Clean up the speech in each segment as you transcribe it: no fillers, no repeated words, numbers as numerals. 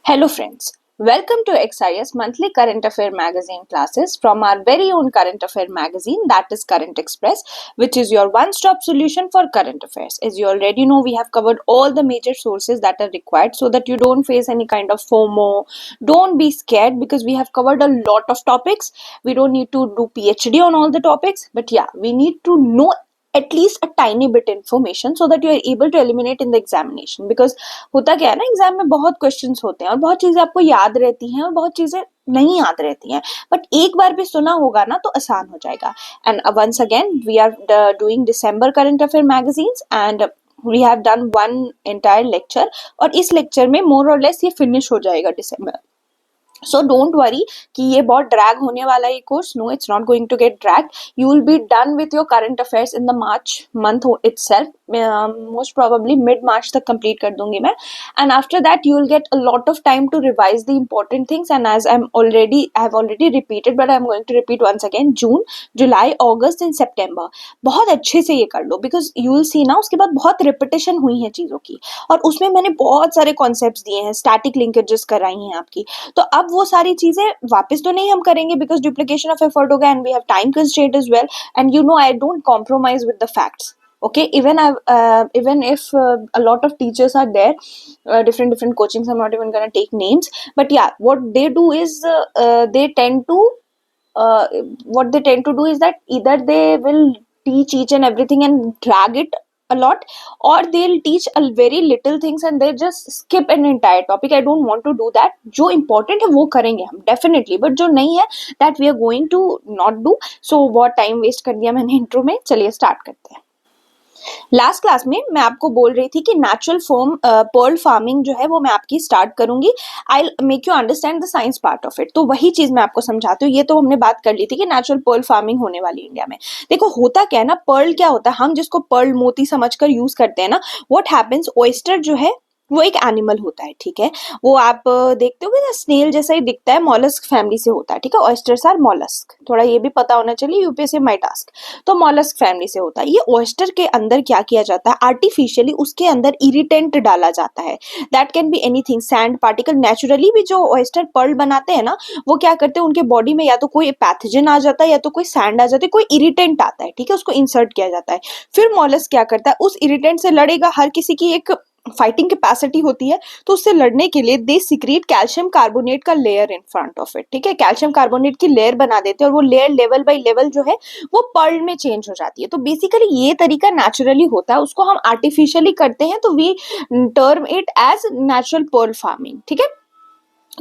Hello friends, welcome to XIS monthly current affair magazine classes from our very own current affair magazine, that is Current Express, which is your one-stop solution for current affairs. As you already know, we have covered all the major sources that are required so that you don't face any kind of FOMO. Don't be scared because we have covered a lot of topics. We don't need to do PhD on all the topics, but yeah, we need to know at least a tiny bit information so that you are able to eliminate in the examination. Because होता क्या है ना, exam में बहुत questions होते हैं और बहुत चीजें आपको याद रहती हैं और बहुत चीजें नहीं याद रहती हैं, बट एक बार भी सुना होगा ना तो आसान हो जाएगा. And once again we are doing December current affair magazines and we have done one entire lecture और इस लेक्चर में मोर और लेस ये फिनिश हो जाएगा दिसंबर. सो डोंट वरी कि ये बहुत ड्रैग होने वाला है course. No, it's not going to get drag. You will be done with your current affairs in the March month itself. Most probably mid March तक कंप्लीट कर दूंगी मैं. And after that you will get a lot of time to revise the important things. And as I have already repeated but I am going to repeat once again, June, July, August and September बहुत अच्छे से ये कर लो. Because you will see ना, उसके बाद बहुत repetition हुई है चीजों की और उसमें मैंने बहुत सारे कॉन्सेप्ट्स दिए हैं, स्टैटिक लिंकेजेस कराई हैं आपकी. तो अब वो सारी चीजें वापस तो नहीं हम करेंगे बिकॉज डुप्लीकेशन ऑफ एफर्ट होगा and we have time constraint as well. And you know I don't compromise with the facts. Okay, even if a lot of teachers are there, different coachings, I'm not even gonna take names, but yeah, what they do is they tend to what they tend to do is that either they will teach each and everything and drag it a lot, or they'll teach a very little things and they just skip an entire topic. I don't want to do that. जो important है वो करेंगे हम definitely, but जो नहीं है that we are going to not do. So बहुत time waste कर दिया मैंने इंट्रो में. चलिए स्टार्ट करते हैं. लास्ट क्लास में मैं आपको बोल रही थी कि नेचुरल फॉर्म पर्ल फार्मिंग जो है वो मैं आपकी स्टार्ट करूंगी. I make you understand the science part of it. तो वही चीज मैं आपको समझाती हूँ. ये तो हमने बात कर ली थी कि नेचुरल पर्ल फार्मिंग होने वाली इंडिया में. देखो होता क्या है ना, पर्ल क्या होता है, हम जिसको पर्ल मोती समझकर यूज करते हैं ना, व्हाट हैपेंस, ओयस्टर जो है वो एक एनिमल होता है. ठीक है, वो आप देखते होगे ना, स्नेल जैसा ही दिखता है, मॉलस्क फैमिली से होता है. ठीक है, ऑयस्टर्स आर मॉलस्क, थोड़ा ये भी पता होना चाहिए, यूपीएससी माइट आस्क. तो मॉलस्क फैमिली से होता है. ये ऑयस्टर के अंदर क्या किया जाता है, आर्टिफिशियली उसके अंदर इरिटेंट डाला जाता है. That can be anything, sand particle. Naturally भी जो ऑयस्टर पर्ल बनाते हैं ना, वो क्या करते हैं, उनके बॉडी में या तो कोई पैथोजन आ जाता है या तो कोई सैंड आ जाती है, कोई इरिटेंट आता है. ठीक है, उसको इंसर्ट किया जाता है. फिर मॉलस्क क्या करता है, उस इरिटेंट से लड़ेगा. हर किसी की एक फाइटिंग कैपेसिटी होती है, तो उससे लड़ने के लिए दे सीक्रेट कैल्शियम कार्बोनेट का layer in front of it. ठीक है, कैल्शियम कार्बोनेट की लेयर बना देते हैं और वो लेयर लेवल बाय लेवल जो है वो पर्ल में चेंज हो जाती है. तो बेसिकली ये तरीका नेचुरली होता है, उसको हम आर्टिफिशियली करते हैं, तो we term it as natural pearl farming. ठीक है,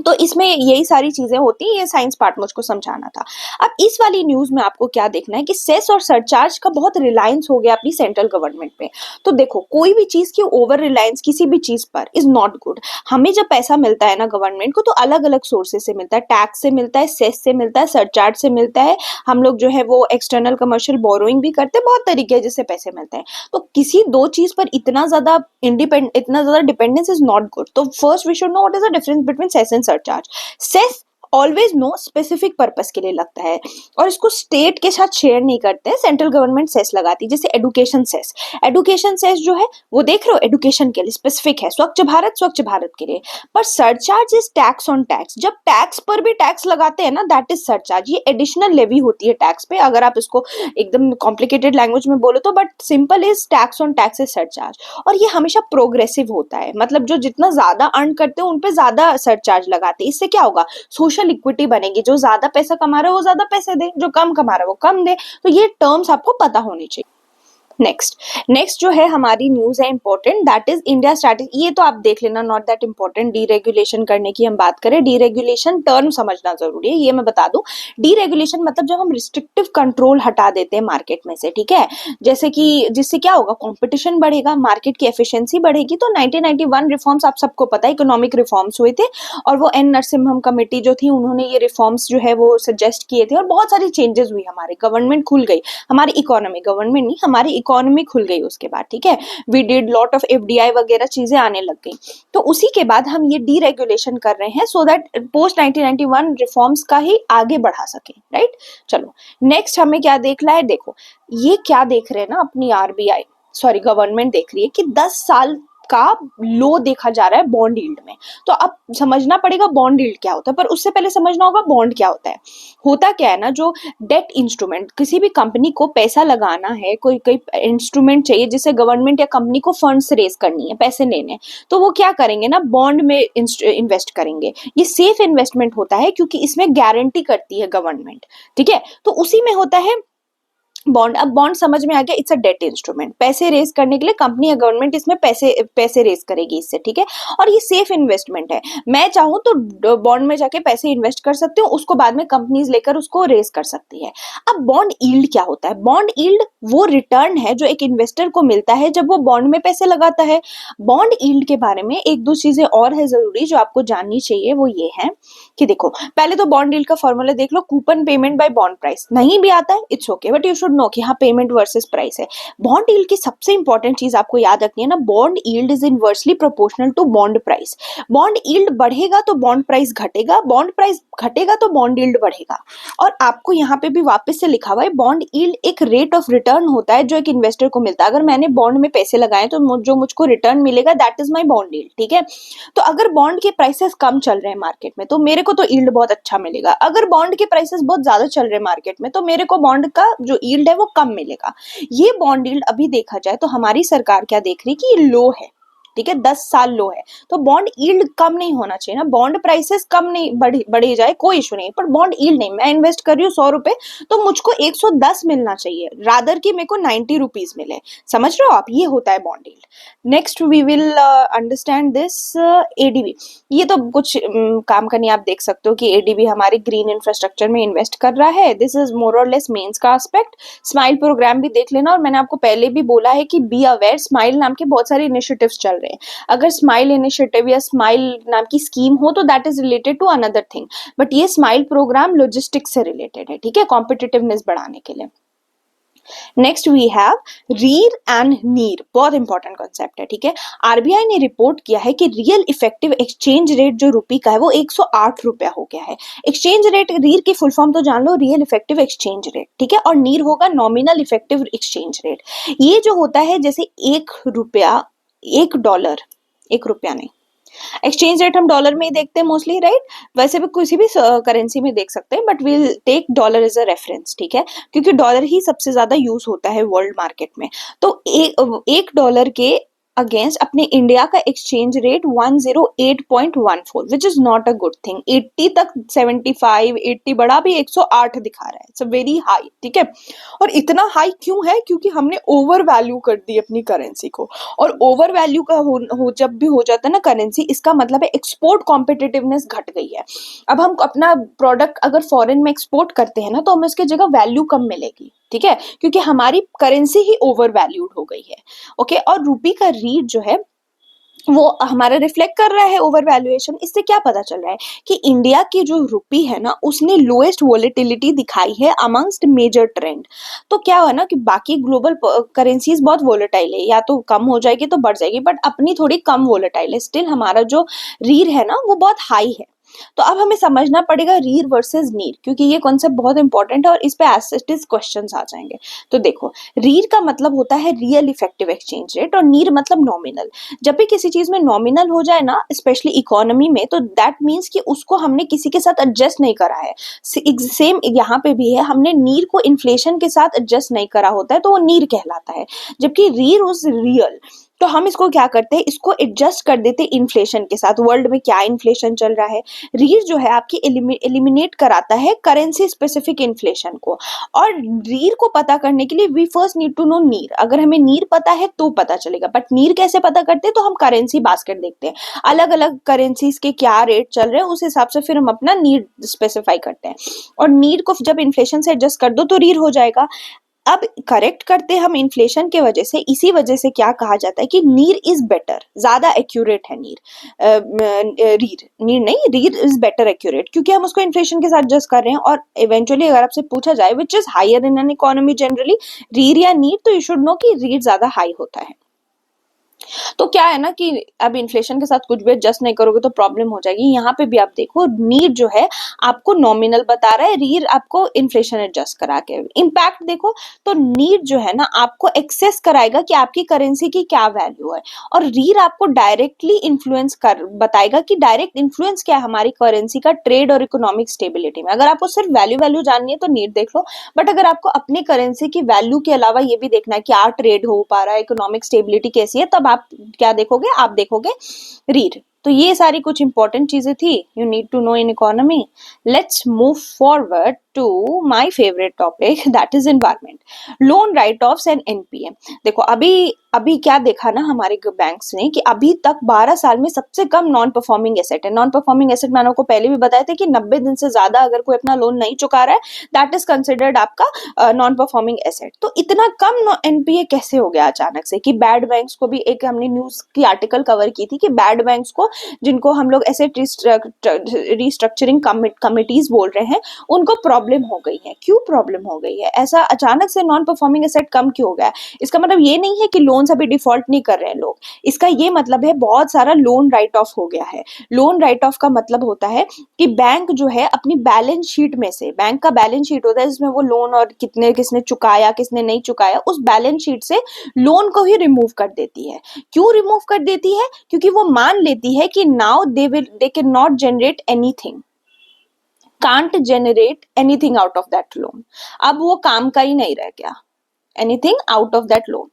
तो इसमें यही सारी चीजें होती हैं. ये साइंस पार्ट मुझको समझाना था. अब इस वाली न्यूज में आपको क्या देखना है कि सेस और सरचार्ज का बहुत रिलायंस हो गया अपनी सेंट्रल गवर्नमेंट पे. तो देखो, कोई भी चीज की ओवर रिलायंस किसी भी चीज पर इज नॉट गुड. हमें जब पैसा मिलता है ना गवर्नमेंट को, तो अलग अलग सोर्सेज से मिलता है. टैक्स से मिलता है, सेस से मिलता है, सरचार्ज से मिलता है. हम लोग जो है वो एक्सटर्नल कमर्शियल बोरोइंग भी करते हैं. बहुत तरीके हैं जिससे पैसे मिलते हैं. तो किसी दो चीज पर इतना ज्यादा डिपेंडेंस इज नॉट गुड. तो first we should know what is the difference between cess and surcharge. Cess always no specific purpose के लिए लगता है और इसको स्टेट के साथ शेयर नहीं करते हैं. सेंट्रल गवर्नमेंट सेस लगाती है, जैसे एडुकेशन सेस. एडुकेशन सेस जो है वो देख रहे हो, एडुकेशन के लिए स्पेसिफिक है, स्वच्छ भारत के लिए. पर surcharge is tax on tax. जब टैक्स पर भी टैक्स लगाते हैं ना, दैट इज सरचार्ज. ये एडिशनल लेवी होती है टैक्स पे. अगर आप इसको एकदम कॉम्प्लिकेटेड लैंग्वेज में बोलो तो, but simple is tax on tax is surcharge. और ये हमेशा प्रोग्रेसिव होता है, मतलब जो जितना ज्यादा अर्न करते हैं उन पे ज्यादा सरचार्ज लगाते हैं. इससे क्या होगा, सोशल इक्विटी बनेगी. जो ज्यादा पैसा कमा रहा है वो ज्यादा पैसे दे, जो कम कमा रहा है वो कम दे. तो ये टर्म्स आपको पता होनी चाहिए. नेक्स्ट जो है हमारी न्यूज है important, that is India strategy. ये तो आप देख लेना, नॉट दैट इंपॉर्टेंट. डीरेगुलेशन करने की हम बात करें, डीरेगुलेशन टर्म समझना जरूरी है. ये मैं बता दूं, डीरेगुलेशन मतलब जब हम रिस्ट्रिक्टिव कंट्रोल हटा देते हैं मार्केट में से. ठीक है, जैसे कि जिससे क्या होगा, कंपटीशन बढ़ेगा, मार्केट की एफिशिएंसी बढ़ेगी. तो 1991 रिफॉर्म्स आप सबको पता है, इकोनॉमिक रिफॉर्म्स हुए थे और वो एन नरसिम्हम कमेटी जो थी उन्होंने ये रिफॉर्म्स जो है वो सजेस्ट किए थे और बहुत सारी चेंजेस हुई. हमारी गवर्नमेंट खुल गई, हमारी इकोनॉमी, गवर्नमेंट नहीं, हमारी इकोनॉमी खुल गई उसके बाद. ठीक है, we did lot of FDI वगैरह चीजें आने लग गई. तो उसी के बाद हम ये डीरेगुलेशन कर रहे हैं सो दैट पोस्ट 1991 रिफॉर्म्स का ही आगे बढ़ा सके. राइट, चलो नेक्स्ट हमें क्या देखना है. देखो ये क्या देख रहे हैं ना, अपनी आरबीआई, सॉरी गवर्नमेंट देख रही है कि 10 साल का लो देखा जा रहा है बॉन्ड यील्ड में। तो अब समझना पड़ेगा बॉन्ड यील्ड क्या होता है, पर उससे पहले समझना होगा बॉन्ड क्या होता है। होता क्या है ना, जो डेट इंस्ट्रूमेंट, किसी भी कंपनी को पैसा लगाना है, कोई कोई इंस्ट्रूमेंट चाहिए जिससे गवर्नमेंट या कंपनी को फंड्स रेज करनी है, पैसे लेने, तो वो क्या करेंगे ना, बॉन्ड में इन्वेस्ट करेंगे। ये सेफ इन्वेस्टमेंट होता है क्योंकि इसमें गारंटी करती है गवर्नमेंट, ठीक है। तो उसी में होता है बॉन्ड। अब बॉन्ड समझ में आ गया, इट्स अ डेट इंस्ट्रूमेंट, पैसे रेज करने के लिए कंपनी या गवर्नमेंट इसमें पैसे रेज करेगी इससे, ठीक है। और ये सेफ इन्वेस्टमेंट है, मैं चाहूँ तो बॉन्ड में जाके पैसे इन्वेस्ट कर सकती हूँ, उसको बाद में कंपनीज लेकर उसको रेज कर सकती है। अब बॉन्ड यील्ड क्या होता है? बॉन्ड यील्ड वो रिटर्न है जो एक इन्वेस्टर को मिलता है जब वो बॉन्ड में पैसे लगाता है। बॉन्ड यील्ड के बारे में एक दो चीजें और है जरूरी जो आपको जाननी चाहिए, वो ये है कि देखो, पहले तो बॉन्ड यील्ड का फॉर्मूला देख लो, coupon payment by bond price. नहीं भी आता है it's okay, but you should know कि हाँ पेमेंट वर्सेस प्राइस है। बॉन्ड यील्ड की सबसे इंपॉर्टेंट चीज आपको याद रखनी है ना, bond yield is inversely proportional to bond price. Bond yield बढ़ेगा तो बॉन्ड प्राइस घटेगा, बॉन्ड प्राइस घटेगा तो बॉन्ड यील्ड बढ़ेगा। और आपको यहाँ पे भी वापस से लिखा हुआ है, बॉन्ड यील्ड एक रेट ऑफ रिटर्न होता है जो एक इन्वेस्टर को मिलता है। अगर मैंने बॉन्ड में पैसे लगाए तो जो मुझको रिटर्न मिलेगा that is my bond yield, ठीक है। तो अगर बॉन्ड के प्राइसेस कम चल रहे हैं मार्केट में तो मेरे को तो यील्ड बहुत अच्छा मिलेगा। अगर बॉन्ड के प्राइसेस बहुत ज्यादा चल रहे हैं मार्केट में तो मेरे को बॉन्ड का जो यील्ड है वो कम मिलेगा। ये बॉन्ड यील्ड अभी देखा जाए तो हमारी सरकार क्या देख रही कि ये लो है, ठीक है, 10 साल लो है, तो बॉन्ड यील्ड कम नहीं होना चाहिए ना। बॉन्ड प्राइसेस कम नहीं बढ़े जाए कोई इशू नहीं, पर बॉन्ड यील्ड नहीं। मैं इन्वेस्ट कर रही हूँ 100 रुपए तो मुझको 110 मिलना चाहिए, रादर की मेरे को 90 रुपीज मिले। समझ रहे हो आप, ये होता है bond yield. Next we will understand this ADB. ये तो कुछ काम का नहीं, आप देख सकते हो कि एडीबी हमारे ग्रीन इंफ्रास्ट्रक्चर में इन्वेस्ट कर रहा है। दिस इज मोर और लेस मेंस का एस्पेक्ट। स्माइल प्रोग्राम भी देख लेना, और मैंने आपको पहले भी बोला है कि बी अवेयर, स्माइल नाम के बहुत सारे इनिशिएटिव्स चल रहे हैं। अगर स्माइल इनिशिएटिव या स्माइल नाम की स्कीम हो तो that is related to another thing, but ये स्माइल प्रोग्राम लॉजिस्टिक्स से रिलेटेड है, ठीक है, कॉम्पिटिटिवनेस बढ़ाने के लिए। Next we have REER and NEER, बहुत इंपॉर्टेंट कॉन्सेप्ट है, ठीक है। आरबीआई ने रिपोर्ट किया है कि रियल इफेक्टिव एक्सचेंज रेट जो रुपी का है वो 108 रुपया हो गया है। एक्सचेंज रेट, रीर की फुल फॉर्म तो जान लो, रियल इफेक्टिव एक्सचेंज रेट, ठीक है, और नीर होगा नॉमिनल इफेक्टिव एक्सचेंज रेट। ये जो होता है जैसे 1 रुपया, 1 डॉलर, 1 रुपया नहीं, एक्सचेंज रेट हम डॉलर में ही देखते हैं मोस्टली, राइट। वैसे भी किसी भी करेंसी में देख सकते हैं, but will take dollar as a reference, ठीक है, क्योंकि डॉलर ही सबसे ज्यादा यूज होता है वर्ल्ड मार्केट में। तो 1 डॉलर के अगेंस्ट अपने इंडिया का exchange rate 108.14, which is not a good thing. 80 तक 75, 80 बड़ा भी 108 दिखा रहा है, इट्स अ वेरी हाई, ठीक है। और इतना हाई क्यों है? क्योंकि हमने ओवर वैल्यू कर दी अपनी करेंसी को, और ओवर वैल्यू का हो जब भी हो जाता है ना करेंसी, इसका मतलब है एक्सपोर्ट कॉम्पिटिटिवनेस घट गई है। अब हम अपना प्रोडक्ट अगर फॉरेन में एक्सपोर्ट करते हैं ना तो हमें उसकी जगह वैल्यू कम मिलेगी, ठीक है, क्योंकि हमारी करेंसी ही ओवर वैल्यूड हो गई है, ओके। और रुपी का रीट जो है वो हमारा रिफ्लेक्ट कर रहा है ओवर वैल्यूएशन। इससे क्या पता चल रहा है कि इंडिया की जो रुपी है ना उसने लोएस्ट वोलेटिलिटी दिखाई है अमंगस्ट मेजर ट्रेंड। तो क्या हुआ ना कि बाकी ग्लोबल करेंसीज बहुत वोलेटाइल है, या तो कम हो जाएगी तो बढ़ जाएगी, बट अपनी थोड़ी कम वोलेटाइल है। स्टिल हमारा जो रीर है ना वो बहुत हाई है। तो अब हमें समझना पड़ेगा रीर वर्सेस नीर, क्योंकि ये कॉन्सेप्ट बहुत इंपॉर्टेंट है और इस पे एसिटिस क्वेश्चंस आ जाएंगे। तो देखो, रीर का मतलब होता है रियल इफेक्टिव एक्सचेंज रेट, और नीर मतलब नॉमिनल। जब भी किसी चीज में नॉमिनल हो जाए ना, स्पेशली इकोनॉमी में, तो दैट मीन्स कि उसको हमने किसी के साथ एडजस्ट नहीं करा है। सेम यहाँ पे भी है, हमने नीर को इन्फ्लेशन के साथ एडजस्ट नहीं करा होता है तो वो नीर कहलाता है, जबकि रीर उज रियल। तो हम इसको क्या करते हैं, इसको एडजस्ट कर देते हैं इन्फ्लेशन के साथ। वर्ल्ड में क्या इन्फ्लेशन चल रहा है, रीर जो है आपकी एलिमिनेट कराता है करेंसी स्पेसिफिक इन्फ्लेशन को। और रीर को पता करने के लिए we first need to know NEER. अगर हमें नीर पता है तो पता चलेगा, बट नीर कैसे पता करते हैं? तो हम करेंसी बास्केट देखते हैं, अलग अलग करेंसीज के क्या रेट चल रहे हैं, उस हिसाब से फिर हम अपना नीर स्पेसिफाई करते हैं। और नीर को जब इन्फ्लेशन से एडजस्ट कर दो तो रीर हो जाएगा। अब करेक्ट करते हम इन्फ्लेशन के वजह से, इसी वजह से क्या कहा जाता है कि नीर इज बेटर, ज्यादा एक्यूरेट है नीर। नीर नहीं, रीर इज बेटर एक्यूरेट, क्योंकि हम उसको इन्फ्लेशन के साथ एडजस्ट कर रहे हैं। और इवेंचुअली अगर आपसे पूछा जाए which is higher in an economy generally, REER या नीर, तो यू शुड नो कि रीर ज्यादा हाई होता है। तो क्या है ना कि अब इन्फ्लेशन के साथ कुछ भी एडजस्ट नहीं करोगे तो प्रॉब्लम हो जाएगी। यहाँ पे भी आप देखो नीड जो है आपको नॉमिनल बता रहा है, रीर आपको इन्फ्लेशन एडजस्ट करा के। इम्पैक्ट देखो तो नीड जो है ना आपको एक्सेस कराएगा कि आपकी करेंसी की क्या वैल्यू है, और रीर आपको डायरेक्टली इन्फ्लुएंस कर बताएगा कि डायरेक्ट इन्फ्लुएंस क्या है हमारी करेंसी का ट्रेड और इकोनॉमिक स्टेबिलिटी में। अगर आपको सिर्फ वैल्यू वैल्यू जाननी है तो नीड देख लो, बट अगर आपको अपनी करेंसी की वैल्यू के अलावा ये भी देखना है कि क्या ट्रेड हो पा रहा है, इकोनॉमिक स्टेबिलिटी कैसी है, तब आप क्या देखोगे, आप देखोगे रीड। तो ये सारी कुछ इंपॉर्टेंट चीजें थी you need to know in economy. Let's move forward to my favourite topic that is environment, loan write offs and NPA. देखो अभी अभी क्या देखा ना हमारे बैंक्स ने कि अभी तक 12 साल में सबसे कम नॉन परफॉर्मिंग एसेट है। नॉन परफॉर्मिंग एसेट मैंने आपको पहले भी बताया था कि 90 दिन से ज्यादा अगर कोई अपना लोन नहीं चुका रहा है दैट इज कंसिडर्ड आपका नॉन परफॉर्मिंग एसेट। तो इतना कम एनपीए कैसे हो गया अचानक से? कि बैड बैंक्स को भी, एक हमने न्यूज की आर्टिकल कवर की थी कि बैड बैंक्स को, जिनको हम लोग एसेट रिस्ट्रक्चरिंग कमिटीज बोल रहे हैं, उनको प्रॉब्लम हो गई है। क्यों प्रॉब्लम हो गई है? ऐसा अचानक से नॉन परफॉर्मिंग एसेट कम क्यों हो गया? इसका मतलब ये नहीं है कि लोन्स अभी डिफॉल्ट नहीं कर रहे हैं लोग, इसका ये मतलब है बहुत सारा लोन राइट ऑफ हो गया है। लोन राइट ऑफ का मतलब होता है कि बैंक जो है अपनी बैलेंस शीट में से, बैंक का बैलेंस शीट होता है जिसमें वो लोन और कितने किसने चुकाया किसने नहीं चुकाया, उस बैलेंस शीट से लोन को ही रिमूव कर देती है। क्यों रिमूव कर देती है? क्योंकि वो मान लेती है कि now they can not generate anything, can't generate anything out of that loan. अब वो काम का ही नहीं रह गया, anything out of that loan.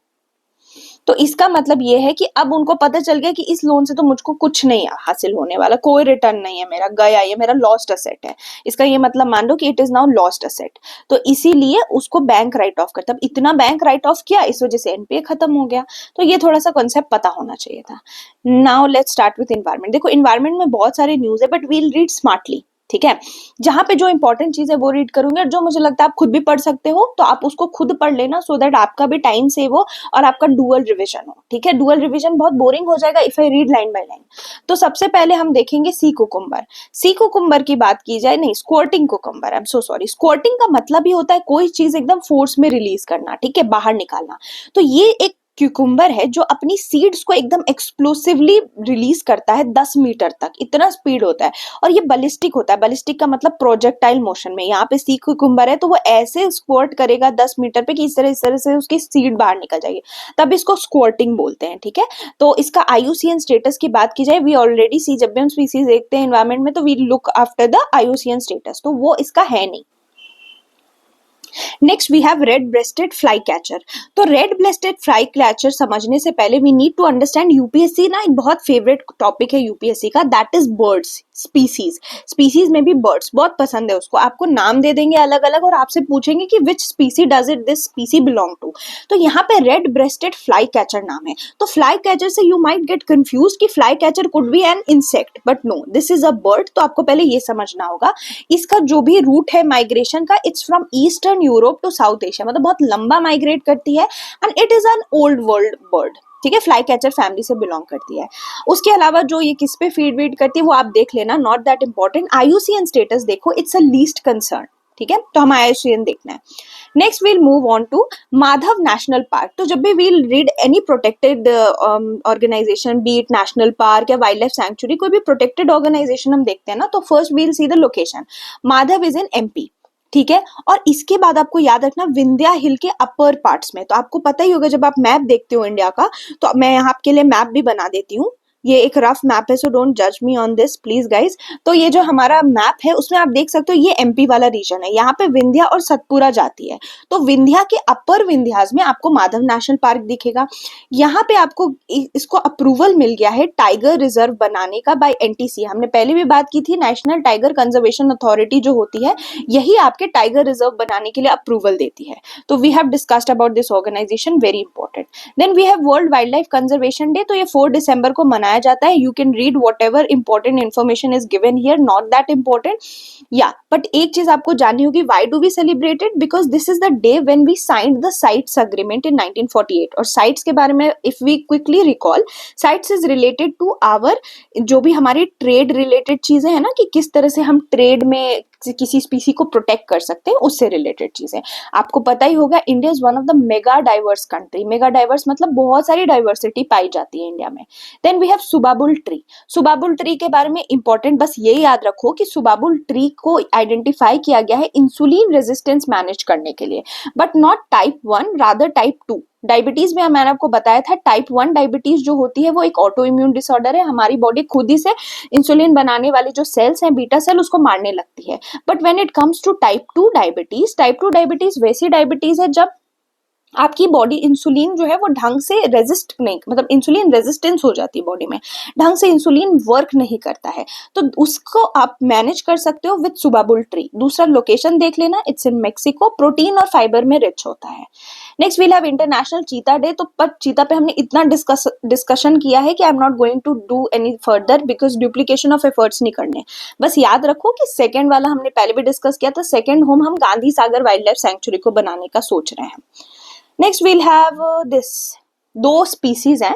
तो इसका मतलब ये है कि अब उनको पता चल गया कि इस लोन से तो मुझको कुछ नहीं हासिल होने वाला, कोई रिटर्न नहीं है मेरा, गया, ये मेरा लॉस्ट असेट है। इसका ये मतलब मान लो कि it is now lost asset. तो इसीलिए उसको बैंक राइट ऑफ करता है। इतना बैंक राइट ऑफ किया, इस वजह से एनपीए खत्म हो गया। तो ये थोड़ा सा कॉन्सेप्ट पता होना चाहिए था। Now let's start with environment. देखो एनवायरनमेंट में बहुत सारे न्यूज है बट वील रीड स्मार्टली, ठीक है? जहां पे जो इंपॉर्टेंट चीज है वो रीड करूंगे, और जो मुझे लगता है आप खुद भी पढ़ सकते हो तो आप उसको खुद पढ़ लेना, सो दैट आपका भी टाइम सेव हो और आपका डुअल रिवीजन हो, ठीक है? डुअल रिवीजन बहुत बोरिंग हो जाएगा if I read line by line. तो सबसे पहले हम देखेंगे सी कुकुम्बर। सी कुकुम्बर की बात की जाए, नहीं, squirting cucumber, I am so sorry. Squirting का मतलब ही होता है कोई चीज एकदम फोर्स में रिलीज करना, ठीक है, बाहर निकालना। तो ये एक क्यूकुम्बर है जो अपनी सीड्स को एकदम एक्सप्लोसिवली रिलीज करता है 10 मीटर तक, इतना स्पीड होता है। और ये बलिस्टिक होता है। बलिस्टिक का मतलब प्रोजेक्टाइल मोशन में। यहाँ पे सी क्यूकुम्बर है तो वो ऐसे स्क्वर्ट करेगा 10 मीटर पे कि इस तरह से उसकी सीड बाहर निकल जाएगी, तब इसको स्क्वर्टिंग बोलते हैं, ठीक है? तो इसका आईयूसीएन स्टेटस की बात की जाए, वी ऑलरेडी सी, जब भी हम स्पीसीज देखते हैं एनवायरमेंट में तो we look after the IUCN status, तो वो इसका है नहीं। Next we have red breasted fly catcher. तो रेड ब्रेस्टेड फ्लाई कैचर समझने से पहले we need to understand, UPSC ना एक बहुत फेवरेट टॉपिक है यूपीएससी का, that is birds, species. Species में भी बर्ड्स बहुत पसंद है उसको। आपको नाम दे देंगे अलग अलग और आपसे पूछेंगे कि which species does it this species belong to. तो यहाँ पे रेड ब्रेस्टेड फ्लाई कैचर नाम है। तो फ्लाई कैचर से यू माइट गेट कंफ्यूज कि fly catcher could be an insect, but no, this is a bird. तो आपको पहले ये समझना होगा इसका जो भी रूट है माइग्रेशन का, it's from eastern Europe to South Asia, मतलब बहुत लंबा माइग्रेट करती है, and it is an old world bird, ठीक है? फ्लाई कैचर फैमिली से बिलोंग करती है। उसके अलावा जो ये किस पे फीड वीड करती है वो आप देख लेना, not that important. IUCN status देखो, इट्स अ लीस्ट कंसर्न, ठीक है? तो हमें आईयूसीएन देखना है। Next we'll move on to Madhav National Park. तो जब भी we'll read any protected organisation, be it national park या वाइल्ड लाइफ सैंक्चुरी, कोई भी प्रोटेक्टेड ऑर्गेनाइजेशन हम देखते हैं ना, तो first we'll see the location. Madhav is in MP, ठीक है? और इसके बाद आपको याद रखना विंध्या हिल के अपर पार्ट्स में। तो आपको पता ही होगा जब आप मैप देखते हो इंडिया का, तो मैं यहाँ आपके लिए मैप भी बना देती हूँ। ये एक रफ मैप है, सो डोंट जज me on this please guys. तो ये जो हमारा मैप है उसमें आप देख सकते हो ये एमपी वाला रीजन है। यहाँ पे विंध्या और सतपुरा जाती है। तो विंध्या के अपर विंध्यास में आपको माधव नेशनल पार्क दिखेगा। यहाँ पे आपको इसको अप्रूवल मिल गया है टाइगर रिजर्व बनाने का बाय एनटीसी। हमने पहले भी बात की थी, नेशनल टाइगर कंजर्वेशन अथॉरिटी जो होती है यही आपके टाइगर रिजर्व बनाने के लिए अप्रूवल देती है। तो we have discussed about this organisation, very important. Then we have world wildlife conservation day. तो ये 4 दिसंबर को मनाया जाता है। You can read whatever important information is given here, not that important, या बट एक चीज आपको जाननी होगी, why do we celebrate it? Because this is the day when we signed the CITES agreement in 1948। और CITES के बारे में if we quickly recall, sites is related to our, जो भी हमारी ट्रेड रिलेटेड चीजें हैं ना, कि किस तरह से हम ट्रेड में किसी स्पीसी को प्रोटेक्ट कर सकते हैं, उससे रिलेटेड चीजें। आपको पता ही होगा India is one of the mega diverse country. Mega diverse मतलब बहुत सारी डाइवर्सिटी पाई जाती है इंडिया में। Then we have subabul tree. Subabul tree के बारे में इंपॉर्टेंट बस ये याद रखो कि सुबाबुल ट्री को आइडेंटिफाई किया गया है इंसुलिन रेजिस्टेंस मैनेज करने के लिए, but not type 1, rather type 2। Diabetes में मैंने आपको बताया था टाइप 1 डायबिटीज जो होती है वो एक ऑटो इम्यून डिसऑर्डर है। हमारी बॉडी खुद ही से इंसुलिन बनाने वाले जो सेल्स हैं बीटा सेल उसको मारने लगती है। But when it comes to type 2 diabetes, type 2 diabetes वैसी डायबिटीज है जब आपकी बॉडी इंसुलिन जो है वो ढंग से रेजिस्ट नहीं, मतलब इंसुलिन रेजिस्टेंस हो जाती है बॉडी में, ढंग से इंसुलिन वर्क नहीं करता है, तो उसको आप मैनेज कर सकते हो विद सुबाबुल ट्री। दूसरा लोकेशन देख लेना, इट्स इन मेक्सिको, प्रोटीन और फाइबर में रिच होता है। नेक्स्ट वील हैव इंटरनेशनल चीता डे। तो पर चीता पे हमने इतना डिस्कशन किया है कि I am not going to do any further because duplication of efforts नहीं करने। बस याद रखो कि सेकंड वाला हमने पहले भी डिस्कस किया था, सेकंड होम हम Gandhi Sagar Wild Life Sanctuary को बनाने का सोच रहे हैं। Next we'll have this, 2 species हैं,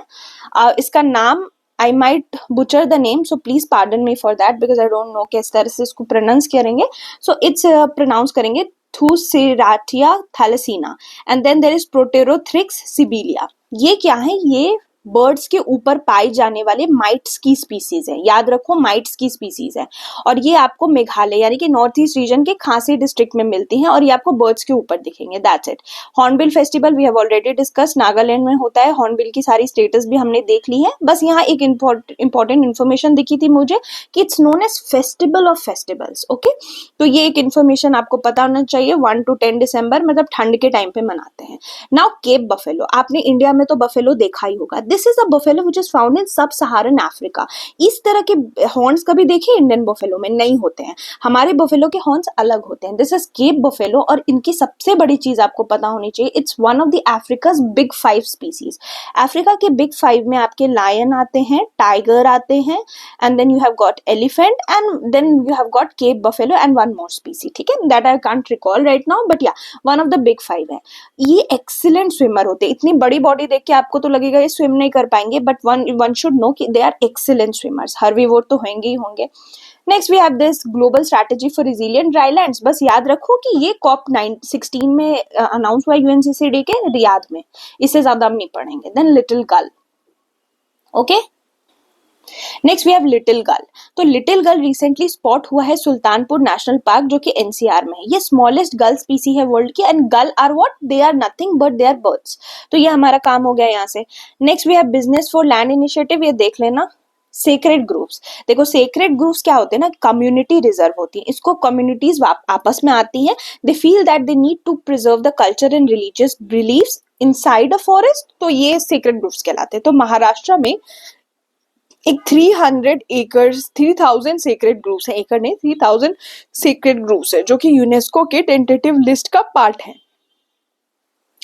इसका नाम I might butcher the name, so please pardon me for that because I don't know किस तरह से इसको प्रोनाउंस करेंगे। सो इट्स प्रोनाउंस करेंगे थूसिराटिया थैलेसीना एंड देन देयर इज प्रोटेरोथ्रिक्स सिबिलिया। ये क्या है? ये बर्ड्स के ऊपर पाए जाने वाले माइट्स की स्पीसीज है। याद रखो माइट्स की स्पीसीज है, और ये आपको मेघालय यानी कि नॉर्थ ईस्ट रीजन के खासी डिस्ट्रिक्ट में मिलती हैं, और ये आपको बर्ड्स के ऊपर दिखेंगे। That's it. Hornbill Festival we have already discuss, Nagaland में होता है। हॉर्नबिल की सारी स्टेटस भी हमने देख ली है। बस यहाँ एक इंपॉर्टेंट इन्फॉर्मेशन दिखी थी मुझे कि it's known as festival of festivals. Okay, तो ये एक इन्फॉर्मेशन आपको पता होना चाहिए। 1 to 10 दिसंबर मतलब ठंड के टाइम पे मनाते हैं। नाउ केप बफेलो, आपने इंडिया में तो बफेलो देखा ही होगा। This is a buffalo which is found in सब सहारन अफ्रीका। इस तरह के हॉर्न्स कभी देखे इंडियन बफेलो में? नहीं होते हैं। हमारे बफेलो के हॉर्न्स अलग होते हैं। दिस इज केप बफेलो, और इनकी सबसे बड़ी चीज आपको पता होनी चाहिए, it's one of the Africa's big 5 species. Africa के बिग 5 में आपके लायन आते हैं, टाइगर आते हैं, and then you have got elephant, and then you have got Cape buffalo and one more specie. ठीक है, that I can't recall right now, but yeah one of the big 5 है। ये excellent swimmer होते हैं। इतनी बड़ी body देख के आपको तो लगेगा ये स्विम नहीं कर पाएंगे, बट वन शुड नो कि they are excellent swimmers. Herbivore तो होंगे ही होंगे। Next we have this global strategy for resilient drylands. बस याद रखो कि ये कॉप 16 में अनाउंस हुआ यूएनसीसीडी के रियाद में। इससे ज्यादा हम नहीं पढ़ेंगे। Then little gull. Okay, next we have little gull. तो लिटिल गल रिसेंटली स्पॉट हुआ है सुल्तानपुर नेशनल पार्क जो कि एनसीआर में है। ये स्मॉलेस्ट गल स्पीसी है वर्ल्ड की, and gull are what? They are nothing but they are birds. तो ये हमारा काम हो गया यहाँ से। Next we have business for land initiative, ये देख लेना। सेक्रेड ग्रुप्स, देखो सेक्रेड ग्रुप्स क्या होते हैं ना, कम्युनिटी रिजर्व होती है। इसको कम्युनिटीज आपस में आती हैं, they feel that they need to preserve the culture and religious beliefs inside a forest, तो ये सेक्रेड ग्रुप्स कहलाते हैं। तो महाराष्ट्र में एक 300 एकर्स 3000 सेक्रेड ग्रुप्स है, एकड़ नहीं 3000 सेक्रेड ग्रुप्स है, जो कि यूनेस्को के टेंटेटिव लिस्ट का पार्ट है।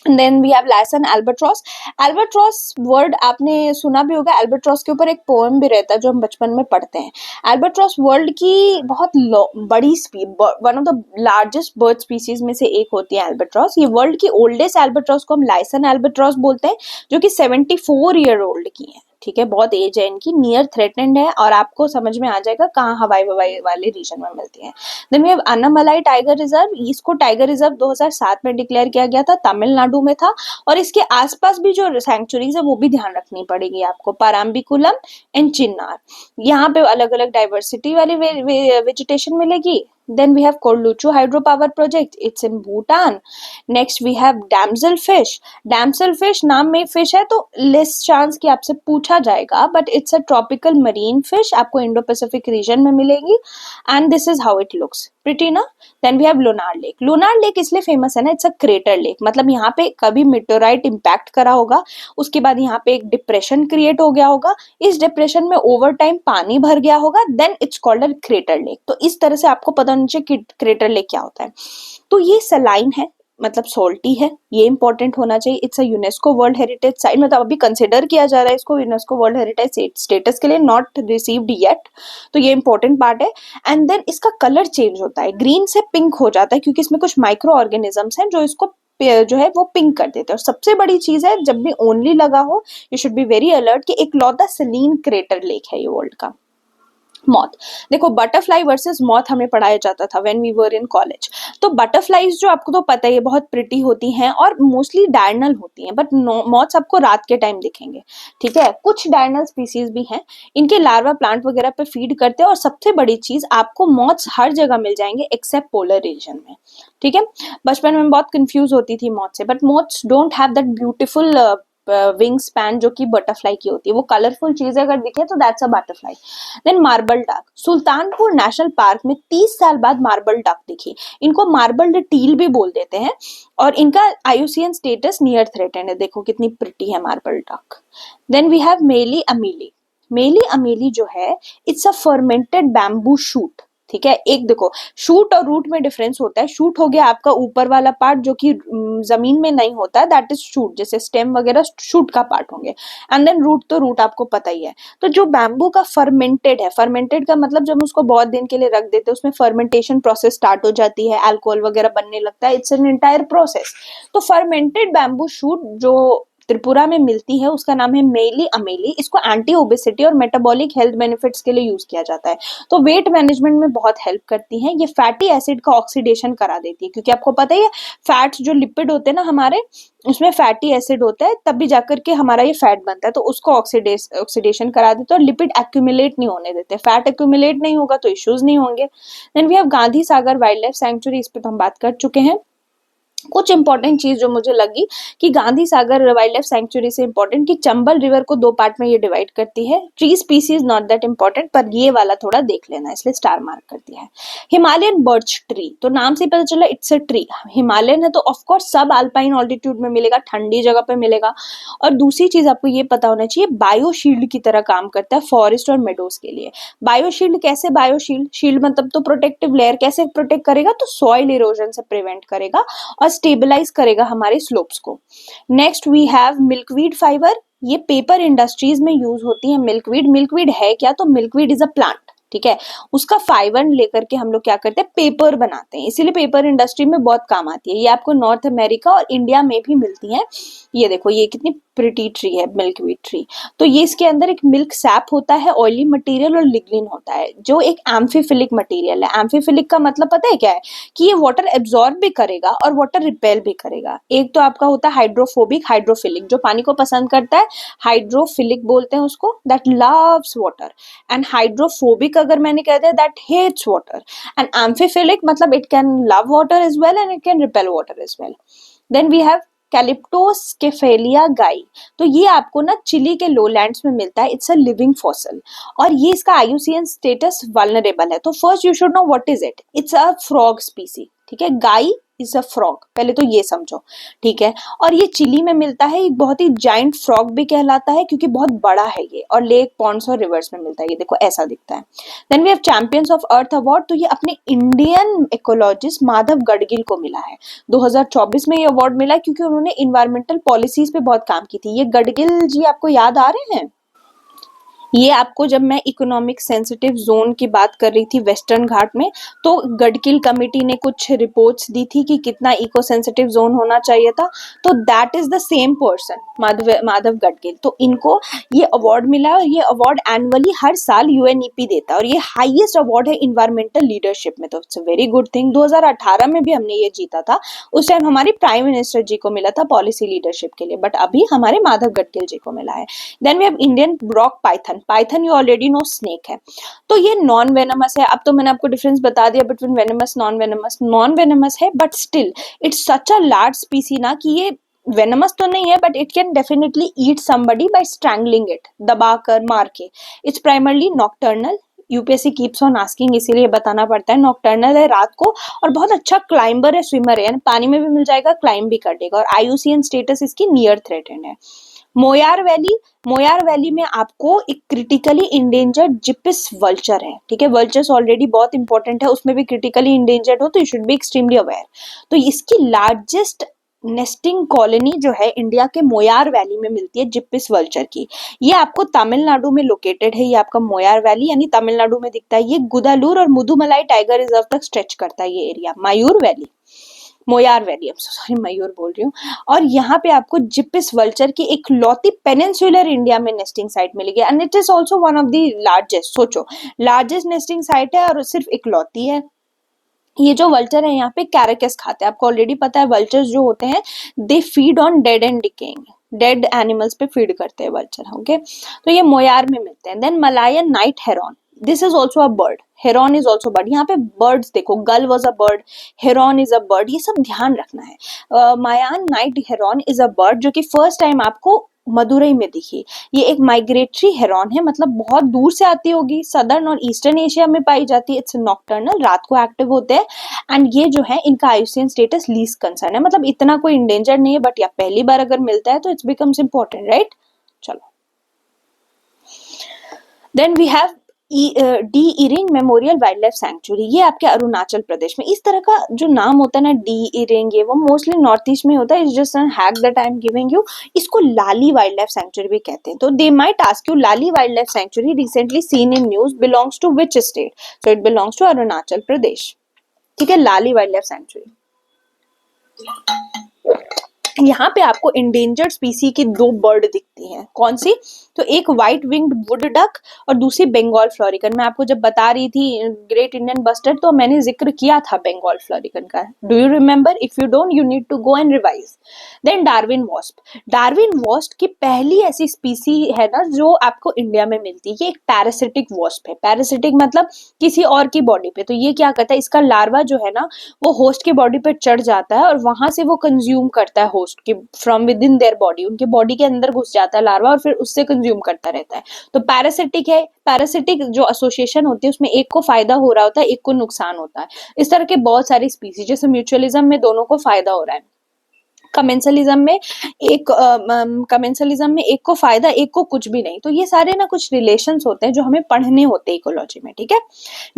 Then we have Laysan albatross. Albatross word आपने सुना भी होगा। एल्बाट्रॉस के ऊपर एक पोएम भी रहता है जो हम बचपन में पढ़ते हैं। एल्बाट्रॉस वर्ल्ड की बहुत बड़ी one of the largest bird species में से एक होती है एल्बाट्रॉस। ये वर्ल्ड की ओल्डेस्ट एल्बाट्रॉस को हम लायसन एल्बाट्रॉस बोलते हैं, जो कि 74 ईयर ओल्ड की है। ठीक है, बहुत एज है इनकी, नियर थ्रेटनेड है, और आपको समझ में आ जाएगा कहाँ हवाई वाले रीजन में मिलती है। Then we have Annamalai tiger reserve. इसको टाइगर रिजर्व 2007 में डिक्लेयर किया गया था, तमिलनाडु में था, और इसके आसपास भी जो सैंक्चुरीज है वो भी ध्यान रखनी पड़ेगी आपको, पाराम्बिकुलम एंड चिन्नार। यहाँ पे अलग अलग डाइवर्सिटी वाली वेजिटेशन मिलेगी। Then we have Korluchu hydropower project. It's in Bhutan. Next we have damsel fish. Damsel fish नाम में फिश है तो less chance कि आपसे पूछा जाएगा, but it's a tropical marine fish. आपको इंडो पैसिफिक रीजन में मिलेगी, and this is how it looks. Pretty ना? Then we have Lunar Lake. Lunar Lake इसलिए फेमस है ना, it's a crater lake. मतलब यहाँ पे कभी मेटेओराइट इम्पैक्ट करा होगा, उसके बाद यहाँ पे एक डिप्रेशन क्रिएट हो गया होगा, इस डिप्रेशन में ओवर टाइम पानी भर गया होगा, then it's called a crater lake. तो इस तरह से आपको पता होना चाहिए कि क्रेटर लेक क्या होता है। तो ये सलाइन है, मतलब सोल्टी है, ये इंपॉर्टेंट होना चाहिए। It's a UNESCO world heritage site, मतलब अभी कंसिडर किया जा रहा है इसको यूनेस्को वर्ल्ड हेरिटेज स्टेटस के लिए, नॉट रिसीव्ड येट। तो ये इंपॉर्टेंट पार्ट है। एंड देन इसका कलर चेंज होता है, ग्रीन से पिंक हो जाता है, क्योंकि इसमें कुछ माइक्रो ऑर्गेनिजम्स हैं जो इसको जो है वो पिंक कर देते हैं। और सबसे बड़ी चीज है, जब भी ओनली लगा हो, you should be very alert कि एक लौता सलीन क्रेटर लेक है ये वर्ल्ड का। मॉथ। देखो बटरफ्लाई वर्सेस मॉथ हमें पढ़ाया जाता था when we were in college. तो बटरफ्लाईज जो आपको तो पता ही है बहुत प्रिटी होती हैं और मोस्टली डायरनल होती हैं, बट मॉथ्स आपको रात के टाइम दिखेंगे। ठीक है, कुछ डायरनल स्पीसीज भी हैं, इनके लार्वा प्लांट वगैरह पे फीड करते हैं। और सबसे बड़ी चीज, आपको मॉथ्स हर जगह मिल जाएंगे एक्सेप्ट पोलर रीजन में। ठीक है, बचपन में बहुत कंफ्यूज होती थी मॉथ से, but moths don't have that beautiful wing span जो कि बटरफ्लाई की होती है। वो कलरफुल चीजें अगर दिखे तो that's a butterfly. Then marble duck, Sultanpur national park में 30 साल बाद मार्बल डक दिखी। इनको मार्बल टील भी बोल देते हैं और इनका आईयूसीएन स्टेटस नियर थ्रेटेंड है। देखो कितनी प्रिटी है marble duck. Then we have मेली अमीली। मेली अमीली जो है, it's a fermented bamboo shoot. ठीक है, एक देखो शूट और रूट में डिफरेंस होता है। शूट हो गया आपका ऊपर वाला पार्ट जो कि जमीन में नहीं होता है, दैट इज शूट, जैसे स्टेम वगैरह शूट का पार्ट होंगे। एंड देन रूट, तो रूट आपको पता ही है। तो जो बैम्बू का फर्मेंटेड है, फर्मेंटेड का मतलब जब उसको बहुत दिन के लिए रख देते हैं उसमें फर्मेंटेशन प्रोसेस स्टार्ट हो जाती है, अल्कोहल वगैरह बनने लगता है, इट्स एन एंटायर प्रोसेस। तो फर्मेंटेड बैम्बू शूट जो त्रिपुरा में मिलती है उसका नाम है मेली अमेली। इसको एंटी ओबेसिटी और मेटाबॉलिक हेल्थ बेनिफिट्स के लिए यूज किया जाता है। तो वेट मैनेजमेंट में बहुत हेल्प करती हैं। ये फैटी एसिड का ऑक्सीडेशन करा देती है, क्योंकि आपको पता ही है फैट्स जो लिपिड होते हैं ना हमारे, उसमें फैटी एसिड होता है, तब भी जाकर के हमारा ये फैट बनता है। तो उसको ऑक्सीडेशन करा देते हैं और लिपिड एक्यूमुलेट नहीं होने देते। फैट एक्यूमुलेट नहीं होगा तो इश्यूज नहीं होंगे। Then we have Gandhi Sagar Wild Life Sanctuary, इस पे तो हम बात कर चुके हैं। कुछ इंपॉर्टेंट चीज जो मुझे लगी कि Gandhi Sagar Wild Life century से इंपॉर्टेंट कि चंबल रिवर को दो पार्ट में ये डिवाइड करती है। Tree species not that important, पर ये वाला थोड़ा देख लेना, इसलिए स्टार मार्क कर दिया है। हिमालयन बर्च ट्री, तो नाम से ही पता चला इट्स अ ट्री। हिमालयन है तो ऑफकोर्स सब अल्पाइन ऑल्टीट्यूड में मिलेगा, ठंडी जगह पे मिलेगा। और दूसरी चीज आपको ये पता होना चाहिए, बायोशील्ड की तरह काम करता है फॉरेस्ट और मेडोज के लिए। बायोशील्ड कैसे? बायोशील्ड शील्ड मतलब तो प्रोटेक्टिव लेयर, कैसे प्रोटेक्ट करेगा? तो सॉइल इरोजन से प्रिवेंट करेगा और स्टेबलाइज करेगा हमारे स्लोप्स को। Next we have milkweed fibre. ये पेपर इंडस्ट्रीज में यूज होती है मिल्कवीड। मिल्कवीड है क्या? तो मिल्कवीड इज अ प्लांट। ठीक है, उसका फाइबर लेकर के हम लोग क्या करते हैं, पेपर बनाते हैं, इसीलिए पेपर इंडस्ट्री में बहुत काम आती है। ये आपको नॉर्थ अमेरिका और इंडिया में भी मिलती है। ये देखो ये कितनी प्रिटी ट्री है मिल्कवीड ट्री। तो ये इसके अंदर एक मिल्क सैप होता है, ऑयली मटेरियल और लिग्निन होता है, जो एक एम्फीफिलिक मटेरियल है। एम्फीफिलिक का मतलब पता है क्या है? कि ये वाटर एब्जॉर्ब भी करेगा और वाटर रिपेल भी करेगा। एक तो आपका होता है हाइड्रोफोबिक, हाइड्रोफिलिक, जो पानी को पसंद करता है हाइड्रोफिलिक बोलते हैं उसको, that loves water. And hydrophobic अगर मैंने कह दिया, that hates water. And amphiphilic मतलब it can love water as well and it can repel water as well. Then we have Calyptocephalella gayi. तो ये आपको ना चिली के लोलैंड्स में मिलता है। इट्स अ लिविंग फॉसिल और ये इसका आईयूसीएन स्टेटस वल्नरेबल है। तो first you should know what is it. It's a frog स्पीसी। ठीक है, गाई इज अ फ्रॉग, पहले तो ये समझो। ठीक है, और ये चिली में मिलता है। एक बहुत ही जाइंट फ्रॉग भी कहलाता है क्योंकि बहुत बड़ा है ये, और लेक पॉन्ड्स और रिवर्स में मिलता है। ये देखो ऐसा दिखता है। Then we have Champions of Earth Award. तो ये अपने इंडियन इकोलॉजिस्ट माधव गडगिल को मिला है। 2024 में ये अवार्ड मिला क्योंकि उन्होंने इन्वायरमेंटल पॉलिसीज पे बहुत काम की थी। ये गडगिल जी आपको याद आ रहे हैं? ये आपको जब मैं इकोनॉमिक सेंसिटिव जोन की बात कर रही थी वेस्टर्न घाट में, तो गडकिल कमेटी ने कुछ रिपोर्ट्स दी थी कि कितना इको सेंसिटिव जोन होना चाहिए था। तो that is the same person, Madhav Gadgil. तो इनको ये अवार्ड मिला और ये अवार्ड एनुअली हर साल यूएनईपी देता है और ये हाईएस्ट अवार्ड है इन्वायरमेंटल लीडरशिप में। तो it's a very good thing. 2018 में भी हमने ये जीता था, उस टाइम हमारे प्राइम मिनिस्टर जी को मिला था पॉलिसी लीडरशिप के लिए, बट अभी हमारे माधव गडगिल जी को मिला है। Then we have Indian rock python. Python you already know snake है। तो ये नॉन वेनमस है। अब तो मैंने आपको डिफरेंस बता दिया between venomous non venomous. Non venomous है but still it's such a large species ना कि ये वेनमस तो नहीं है, but it can definitely eat somebody by strangling it, दबाकर मार के। It's primarily nocturnal. UPSC keeps on asking, इसीलिए बताना पड़ता है। नॉक्टर्नल है रात को और बहुत अच्छा क्लाइंबर है, स्विमर है, यानी पानी में भी मिल जाएगा, क्लाइंब भी कर देगा। और आईयूसीएन स्टेटस इसकी नियर थ्रेटेंड है। मोयार वैली। मोयार वैली में आपको एक क्रिटिकली इंडेंजर्ड जिपिस वल्चर है। ठीक है, वल्चर्स ऑलरेडी बहुत इंपॉर्टेंट है, उसमें भी क्रिटिकली इंडेंजर्ड हो तो you should be extremely aware. तो इसकी लार्जेस्ट नेस्टिंग कॉलोनी जो है इंडिया के मोयार वैली में मिलती है, जिपिस वल्चर की। ये आपको तमिलनाडु में लोकेटेड है। ये आपका मोयार वैली यानी तमिलनाडु में दिखता है। ये गुदालूर और मुदुमलाई टाइगर रिजर्व तक स्ट्रेच करता है ये area, Mayur valley. Moyar valley, I am sorry Mayur बोल रही हूँ। और यहाँ पे आपको जिपिस वल्चर की एक लौती पेनिनसुलर इंडिया में नेस्टिंग साइट मिलेगी and it is also one of the largest, सोचो लार्जेस्ट नेस्टिंग साइट है और सिर्फ इकलौती है। ये जो वल्चर है यहाँ पे कैरेकस खाते हैं, आपको ऑलरेडी पता है वल्चर्स जो होते हैं they feed on dead and decaying, dead animals पे फीड करते हैं वल्चर, ओके। तो ये मोयार में मिलते हैं। Then Malayan night heron, this is also a bird, heron is also bird. यहाँ पे बर्ड्स देखो, gull was a bird, heron is a bird, ये सब ध्यान रखना है। मायान night heron is a bird जो कि फर्स्ट टाइम आपको मदुरई में दिखी। ये एक माइग्रेटरी हेरॉन है, मतलब बहुत दूर से आती होगी, सदर्न और ईस्टर्न एशिया में पाई जाती है। इट्स नॉक्टर्नल, रात को एक्टिव होते हैं एंड ये जो है इनका आईयूसीएन स्टेटस लीस्ट कंसर्न है, मतलब इतना कोई इंडेंजर नहीं है, बट या पहली बार अगर मिलता है तो इट्स बिकम्स इंपॉर्टेंट, राइट। चलो, then we have D Ering Memorial Wild life Sanctuary, ये आपके अरुणाचल प्रदेश में। इस तरह का जो नाम होता है ना डी इरिंग, ये वो मोस्टली नॉर्थ ईस्ट में होता है। It's just an hack that I am giving you. इसको लाली वाइल्ड लाइफ सैंक्चुरी भी कहते हैं। तो they might ask you Lali wild life sanctuary recently seen in news belongs to which state, so it belongs to Arunachal Pradesh, ठीक है, लाली wild life sanctuary. यहाँ पे आपको इंडेंजर्ड स्पीसी की दो बर्ड दिखती हैं, कौन सी, तो एक व्हाइट विंग्ड वुड डक और दूसरी बंगाल फ्लोरिकन। मैं आपको जब बता रही थी ग्रेट इंडियन बस्टर्ड तो मैंने जिक्र किया था बंगाल फ्लोरिकन का, do you remember? If you don't you need to go and revise. Then Darwin wasp, Darwin wasp की पहली ऐसी स्पीसी है ना जो आपको इंडिया में मिलती है। ये एक पैरासिटिक वॉस्प है, पैरासिटिक मतलब किसी और की बॉडी पे। तो ये क्या करता है, इसका लार्वा जो है ना वो होस्ट की बॉडी पे चढ़ जाता है और वहां से वो कंज्यूम करता है होस्ट की, from with in their body, उनके बॉडी के अंदर घुस जाता है लार्वा और फिर उससे कंज्यूम करता रहता है। तो पैरासिटिक है, पैरासिटिक जो एसोसिएशन होती है उसमें एक को फायदा हो रहा होता है, एक को नुकसान होता है। इस तरह के बहुत सारी स्पीसीज, जैसे म्यूचुअलिज्म में दोनों को फायदा हो रहा है, कमेंसलिज्म में एक को फायदा एक को कुछ भी नहीं। तो ये सारे ना कुछ रिलेशंस होते हैं जो हमें पढ़ने होते हैं इकोलॉजी में, ठीक है।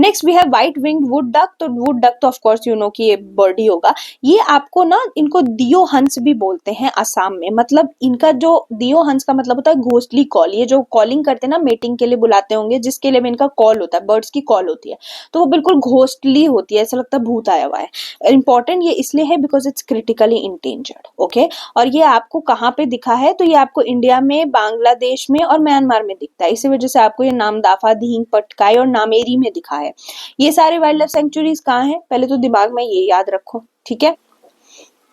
Next we have white winged wood duck. तो वुड डक तो ऑफ कोर्स यू नो कि ये बर्ड ही होगा। ये आपको ना इनको दियो हंस भी बोलते हैं असम में, मतलब इनका जो दियो हंस का मतलब होता है घोस्टली कॉल। ये जो कॉलिंग करते हैं ना मेटिंग के लिए बुलाते होंगे, जिसके लिए इनका कॉल होता है, बर्ड्स की कॉल होती है, तो वो बिल्कुल घोस्टली होती है, ऐसा लगता है भूत आया हुआ है। इंपॉर्टेंट ये इसलिए है because it's critically endangered, okay. और ये आपको कहाँ पे दिखा है, तो ये आपको इंडिया में, बांग्लादेश में और म्यांमार में दिखता है। इसी वजह से आपको ये नामदाफा, दिहिंग पटकाई और नामेरी में दिखा है। ये सारे वाइल्ड लाइफ सेंचुरीज कहाँ हैं, पहले तो दिमाग में ये याद रखो, ठीक है।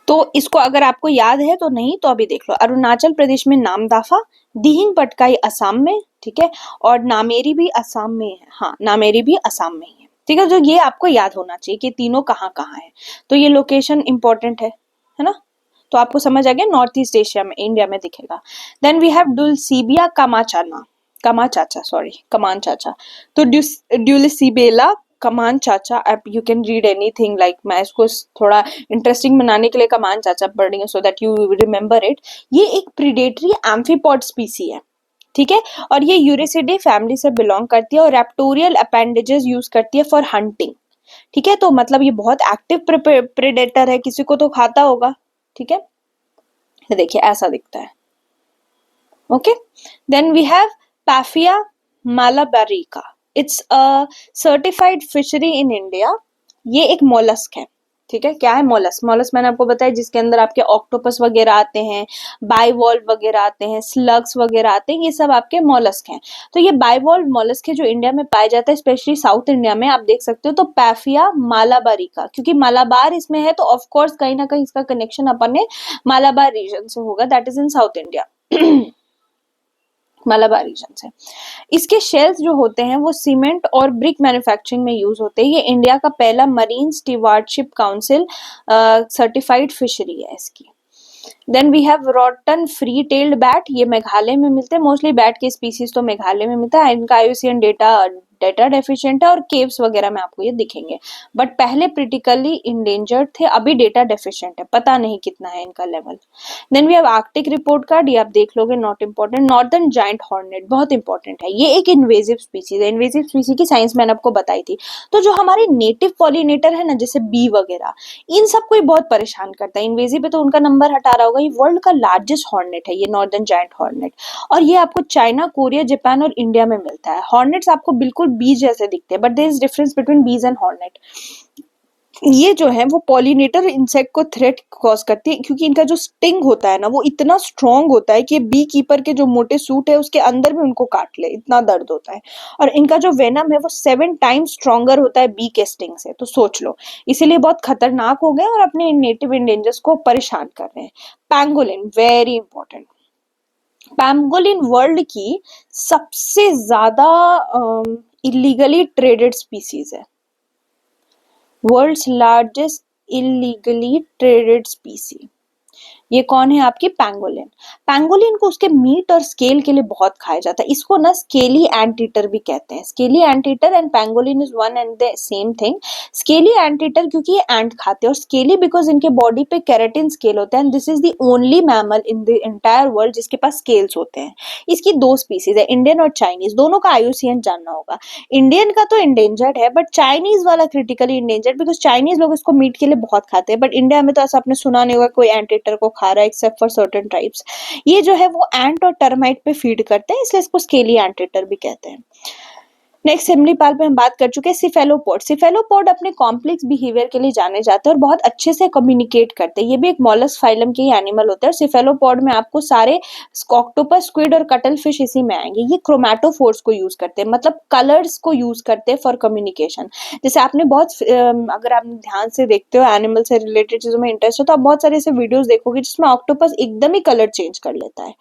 तो इसको अगर आपको याद है तो नहीं तो अभी देख लो, अरुणाचल प्रदेश में नामदाफा, दिहिंग पटकाई असम में, ठीक है, और नामेरी भी असम में है। हाँ, नामेरी भी असम में ही है, ठीक है। जो ये आपको याद होना चाहिए कि तीनों कहाँ कहाँ है। तो ये लोकेशन इंपॉर्टेंट है ना। तो आपको समझ आ गया, नॉर्थ ईस्ट एशिया में, इंडिया में दिखेगा। देन वी हैव डुलसीबिया कमाचाना, कमाचाचा, सॉरी कमान चाचा। तो ड्यूलिसिबेला कमान चाचा, आप you can read anything, like मैं इसको थोड़ा इंटरेस्टिंग बनाने के लिए कमान चाचा पढ़ रही हूँ सो दैट यू रिमेम्बर इट। ये एक प्रीडेटरी एम्फीपॉड स्पीसी है, ठीक है, और ये यूरिसिडे फैमिली से बिलोंग करती है और रेप्टोरियल अपेंडेजेस यूज करती है फॉर हंटिंग, ठीक है। तो मतलब ये बहुत एक्टिव प्रेडेटर है, किसी को तो खाता होगा, ठीक है। तो देखिए ऐसा दिखता है, okay. Then we have Paphia malabarica, it's a certified fishery in India. ये एक मोलस्क है, ठीक है। क्या है मोलस्क? मोलस्क मैंने आपको बताया जिसके अंदर आपके ऑक्टोपस वगैरह आते हैं, बाइवॉल्व वगैरह आते हैं, स्लग्स वगैरह आते हैं, ये सब आपके मोलस्क हैं। तो ये बाइवॉल्व मोलस्क है जो इंडिया में पाया जाता है, स्पेशली साउथ इंडिया में, आप देख सकते हो। तो पैफिया मालाबारिका, क्योंकि मालाबार इसमें है तो ऑफ कोर्स कहीं ना कहीं इसका कनेक्शन अपन ने मालाबार रीजन से होगा, that is in South India. Malabar region से। इसके शेल्स जो होते हैं वो सीमेंट और ब्रिक मैन्युफैक्चरिंग में यूज होते हैं। ये इंडिया का पहला Marine Stewardship Council certified fishery है इसकी। Then we have Wroughton free tailed bat, ये मेघालय में मिलते हैं, मोस्टली बैट के स्पीसीज तो मेघालय में मिलता है। इनका आईयूसीएन डेटा डेफिशिएंट है और केव्स वगैरह में आपको ये दिखेंगे, बट पहले क्रिटिकली इंडेंजर्ड थे, अभी डेटा डेफिशिएंट है, पता नहीं कितना है इनका level. Then we have Arctic report card, ये आप देख लोगे, not important. Northern giant hornet बहुत इंपॉर्टेंट है, ये एक इन्वेजिव स्पीसीज है। इन्वेजिव स्पीसी की साइंस मैंने आपको बताई थी। तो जो हमारे नेटिव पॉलिनेटर है ना, जैसे बी वगैरह, इन सबको ये बहुत परेशान करता है। इन्वेजिव पे तो उनका नंबर हटा रहा होगा। ये वर्ल्ड का लार्जेस्ट हॉर्नेट है, ये नॉर्दर्न जायंट हॉर्नेट, और ये आपको चाइना, कोरिया, जापान और इंडिया में मिलता है। हॉर्नेट्स आपको बिल्कुल बीज जैसे दिखते हैं, but there is difference between bees and hornet. ये जो है वो पॉलिनेटर इंसेक्ट को थ्रेट कॉज करती है, क्योंकि इनका जो स्टिंग होता है ना वो इतना स्ट्रांग होता है कि बी कीपर के जो मोटे सूट है उसके अंदर भी उनको काट ले, इतना दर्द होता है। और इनका जो वेनम है वो 7 टाइम्स स्ट्रॉन्गर होता है बी के स्टिंग से, तो सोच लो, इसीलिए बहुत खतरनाक हो गए और अपने नेटिव इंडेंजर्स को परेशान कर रहे हैं। Pangolin very important. Pangolin world की सबसे ज्यादा इलीगली ट्रेडेड स्पीसीज है, world's largest illegally traded specie. ये कौन है? आपकी पैंगोलिन। पैंगोलिन को उसके मीट और स्केल के लिए बहुत खाया जाता है, इसको ना स्केली एंटीटर भी कहते हैं। Scaly anteater and pangolin is one and the same thing. Scaly anteater क्योंकि ये एंट खाते हैं, और स्केली बिकॉज इनके बॉडी पे केराटिन स्केल होता है, and this is the only mammal in the entire world जिसके पास स्केल्स होते हैं। इसकी दो स्पीसीज है, इंडियन और चाइनीज, दोनों का आईयूसीएन जानना होगा। इंडियन का तो इंडेंजर्ड है, बट चाइनीज वाला क्रिटिकली इंडेंजर्ड, बिकॉज चाइनीज लोग इसको मीट के लिए बहुत खाते हैं, बट इंडिया में तो ऐसा आपने सुना नहीं होगा कोई एंटीटर को खा रहा है एक्सेप्ट फॉर सर्टेन ट्राइब्स। ये जो है वो एंट और टर्माइट पे फीड करते हैं, इसलिए इसको स्केली एंटीटर भी कहते हैं। नेक्स्ट सिमलीपाल पे हम बात कर चुके हैं सिफेलोपोड। सिफेलोपोड अपने कॉम्प्लेक्स बिहेवियर के लिए जाने जाते हैं और बहुत अच्छे से कम्युनिकेट करते हैं। ये भी एक मॉलस्क फाइलम के ही एनिमल होते हैं। और सिफेलोपोड में आपको सारे ऑक्टोपस, स्क्विड और कटल फिश इसी में आएंगे। ये क्रोमैटोफोर्स को यूज करते हैं, मतलब कलर्स को यूज करते हैं फॉर कम्युनिकेशन। जैसे आपने बहुत अगर आप ध्यान से देखते हो, एनिमल से रिलेटेड चीजों में इंटरेस्ट है, तो आप बहुत सारे ऐसे वीडियोस देखोगे जिसमें ऑक्टोपस एकदम ही कलर चेंज कर लेता है,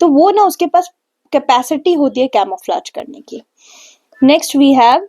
तो वो ना उसके पास कैपेसिटी होती है कैमोफ्लेज करने की। Next we have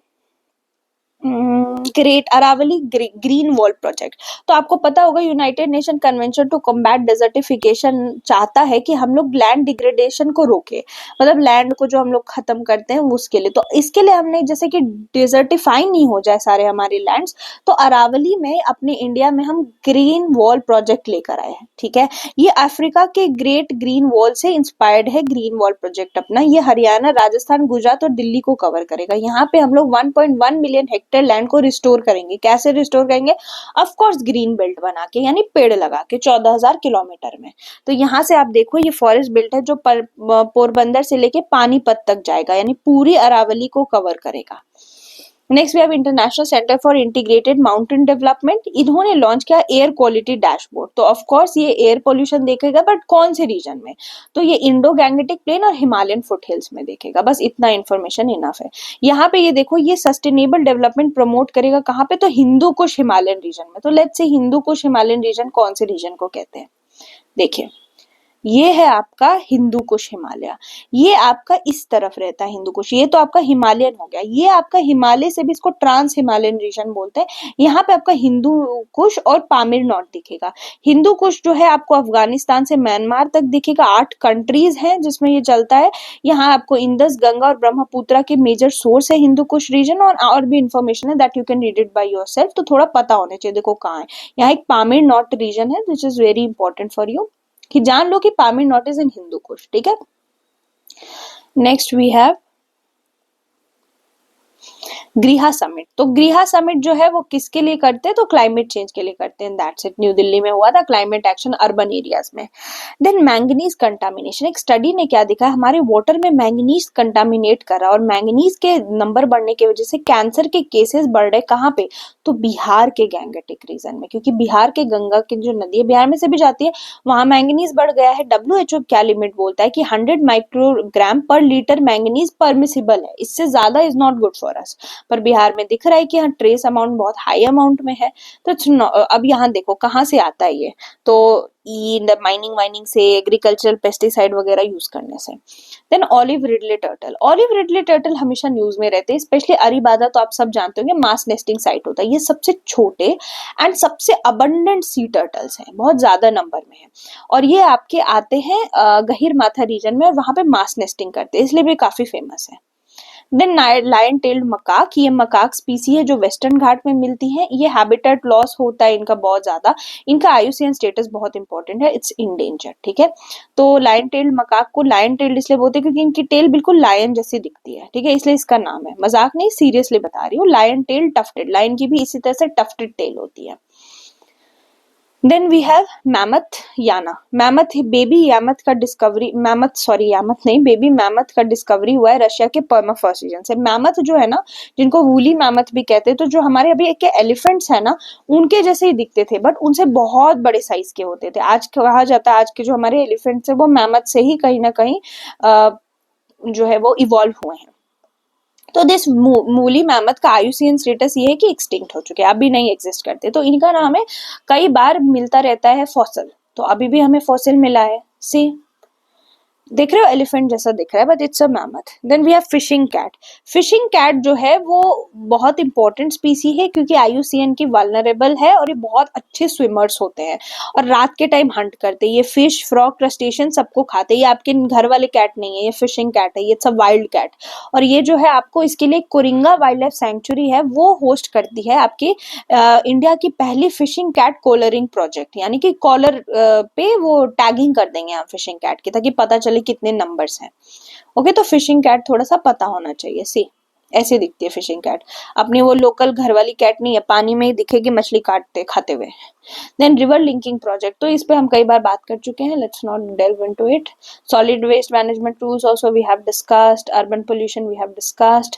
great Aravalli green wall project. तो आपको पता होगा United Nation Convention to Combat Desertification चाहता है कि हम लोग लैंड डिग्रेडेशन को रोके, मतलब लैंड को जो हम लोग खत्म करते हैं उसके लिए। तो इसके लिए हमने जैसे कि डिजर्टिफाई नहीं हो जाए सारे हमारे लैंड्स, तो अरावली में अपने इंडिया में हम ग्रीन वॉल प्रोजेक्ट लेकर आए हैं। ठीक है, ये अफ्रीका के ग्रेट ग्रीन वॉल से इंस्पायर्ड है ग्रीन वॉल प्रोजेक्ट अपना। ये हरियाणा, राजस्थान, गुजरात और दिल्ली को कवर करेगा। यहाँ पे हम लोग 1.1 मिलियन हेक्टेयर लैंड को रिस्टोर करेंगे। कैसे रिस्टोर करेंगे? ऑफ कोर्स ग्रीन बेल्ट बना के, यानी पेड़ लगा के 14,000 किलोमीटर में। तो यहाँ से आप देखो ये फॉरेस्ट बेल्ट है जो पोरबंदर से लेके पानीपत तक जाएगा, यानी पूरी अरावली को कवर करेगा। Next we have International Centre for Integrated Mountain Development. इन्होंने लॉन्च किया एयर क्वालिटी डैशबोर्ड। तो ऑफ कोर्स ये एयर पोल्यूशन देखेगा, बट कौन से रीजन में? तो ये इंडो गैंगेटिक प्लेन और हिमालयन फुटहिल्स में देखेगा। बस इतना इन्फॉर्मेशन इनफ है। यहाँ पे ये देखो, ये सस्टेनेबल डेवलपमेंट प्रमोट करेगा कहाँ पे? तो हिंदू कुश हिमालयन रीजन में। तो let's say Hindu Kush Himalayan reason कौन से रीजन को कहते हैं? देखिए, ये है आपका हिंदू कुश हिमालय। ये आपका इस तरफ रहता है हिंदू कुश, ये तो आपका हिमालयन हो गया। ये आपका हिमालय से भी इसको ट्रांस हिमालयन रीजन बोलते हैं। यहाँ पे आपका हिंदू कुश और पामीर नॉट दिखेगा। हिंदू कुश जो है आपको अफगानिस्तान से म्यांमार तक दिखेगा। 8 कंट्रीज हैं जिसमें ये चलता है। यहाँ आपको इंदस, गंगा और ब्रह्मपुत्रा के मेजर सोर्स है हिंदू कुश रीजन। और भी इंफॉर्मेशन है that you can read it by yourself, तो थोड़ा पता होना चाहिए। देखो कहाँ है, यहाँ एक पामीर नॉट रीजन है which is very important for you, कि जान लो कि Pamir knot is in Hindu Kush. ठीक है, नेक्स्ट वी हैव ग्रीहा समिट। तो ग्रीहा समिट जो है वो किसके लिए करते हैं? तो क्लाइमेट चेंज के लिए करते हैं। दैट्स इट, न्यू दिल्ली में हुआ था क्लाइमेट एक्शन अर्बन एरियाज में। Then manganese contamination. एक स्टडी ने क्या दिखा, हमारे वाटर में मैंगनीज कंटामिनेट करा, और मैंगनीज के नंबर बढ़ने की वजह से कैंसर के केसेस बढ़ रहे। कहाँ पे? तो बिहार के गैंगेटिक रीजन में, क्योंकि बिहार के गंगा की जो नदी है बिहार में से भी जाती है, वहां मैंगनीज बढ़ गया है। WHO क्या लिमिट बोलता है कि 100 माइक्रोग्राम पर लीटर मैंगनीज परमिसिबल है, इससे ज्यादा is not good for us. पर बिहार में दिख रहा है कि यहाँ ट्रेस अमाउंट बहुत हाई अमाउंट में है। तो अब यहाँ देखो कहाँ से आता है ये, तो माइनिंग वाइनिंग से, एग्रीकल्चरल पेस्टिसाइड वगैरह यूज करने से। Then olive ridley turtle. Olive ridley turtle हमेशा न्यूज में रहते हैं, स्पेशली अरीबादा तो आप सब जानते होंगे, मास नेस्टिंग साइट होता है। ये सबसे छोटे एंड सबसे अबंडेंट सी टर्टल्स हैं, बहुत ज्यादा नंबर में है। और ये आपके आते हैं गहीर माथा रीजन में, और वहां पे मास नेस्टिंग करते हैं, इसलिए भी काफी फेमस है। Then lion tailed macaque. ये मकाक स्पीसी है जो वेस्टर्न घाट में मिलती है। ये हैबिटेट लॉस होता है इनका बहुत ज्यादा। इनका आईयूसीएन स्टेटस बहुत इंपॉर्टेंट है, इट्स इंडेंजर। ठीक है, तो लायन टेल्ड मकाक को लायन टेल्ड इसलिए बोलते हैं क्योंकि इनकी टेल बिल्कुल लायन जैसी दिखती है। ठीक है, इसलिए इसका नाम है, मजाक नहीं सीरियसली बता रही हूँ। लायन टेल टफ्टेड, लायन की भी इसी तरह से टफ्टेड टेल होती है। Then we have mammoth Yana, mammoth baby mammoth का डिस्कवरी, मैमथ सॉरी यामथ नहीं, बेबी मैमथ का डिस्कवरी हुआ है रशिया के परमाफ्रॉस्ट रीजन से। मैमथ जो है ना, जिनको वूली मैमथ भी कहते हैं, तो जो हमारे अभी के एलिफेंट्स है ना, उनके जैसे ही दिखते थे, बट उनसे बहुत बड़े साइज के होते थे। आज कहा जाता है आज के जो हमारे एलिफेंट्स है वो मैमथ से ही कहीं ना कहीं जो है वो इवॉल्व हुए हैं। तो दिस मूली मैमथ का आयुसीएन स्टेटस ये है कि एक्सटिंक्ट हो चुके हैं, अभी नहीं एग्जिस्ट करते। तो इनका नाम हमें कई बार मिलता रहता है फॉसिल, तो अभी भी हमें फॉसिल मिला है। सी देख रहे हो एलिफेंट जैसा दिख रहा है, but it's a mammoth. Then we have fishing cat. Fishing cat जो है वो बहुत इंपॉर्टेंट स्पीसी है, क्योंकि आईयूसीएन की वल्नरेबल है और ये बहुत अच्छे स्विमर्स होते हैं और रात के टाइम हंट करते हैं। ये फिश, फ्रॉग, क्रस्टेशियन सबको खाते हैं। ये आपके घर वाले कैट नहीं है, ये फिशिंग कैट है, ये सब वाइल्ड कैट। और ये जो है आपको इसके लिए कोरिंगा वाइल्ड लाइफ सेंचुरी है, वो होस्ट करती है आपकी इंडिया की पहली फिशिंग कैट कॉलरिंग प्रोजेक्ट, यानी कि कॉलर पे वो टैगिंग कर देंगे आप फिशिंग कैट की, ताकि पता चले कितने नंबर्स हैं। ओके, तो फिशिंग कैट थोड़ा सा पता होना चाहिए। सी ऐसे दिखती है फिशिंग कैट, अपनी वो लोकल घर वाली कैट नहीं है, पानी में ही दिखेगी मछली काटते खाते हुए। देन रिवर लिंकिंग प्रोजेक्ट, तो इस पे हम कई बार बात कर चुके हैं, let's not delve into it. Solid waste management tools also we have discussed, urban pollution we have discussed.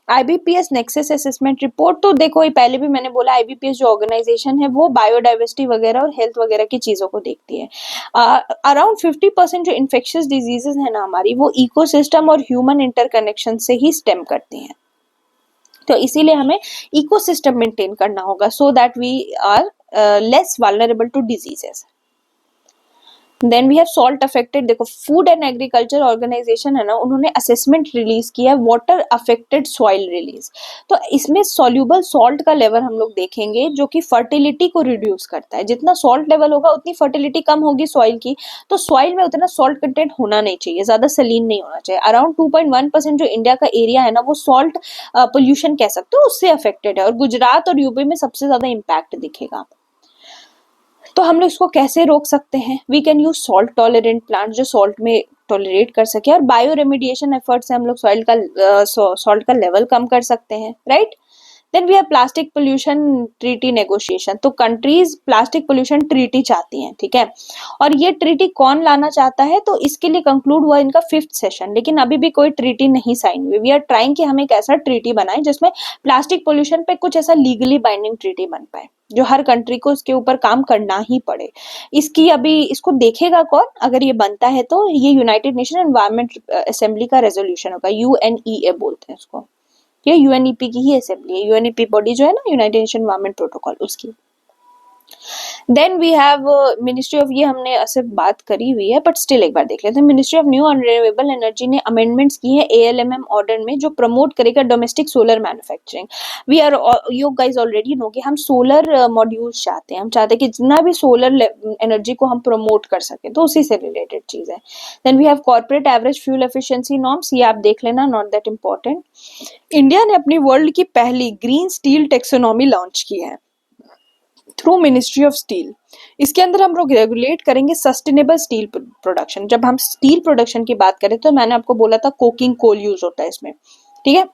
IBPS nexus assessment report, तो देखो ये पहले भी मैंने बोला, आईबीपीएस जो ऑर्गेनाइजेशन है वो बायोडाइवर्सिटी वगैरह और हेल्थ वगैरह की चीजों को देखती है। अराउंड 50% जो इन्फेक्शियस डिजीजेस है ना हमारी, वो इकोसिस्टम और ह्यूमन इंटरकनेक्शन से ही स्टेम करती हैं। तो इसीलिए हमें इकोसिस्टम मेंटेन करना होगा, so that we are less vulnerable to diseases. Then we have salt affected, देखो फूड एंड एग्रीकल्चर ऑर्गेनाइजेशन है ना, उन्होंने असेसमेंट रिलीज किया है वाटर अफेक्टेड सॉइल रिलीज। तो इसमें सॉल्यूबल सॉल्ट का लेवल हम लोग देखेंगे, जो कि फर्टिलिटी को रिड्यूस करता है। जितना सॉल्ट लेवल होगा उतनी फर्टिलिटी कम होगी सॉइल की, तो सॉइल में उतना सॉल्ट कंटेंट होना नहीं चाहिए, ज्यादा सलीन नहीं होना चाहिए। अराउंड 2.1% जो इंडिया का एरिया है ना, वो सॉल्ट पोल्यूशन कह सकते हो उससे अफेक्टेड है, और गुजरात और यूपी में सबसे ज्यादा इम्पैक्ट दिखेगा। तो हम लोग इसको कैसे रोक सकते हैं? We can use salt tolerant plant, जो सॉल्ट में टॉलरेट कर सके, और बायो रेमिडिएशन एफर्ट से हम लोग सॉइल का सॉल्ट का लेवल कम कर सकते हैं, right. Then we have plastic pollution treaty negotiation, तो कंट्रीज प्लास्टिक पोल्यूशन ट्रीटी चाहती हैं, ठीक है। और ये ट्रीटी कौन लाना चाहता है? तो इसके लिए कंक्लूड हुआ इनका 5th सेशन, लेकिन अभी भी कोई ट्रीटी नहीं साइन हुई। वी आर ट्राइंग कि हम एक ऐसा ट्रीटी बनाए जिसमें प्लास्टिक पोल्यूशन पे कुछ ऐसा लीगली बाइंडिंग ट्रीटी बन पाए, जो हर कंट्री को इसके ऊपर काम करना ही पड़े। इसकी अभी इसको देखेगा कौन? अगर ये बनता है तो ये यूनाइटेड नेशन एनवायरमेंट असेंबली का रेजोल्यूशन होगा, यूएनईए बोलते हैं इसको। ये यूएनईपी की ही असेंबली है, यूएनईपी बॉडी जो है ना, यूनाइटेड नेशन एनवायरमेंट प्रोटोकॉल, उसकी। Then we have ministry of, ये हमने ऐसे बात करी हुई है बट स्टिल एक बार देख लेते हैं। Ministry of New and Renewable Energy ने अमेंडमेंट्स की है एएलएमएम ऑर्डर में, जो प्रमोट करेगा domestic solar manufacturing. We are, you guys already know कि हम सोलर मॉड्यूल्स चाहते हैं, हम चाहते हैं कि जितना भी सोलर एनर्जी को हम प्रमोट कर सकें, तो उसी से रिलेटेड चीज है। Then we have corporate average fuel efficiency norms, ये आप देख लेना, नॉट दैट इंपॉर्टेंट। इंडिया ने अपनी वर्ल्ड की पहली ग्रीन स्टील टेक्सोनॉमी लॉन्च की है थ्रू मिनिस्ट्री ऑफ स्टील। इसके अंदर हम लोग रेगुलेट करेंगे सस्टेनेबल स्टील प्रोडक्शन। जब हम स्टील प्रोडक्शन की बात करें तो मैंने आपको बोला था कोकिंग कोल यूज होता है इसमें, ठीक है,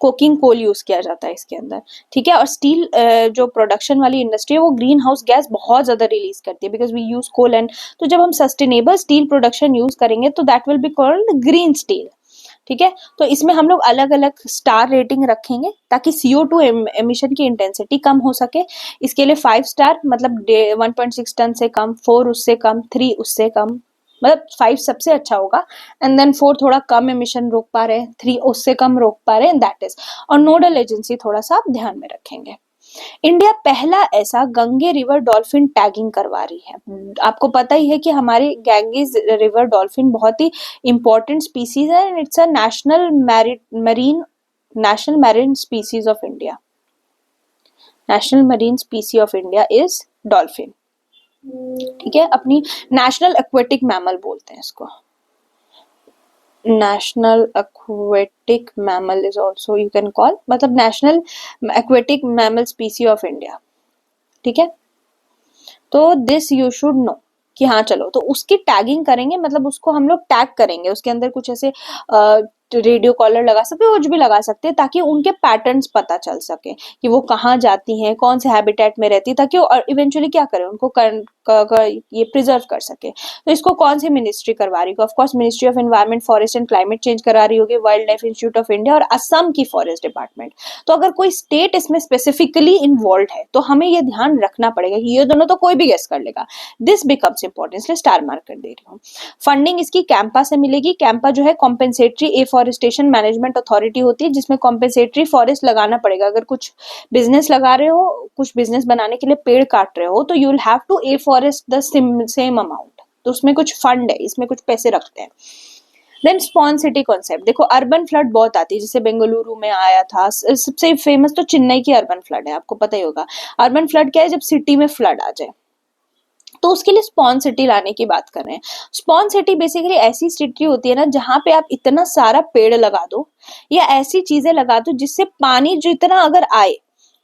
कोकिंग कोल यूज किया जाता है इसके अंदर, ठीक है। और स्टील जो प्रोडक्शन वाली इंडस्ट्री है वो ग्रीन हाउस गैस बहुत ज्यादा रिलीज करती है, because we use coal and, तो जब हम सस्टेनेबल स्टील प्रोडक्शन यूज करेंगे तो that will be called green steel, ठीक है। तो इसमें हम लोग अलग अलग स्टार रेटिंग रखेंगे ताकि CO2 एमिशन की इंटेंसिटी कम हो सके। इसके लिए 5 स्टार मतलब 1.6 टन से कम, 4 उससे कम, 3 उससे कम, मतलब 5 सबसे अच्छा होगा, एंड देन 4 थोड़ा कम एमिशन रोक पा रहे हैं, 3 उससे कम रोक पा रहे हैं, दैट इज। और नोडल एजेंसी थोड़ा सा आप ध्यान में रखेंगे। इंडिया पहला ऐसा गंगे रिवर डॉल्फिन टैगिंग करवा रही है। आपको पता ही है कि हमारे गैंगेज रिवर डॉल्फिन बहुत ही इंपॉर्टेंट स्पीसीज है, and it's a national marine species of India. National marine स्पीसी of India is dolphin, ठीक है। अपनी नेशनल एक्वेटिक मैमल बोलते हैं इसको, national aquatic mammal is also you can call, मतलब national aquatic mammal species of India, ठीक है। तो दिस यू शुड नो कि हाँ चलो, तो उसकी टैगिंग करेंगे, मतलब उसको हम लोग टैग करेंगे, उसके अंदर कुछ ऐसे रेडियो कॉलर लगा सकते हैं, कुछ भी लगा सकते हैं ताकि उनके पैटर्न्स पता चल सके कि वो कहाँ जाती हैं, कौन से हैबिटेट में रहती है, ताकि वो इवेंचुअली क्या करें, उनको ये प्रिजर्व कर सके। तो इसको कौन सी मिनिस्ट्री करवा रही है? Of course ministry of environment, forest and climate change करा रही होगी, wild life institute of India और असम की फॉरेस्ट डिपार्टमेंट। तो अगर कोई स्टेट इसमें स्पेसिफिकली इन्वॉल्व है तो हमें ये ध्यान रखना पड़ेगा कि ये दोनों तो कोई भी गेस कर लेगा। दिस बिकम्स इंपॉर्टेंट, इसलिए स्टार मार्क कर दे रही हूँ। फंडिंग इसकी कैंपा से मिलेगी। कैंपा जो है कॉम्पेंसेटरी एफॉरेस्टेशन मैनेजमेंट अथॉरिटी होती है, जिसमें कॉम्पेंसेटरी फॉरेस्ट लगाना पड़ेगा। अगर कुछ बिजनेस लगा रहे हो, कुछ बिजनेस बनाने के लिए पेड़ काट रहे हो, तो you will have to afforest the same amount. तो उसमें कुछ फंड है, इसमें कुछ पैसे रखते हैं। देन स्पॉन सिटी कॉन्सेप्ट, देखो अर्बन फ्लड बहुत आती है, जैसे बेंगलुरु में आया था। सबसे फेमस तो चेन्नई की अर्बन फ्लड है, आपको पता ही होगा। अर्बन फ्लड क्या है? जब सिटी में फ्लड आ जाए, तो उसके लिए स्पॉन सिटी लाने की बात कर रहे हैं। स्पॉन सिटी बेसिकली ऐसी सिटी होती है ना जहां पे आप इतना सारा पेड़ लगा दो या ऐसी चीजें लगा दो जिससे पानी जितना अगर आए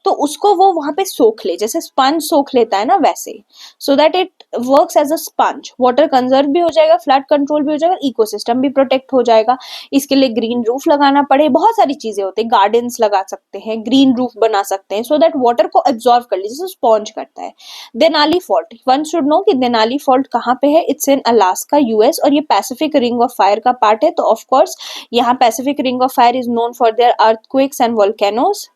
तो उसको वो वहां पे सोख ले, जैसे स्पंज सोख लेता है ना वैसे, so that it works as a sponge. Water conserve भी हो जाएगा, फ्लड कंट्रोल भी हो जाएगा, इकोसिस्टम भी प्रोटेक्ट हो जाएगा। इसके लिए ग्रीन रूफ लगाना पड़े, बहुत सारी चीजें होती है, गार्डन्स लगा सकते हैं, ग्रीन रूफ बना सकते हैं, सो दैट वाटर को एब्जॉर्व कर ले, जैसे स्पॉन्ज करता है। Denali fault, one should know कि देनाली फॉल्ट कहाँ पे है। इट्स इन अलास्का, यूएस, और ये पैसिफिक रिंग ऑफ फायर का पार्ट है। तो ऑफ कोर्स यहाँ Pacific ring of fire is known for their earthquakes and volcanoes,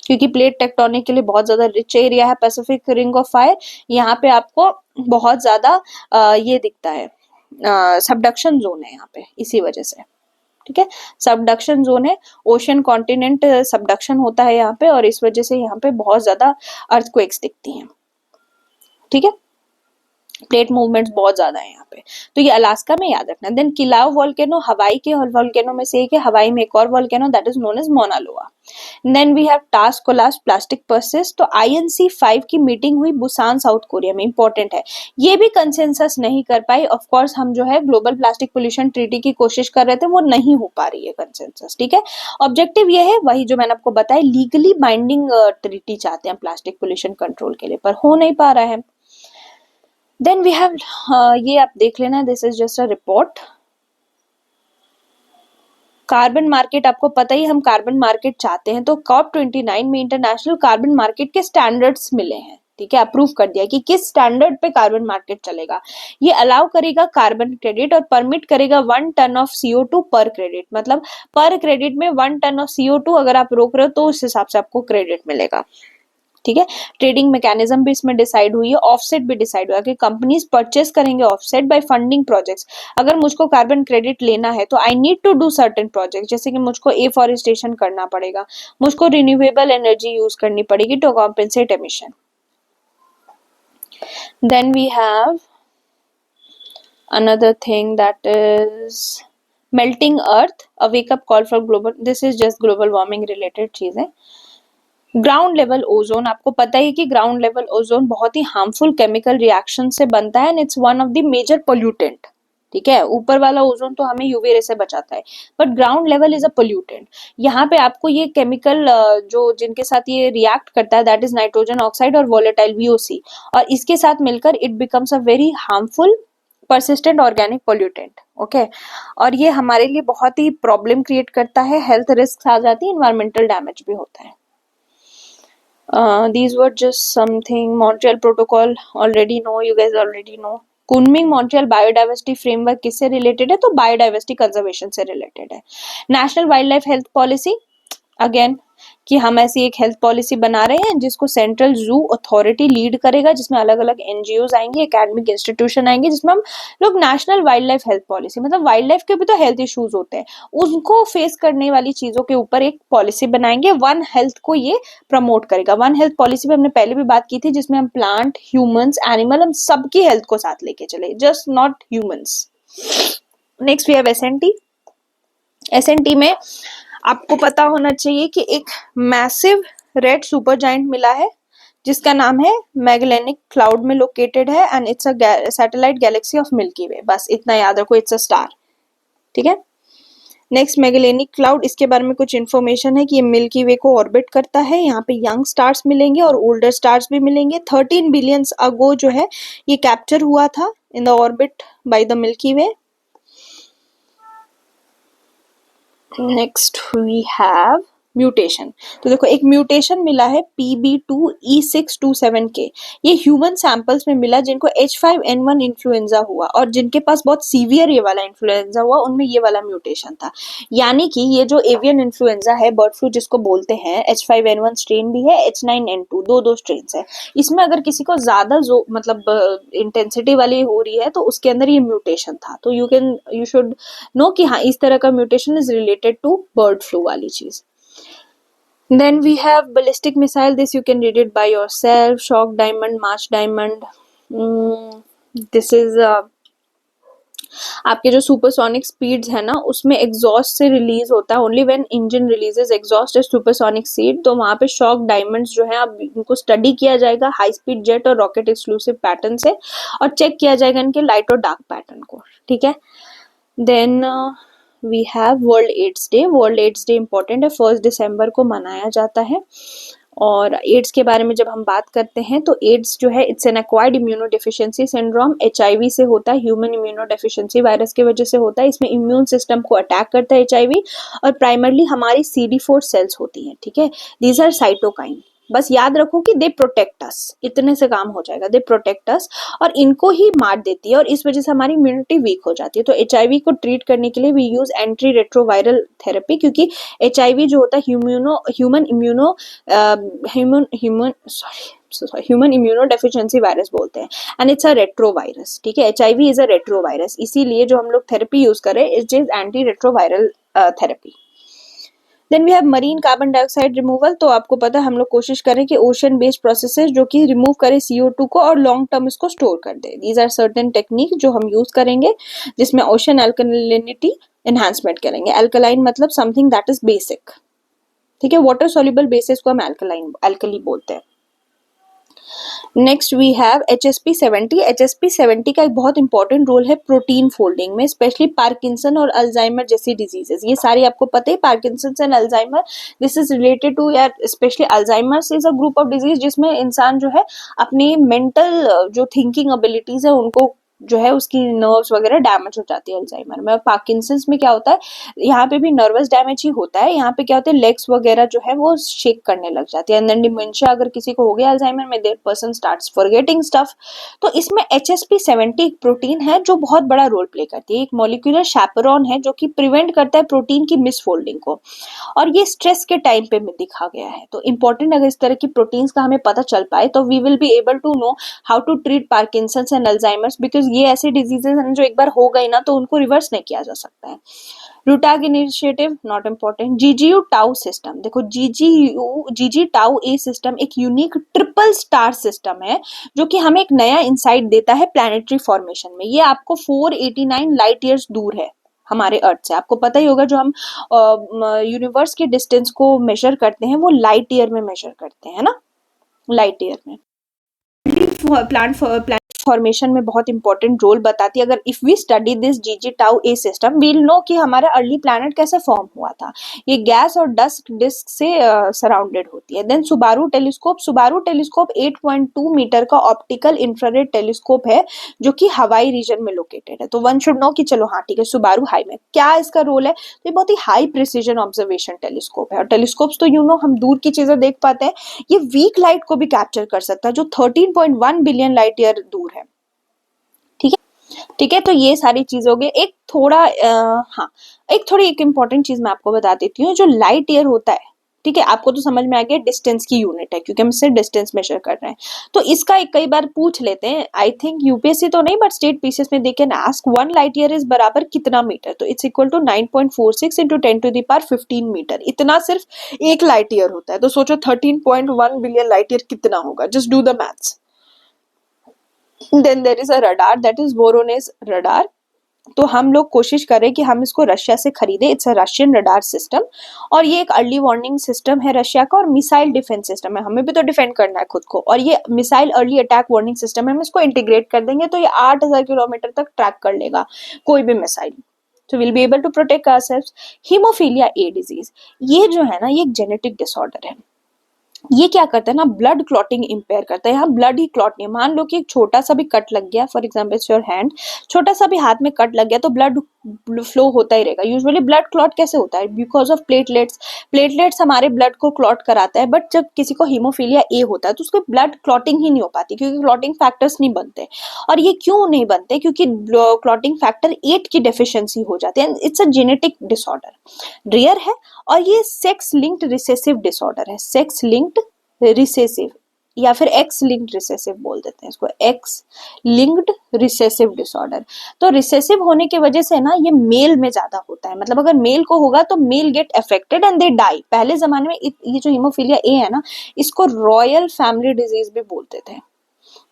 क्योंकि प्लेट टेक्टोनिक के लिए बहुत ज्यादा रिच एरिया है पैसिफिक रिंग ऑफ फायर। यहाँ पे आपको बहुत ज्यादा ये दिखता है, सबडक्शन जोन है यहाँ पे, इसी वजह से। ठीक है, सबडक्शन जोन है, ओशन कॉन्टिनेंट सबडक्शन होता है यहाँ पे, और इस वजह से यहाँ पे बहुत ज्यादा अर्थक्वेक्स दिखती हैं। ठीक है, प्लेट मूवमेंट्स बहुत ज्यादा है यहाँ पे, तो ये अलास्का में याद रखना। देन किलाउ वोल्केनो हवाई के वोल्केनो में से एक है। हवाई में एक और volcano that is known as Mauna Loa. Then we have टास्क कोलाप्स प्लास्टिक पर्सिस्ट। तो INC5 की मीटिंग हुई बुसान साउथ कोरिया में, इंपॉर्टेंट है। ये भी कंसेंसस नहीं कर पाई। ऑफ कोर्स हम जो है ग्लोबल प्लास्टिक पोल्यूशन ट्रीटी की कोशिश कर रहे थे, वो नहीं हो पा रही है कंसेंसस। ठीक है, ऑब्जेक्टिव ये है वही जो मैंने आपको बताया, लीगली बाइंडिंग ट्रीटी चाहते हैं प्लास्टिक पोल्यूशन कंट्रोल के लिए, पर हो नहीं पा रहा है। देन वी हैव ये आप देख लेना, this is just a report. Carbon market, आपको पता ही हम कार्बन मार्केट चाहते हैं, तो COP29 में इंटरनेशनल कार्बन मार्केट के स्टैंडर्ड्स मिले हैं। ठीक है, अप्रूव कर दिया कि किस स्टैंडर्ड पे कार्बन मार्केट चलेगा। ये अलाउ करेगा कार्बन क्रेडिट और परमिट करेगा 1 टन ऑफ CO2 पर क्रेडिट, मतलब पर क्रेडिट में 1 टन ऑफ CO2 अगर आप रोक रहे हो तो उस हिसाब से आपको क्रेडिट मिलेगा। ठीक है, ट्रेडिंग मैकेनिज्म भी इसमें डिसाइड हुई है, ऑफसेट भी डिसाइड हुआ कि कंपनीज परचेस करेंगे ऑफसेट बाय फंडिंग प्रोजेक्ट्स। अगर मुझको कार्बन क्रेडिट लेना है तो I need to do certain project, जैसे कि मुझको एफॉरेस्टेशन करना पड़ेगा, मुझको रिन्यूएबल एनर्जी यूज करनी पड़ेगी to compensate emission. Then we have another thing that is melting earth, a wake up call for global, this is just global warming related चीजें। Ground level ozone, आपको पता है कि ग्राउंड लेवल ओजोन बहुत ही harmful chemical reaction से बनता है and it's one of the major pollutant. ठीक है, ऊपर वाला ओजोन तो हमें यूवी रे से बचाता है, but ground level is a pollutant. यहाँ पे आपको ये केमिकल जो जिनके साथ ये रिएक्ट करता है दैट इज नाइट्रोजन ऑक्साइड और वोलेटाइल VOC, और इसके साथ मिलकर it becomes a very harmful persistent organic pollutant. Okay, और ये हमारे लिए बहुत ही प्रॉब्लम क्रिएट करता है, हेल्थ रिस्क आ जाती है, इन्वायरमेंटल डैमेज भी होता है। These were just something. Montreal Protocol already know, you guys already know. Kunming Montreal biodiversity framework किससे रिलेटेड है? तो बायोडाइवर्सिटी कंजर्वेशन से रिलेटेड है। National wild life health policy, again कि हम ऐसी एक हेल्थ पॉलिसी बना रहे हैं जिसको सेंट्रल जू अथॉरिटी लीड करेगा, जिसमें अलग अलग NGOs आएंगे, एकेडमिक इंस्टीट्यूशन आएंगे, जिसमें हम लोग national wild life health policy, मतलब वाइल्ड लाइफ के भी तो हेल्थ इश्यूज होते हैं, उनको फेस करने वाली चीजों के ऊपर एक पॉलिसी बनाएंगे। वन हेल्थ को ये प्रमोट करेगा। वन हेल्थ पॉलिसी में हमने पहले भी बात की थी, जिसमें हम प्लांट, ह्यूमंस, एनिमल, हम सबकी हेल्थ को साथ लेके चले, just not humans. Next we have SNT। SNT में आपको पता होना चाहिए कि एक मैसिव रेड सुपर जायंट मिला है जिसका नाम है मैगेलेनिक क्लाउड में लोकेटेड है and it's a satellite galaxy of Milky Way. बस इतना याद रखो, इट्स अ स्टार। ठीक है, नेक्स्ट मैगेलेनिक क्लाउड, इसके बारे में कुछ इन्फॉर्मेशन है कि ये मिल्की वे को ऑर्बिट करता है। यहाँ पे यंग स्टार्स मिलेंगे और ओल्डर स्टार्स भी मिलेंगे। 13 बिलियन अगो जो है ये कैप्चर हुआ था in the orbit by the milky way. Next we have mutation. तो देखो एक म्यूटेशन मिला है PB2E627K। ये ह्यूमन सैंपल्स में मिला जिनको H5N1 इन्फ्लुएंजा हुआ और जिनके पास बहुत सीवियर ये वाला इन्फ्लुएंजा हुआ उनमें ये वाला म्यूटेशन था। यानी कि ये जो एवियन इन्फ्लुएंजा है, बर्ड फ्लू जिसको बोलते हैं, H5N1 स्ट्रेन भी है, H9N2, दो स्ट्रेन है। इसमें अगर किसी को ज्यादा जो मतलब इंटेंसिटी वाली हो रही है तो उसके अंदर ये म्यूटेशन था। तो यू शुड नो कि हाँ इस तरह का mutation is related to bird flu वाली चीज। Then we have ballistic missile. This you can read it by yourself. Shock diamond, March diamond. This is आपके जो सुपरसोनिक स्पीड्स है ना उसमें एग्जॉस्ट से रिलीज होता है। Only when engine releases exhaust as supersonic speed, तो वहां पे शॉक डायमंड्स जो है अब इनको स्टडी किया जाएगा हाई स्पीड जेट और रॉकेट एक्सक्लूसिव पैटर्न से, और चेक किया जाएगा इनके लाइट और डार्क पैटर्न को। ठीक है। Then we have world AIDS day. World AIDS day important है, 1 दिसंबर को मनाया जाता है। और एड्स के बारे में जब हम बात करते हैं तो एड्स जो है it's an acquired immunodeficiency syndrome. HIV से होता है, ह्यूमन इम्यूनोडेफिशिएंसी वायरस की वजह से होता है। इसमें इम्यून सिस्टम को अटैक करता है HIV, और प्राइमरली हमारी CD4 सेल्स होती हैं। ठीक है, दीज आर साइटोकाइन। बस याद रखो कि दे प्रोटेक्ट अस, इतने से काम हो जाएगा। दे प्रोटेक्ट अस और इनको ही मार देती है और इस वजह से हमारी इम्यूनिटी वीक हो जाती है। तो HIV को ट्रीट करने के लिए we use anti retroviral therapy, क्योंकि HIV जो होता है ह्यूमन इम्यूनो डेफिशिएंसी वायरस बोलते हैं, एंड इट्स अ रेट्रोवायरस। ठीक है, HIV इज अ रेट्रोवायरस, इसीलिए जो हम लोग थेरेपी यूज करें it is anti retroviral therapy. Then we have marine carbon dioxide removal. तो आपको पता है हम लोग कोशिश करें कि ओशन बेस्ड प्रोसेसेस जो कि रिमूव करे CO2 को और लॉन्ग टर्म इसको स्टोर कर दे। दीज आर सर्टेन टेक्निक जो हम यूज करेंगे जिसमें ओशन अल्कलिनिटी एनहांसमेंट करेंगे। अल्कलाइन मतलब समथिंग दैट इज बेसिक। ठीक है, वाटर सॉल्युबल बेसिस को हम अल्कली बोलते हैं। Next we have HSP70। HSP70 का एक बहुत इंपॉर्टेंट रोल है प्रोटीन फोल्डिंग में, स्पेशली पार्किंसन और अल्जाइमर जैसी डिजीजेस। ये सारी आपको पता है, Parkinson and Alzheimer, this is related to, या specially Alzheimer's is a group of disease जिसमें इंसान जो है अपनी मेंटल जो थिंकिंग एबिलिटीज है उनको जो है उसकी नर्व्स वगैरह डैमेज हो जाती है अल्जाइमर में। पार्किंसंस में क्या होता है, यहाँ पे भी नर्वस डैमेज ही होता है। यहाँ पे क्या होता है, लेग्स वगैरह जो है वो शेक करने लग जाती है। एंड देन डिमेंशिया अगर किसी को हो गया अल्जाइमर में, that person starts forgetting stuff. तो इसमें HSP70 एक प्रोटीन है जो बहुत बड़ा रोल प्ले करती है। एक मॉलिक्यूलर शैपरॉन है जो कि प्रिवेंट करता है प्रोटीन की मिसफोल्डिंग को, और ये स्ट्रेस के टाइम पे दिखा गया है। तो इंपॉर्टेंट, अगर इस तरह की प्रोटीन्स का हमें पता चल पाए तो we will be able to know how to treat Parkinson's and Alzheimer's, because ये ऐसी डिजीजेस हैं जो एक बार हो गई ना तो उनको रिवर्स नहीं किया जा सकता है। रूटाग initiative not important. GGU tau system, देखो GG टाउ ए सिस्टम एक यूनिक ट्रिपल स्टार सिस्टम है जो कि हमें एक नया इंसाइट देता है प्लैनेटरी फॉर्मेशन में। ये आपको 489 लाइट ईयर्स दूर है हमारे अर्थ से। आपको पता ही होगा जो हम यूनिवर्स के डिस्टेंस को मेजर करते हैं वो लाइट ईयर में मेजर करते हैं ना, लाइट ईयर में। प्लांट फॉर्मेशन में बहुत इंपॉर्टेंट रोल बताती है। अगर if we study this GG tau A system we'll know कि हमारा अर्ली प्लैनेट कैसे फॉर्म हुआ था। ये गैस और डस्ट डिस्क से सराउंडेड होती है। देन सुबारू टेलीस्कोप 8.2 मीटर का ऑप्टिकल इंफ्रारेड टेलीस्कोप है जो कि हवाई रीजन में लोकेटेड है। तो वन शुड नो कि चलो हाँ ठीक है, सुबारू हाई में क्या इसका रोल है। तो ये बहुत ही हाई प्रिसीजन ऑब्जर्वेशन टेलीस्कोप है। और टेलीस्कोप्स तो हम दूर की चीजें देख पाते हैं, ये वीक लाइट को भी कैप्चर कर सकता है जो 13.1 बिलियन लाइट ईयर दूर है। ठीक है, तो ये सारी चीजें हो गई। एक थोड़ी एक इंपॉर्टेंट चीज मैं आपको बता देती हूँ। जो लाइट ईयर होता है, ठीक है, आपको तो समझ में आ गया डिस्टेंस की यूनिट है क्योंकि हम इससे डिस्टेंस मेजर कर रहे हैं। तो इसका एक कई बार पूछ लेते हैं, आई थिंक UPSC तो नहीं बट स्टेट पीसीएस में they can ask 1 light year is बराबर कितना मीटर। तो it's equal to 9.46 into 10⁻15 metre. इतना सिर्फ एक लाइट ईयर होता है। तो सोचो 13.1 बिलियन लाइट ईयर कितना होगा, just do the maths. Then there is a radar, that is Voronezh radar। तो हम लोग कोशिश करें कि हम इसको रशिया से खरीदे। It's a Russian radar system और ये एक अर्ली वार्निंग सिस्टम है रशिया का, और मिसाइल डिफेंस सिस्टम है। हमें भी तो डिफेंड करना है खुद को, और ये missile early attack warning system है। हम इसको इंटीग्रेट कर देंगे तो ये 8000 किलोमीटर तक ट्रैक कर लेगा कोई भी मिसाइल। तो will be able to protect ourselves. Haemophilia A disease, ये जो है ना ये एक जेनेटिक डिसऑर्डर है। ये क्या करता है ना, ब्लड क्लॉटिंग इंपेयर करता है। यहाँ ब्लड ही क्लॉट नहीं, मान लो कि एक छोटा सा भी कट लग गया, फॉर एग्जाम्पल योर हैंड, छोटा सा भी हाथ में कट लग गया तो ब्लड फ्लो होता ही रहेगा। यूजुअली ब्लड क्लॉट कैसे होता है? Because of platelets. प्लेटलेट्स हमारे ब्लड को क्लॉट कराता है, बट जब किसी को हीमोफीलिया ए होता है तो उसको ब्लड क्लॉटिंग ही नहीं हो पाती, क्योंकि क्लॉटिंग फैक्टर्स नहीं बनते। और ये क्यों नहीं बनते? क्योंकि क्लॉटिंग फैक्टर 8 की डेफिशिएंसी हो जाती है। It's a genetic disorder, rare है, और ये सेक्स लिंक्ड रिसेसिव डिसऑर्डर है। सेक्स लिंक्ड रिसेसिव या फिर एक्स लिंक्ड रिसेसिव बोल देते हैं इसको, एक्स लिंक्ड रिसेसिव डिसऑर्डर। तो रिसेसिव होने की वजह से ना ये मेल में ज्यादा होता है। मतलब अगर मेल को होगा तो male get affected and they die. पहले जमाने में ये जो हीमोफीलिया ए है ना, इसको रॉयल फैमिली डिजीज भी बोलते थे।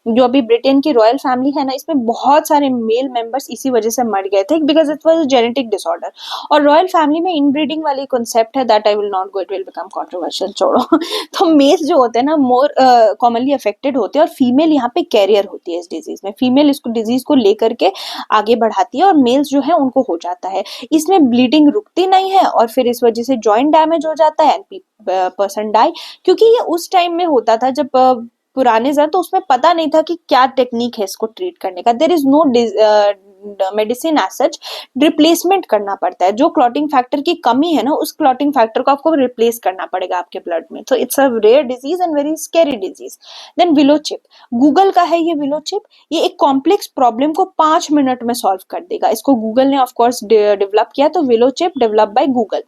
जो अभी ब्रिटेन की रॉयल फैमिली है ना, इसमें बहुत सारे मेल मेंबर्स इसी वजह से मर गए थे, because it was genetic disorder. और रॉयल फैमिली में इनब्रीडिंग वाली कॉन्सेप्ट है, that I will not go, it will become controversial, छोड़ो। तो मेल्स जो होते हैं ना मोर कॉमनली अफेक्टेड होते हैं, और फीमेल यहाँ पे कैरियर होती है इस डिजीज में। फीमेल इसको डिजीज को लेकर के आगे बढ़ाती है, और मेल्स जो है उनको हो जाता है। इसमें ब्लीडिंग रुकती नहीं है, और फिर इस वजह से जॉइंट डैमेज हो जाता है एंड पर्सन डाई। क्योंकि ये उस टाइम में होता था जब पुराने ज़र, तो उसमें पता नहीं था कि क्या टेक्निक है इसको ट्रीट करने का। There is no medicine as such, replacement करना पड़ता है। जो क्लॉटिंग फैक्टर की कमी है ना, उस क्लॉटिंग फैक्टर को आपको रिप्लेस करना पड़ेगा आपके ब्लड में। तो it's a rare disease and very scary disease. Then Willow chip, Google का है ये विलो चिप। ये एक कॉम्प्लेक्स प्रॉब्लम को 5 मिनट में सॉल्व कर देगा। इसको गूगल ने ऑफकोर्स डेवलप किया, तो willow chip develop by Google.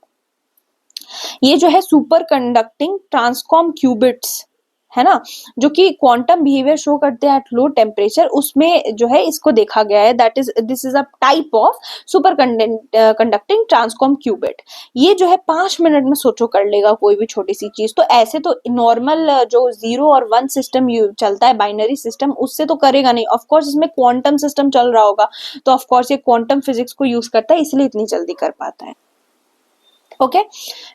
ये जो है सुपर कंडक्टिंग ट्रांसकॉम क्यूबिट्स है ना, जो कि क्वांटम बिहेवियर शो करते हैं एट लो टेम्परेचर। उसमें जो है इसको देखा गया है, that is this is a type of superconducting transmon qubit. ये जो है 5 मिनट में सोचो कर लेगा कोई भी छोटी सी चीज। तो ऐसे तो नॉर्मल जो 0 और 1 सिस्टम चलता है, बाइनरी सिस्टम, उससे तो करेगा नहीं। ऑफकोर्स इसमें क्वांटम सिस्टम चल रहा होगा, तो ऑफकोर्स ये क्वांटम फिजिक्स को यूज करता है, इसलिए इतनी जल्दी कर पाता है। Okay,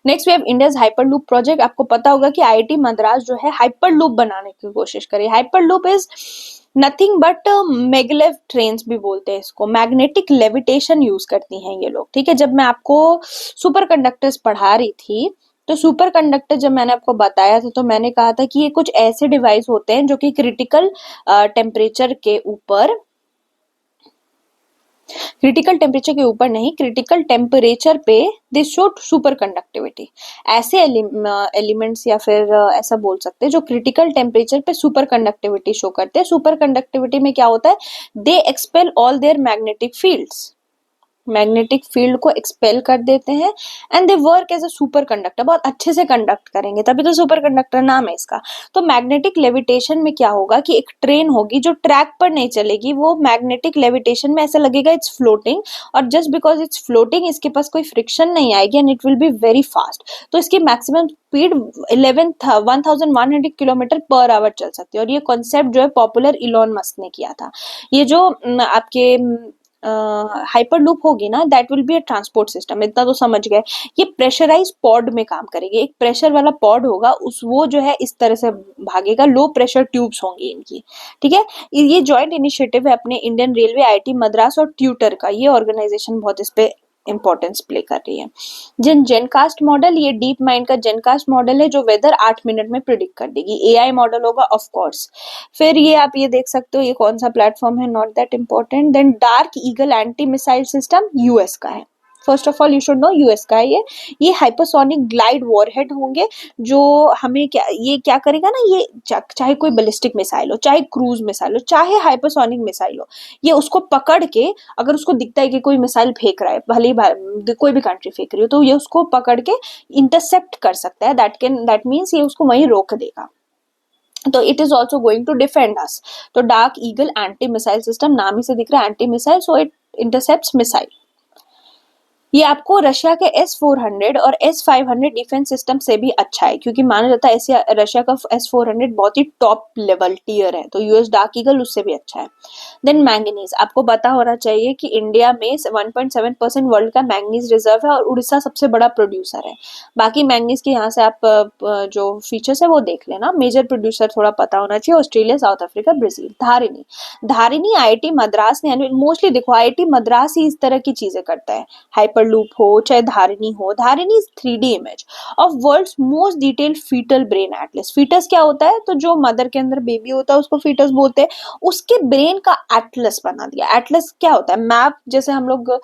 next we have India's hyperloop project. आपको पता होगा कि आईआईटी मद्रास जो है हाइपरलूप बनाने की कोशिश करी। Hyperloop is nothing but maglev trains भी बोलते हैं इसको। मैग्नेटिक लेविटेशन यूज करती हैं ये लोग, ठीक है। जब मैं आपको सुपर कंडक्टर्स पढ़ा रही थी, तो सुपर कंडक्टर जब मैंने आपको बताया था, तो मैंने कहा था कि ये कुछ ऐसे डिवाइस होते हैं जो कि क्रिटिकल टेम्परेचर के ऊपर, क्रिटिकल टेम्परेचर के ऊपर नहीं, क्रिटिकल टेम्परेचर पे दे शो सुपर कंडक्टिविटी। ऐसे एलिमेंट्स या फिर ऐसा बोल सकते हैं जो क्रिटिकल टेम्परेचर पे सुपर कंडक्टिविटी शो करते हैं। सुपर कंडक्टिविटी में क्या होता है? They expel all their magnetic fields, magnetic field को एक्सपेल कर देते हैं, and they work as a superconductor. बहुत अच्छे से कंडक्ट करेंगे, तभी तो सुपर कंडक्टर नाम है इसका। तो मैग्नेटिक लेविटेशन में क्या होगा कि एक ट्रेन होगी जो ट्रैक पर नहीं चलेगी, वो मैग्नेटिक लेविटेशन में ऐसा लगेगा इट्स फ्लोटिंग, और जस्ट बिकॉज इट्स फ्लोटिंग इसके पास कोई फ्रिक्शन नहीं आएगी, and it will be very fast. तो इसकी maximum speed 1100 kilometre per hour चल सकती है। और ये कॉन्सेप्ट जो है पॉपुलर इलॉन मस्क ने किया था। ये जो आपके हाइपरलूप होगी ना, that will be a transport system, इतना तो समझ गए। ये प्रेशराइज पॉड में काम करेगी। एक प्रेशर वाला पॉड होगा, उस वो जो है इस तरह से भागेगा, लो प्रेशर ट्यूब्स होंगी इनकी, ठीक है। ये जॉइंट इनिशिएटिव है अपने इंडियन रेलवे, आईआईटी मद्रास और ट्यूटर का। ये ऑर्गेनाइजेशन बहुत इस पे इंपॉर्टेंस प्ले कर रही है। जेनकास्ट मॉडल, ये डीप माइंड का जेनकास्ट मॉडल है जो वेदर 8 मिनट में प्रिडिक्ट कर देगी। एआई मॉडल होगा ऑफ कोर्स। फिर ये आप ये देख सकते हो, ये कौन सा प्लेटफॉर्म है, not that important. Then Dark eagle anti missile system US का है। First of all you should know US का है ये हाइपरसोनिक ग्लाइड वॉरहेड होंगे, जो हमें क्या करेगा ना, ये चाहे कोई बैलिस्टिक मिसाइल हो, चाहे क्रूज मिसाइल हो, चाहे हाइपरसोनिक मिसाइल हो, ये उसको पकड़ के, अगर उसको दिखता है कि कोई मिसाइल फेंक रहा है, भले ही कोई भी कंट्री फेंक रही हो, तो ये उसको पकड़ के इंटरसेप्ट कर सकता है। दैट मीन्स ये उसको वहीं रोक देगा। तो it is also going to defend us. तो dark eagle anti missile system, नाम ही से दिख रहा है anti missile, so it intercepts missile. ये आपको रशिया के S-400 और S-500 डिफेंस सिस्टम से भी अच्छा है, क्योंकि माना जाता है ऐसे रशिया का S-400 बहुत ही टॉप लेवल टियर है, तो यूएस डार्क ईगल उससे भी अच्छा है। देन मैंगनीज, आपको पता होना चाहिए कि इंडिया में 1.7% वर्ल्ड का मैंगनीज रिजर्व है, और उड़ीसा सबसे बड़ा प्रोड्यूसर है। बाकी मैंगनीज के यहाँ से आप जो फीचर्स है वो देख लेना। मेजर प्रोड्यूसर थोड़ा पता होना चाहिए, Australia, south Africa, Brazil. Dharini IIT Madras ने, मोस्टली देखो आईआईटी मद्रास ही इस तरह की चीजें करता है, हाइपर हाइपरलूप हो, चाहे धारिनी हो, Dharini is 3D image of world's most detailed fetal brain atlas. Fetus क्या होता है, तो जो मदर के अंदर बेबी होता है उसको फीटस बोलते हैं, उसके ब्रेन का एटलस बना दिया। एटलस क्या होता है, मैप, जैसे हम लोग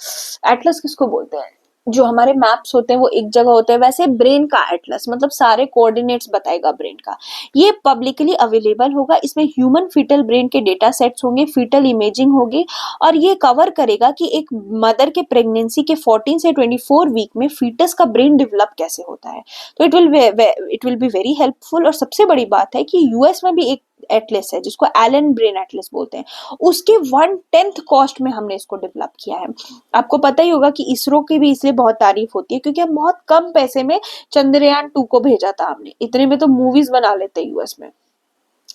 एटलस किसको बोलते हैं, जो हमारे मैप्स होते हैं वो एक जगह होते हैं, वैसे ब्रेन का एटलस मतलब सारे कोऑर्डिनेट्स बताएगा ब्रेन का। ये पब्लिकली अवेलेबल होगा, इसमें ह्यूमन फीटल ब्रेन के डेटा सेट्स होंगे, फीटल इमेजिंग होगी, और ये कवर करेगा कि एक मदर के प्रेगनेंसी के 14 से 24 वीक में फीटस का ब्रेन डेवलप कैसे होता है। तो it will be very helpful. और सबसे बड़ी बात है कि यूएस में भी एक एटलस है जिसको एलन ब्रेन एटलस बोलते हैं, उसके 1/10 कॉस्ट में हमने इसको डेवलप किया है। आपको पता ही होगा कि इसरो की भी इसलिए बहुत तारीफ होती है क्योंकि हम बहुत कम पैसे में चंद्रयान 2 को भेजा था हमने, इतने में तो मूवीज बना लेते हैं यूएस में,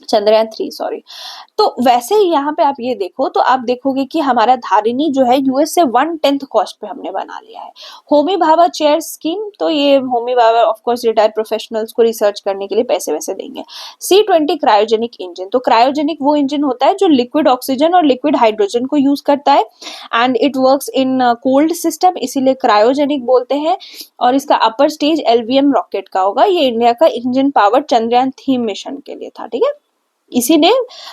चंद्रयान 3 सॉरी। तो वैसे ही यहाँ पे आप ये देखो तो आप देखोगे कि हमारा धारिनी जो है यूएस से 1/10 कॉस्ट पे हमने बना लिया है। होमी भाभा चेयर स्कीम, तो ये Homi Bhabha of course retired professionals को रिसर्च करने के लिए पैसे वैसे देंगे। C20 क्रायोजेनिक इंजन, तो क्रायोजेनिक वो इंजन होता है जो लिक्विड ऑक्सीजन और लिक्विड हाइड्रोजन को यूज करता है and it works in cold system, इसीलिए क्रायोजेनिक बोलते हैं। और इसका अपर स्टेज LVM रॉकेट का होगा। ये इंडिया का इंजन पावर चंद्रयान 3 मिशन के लिए था, ठीक है, इसी ने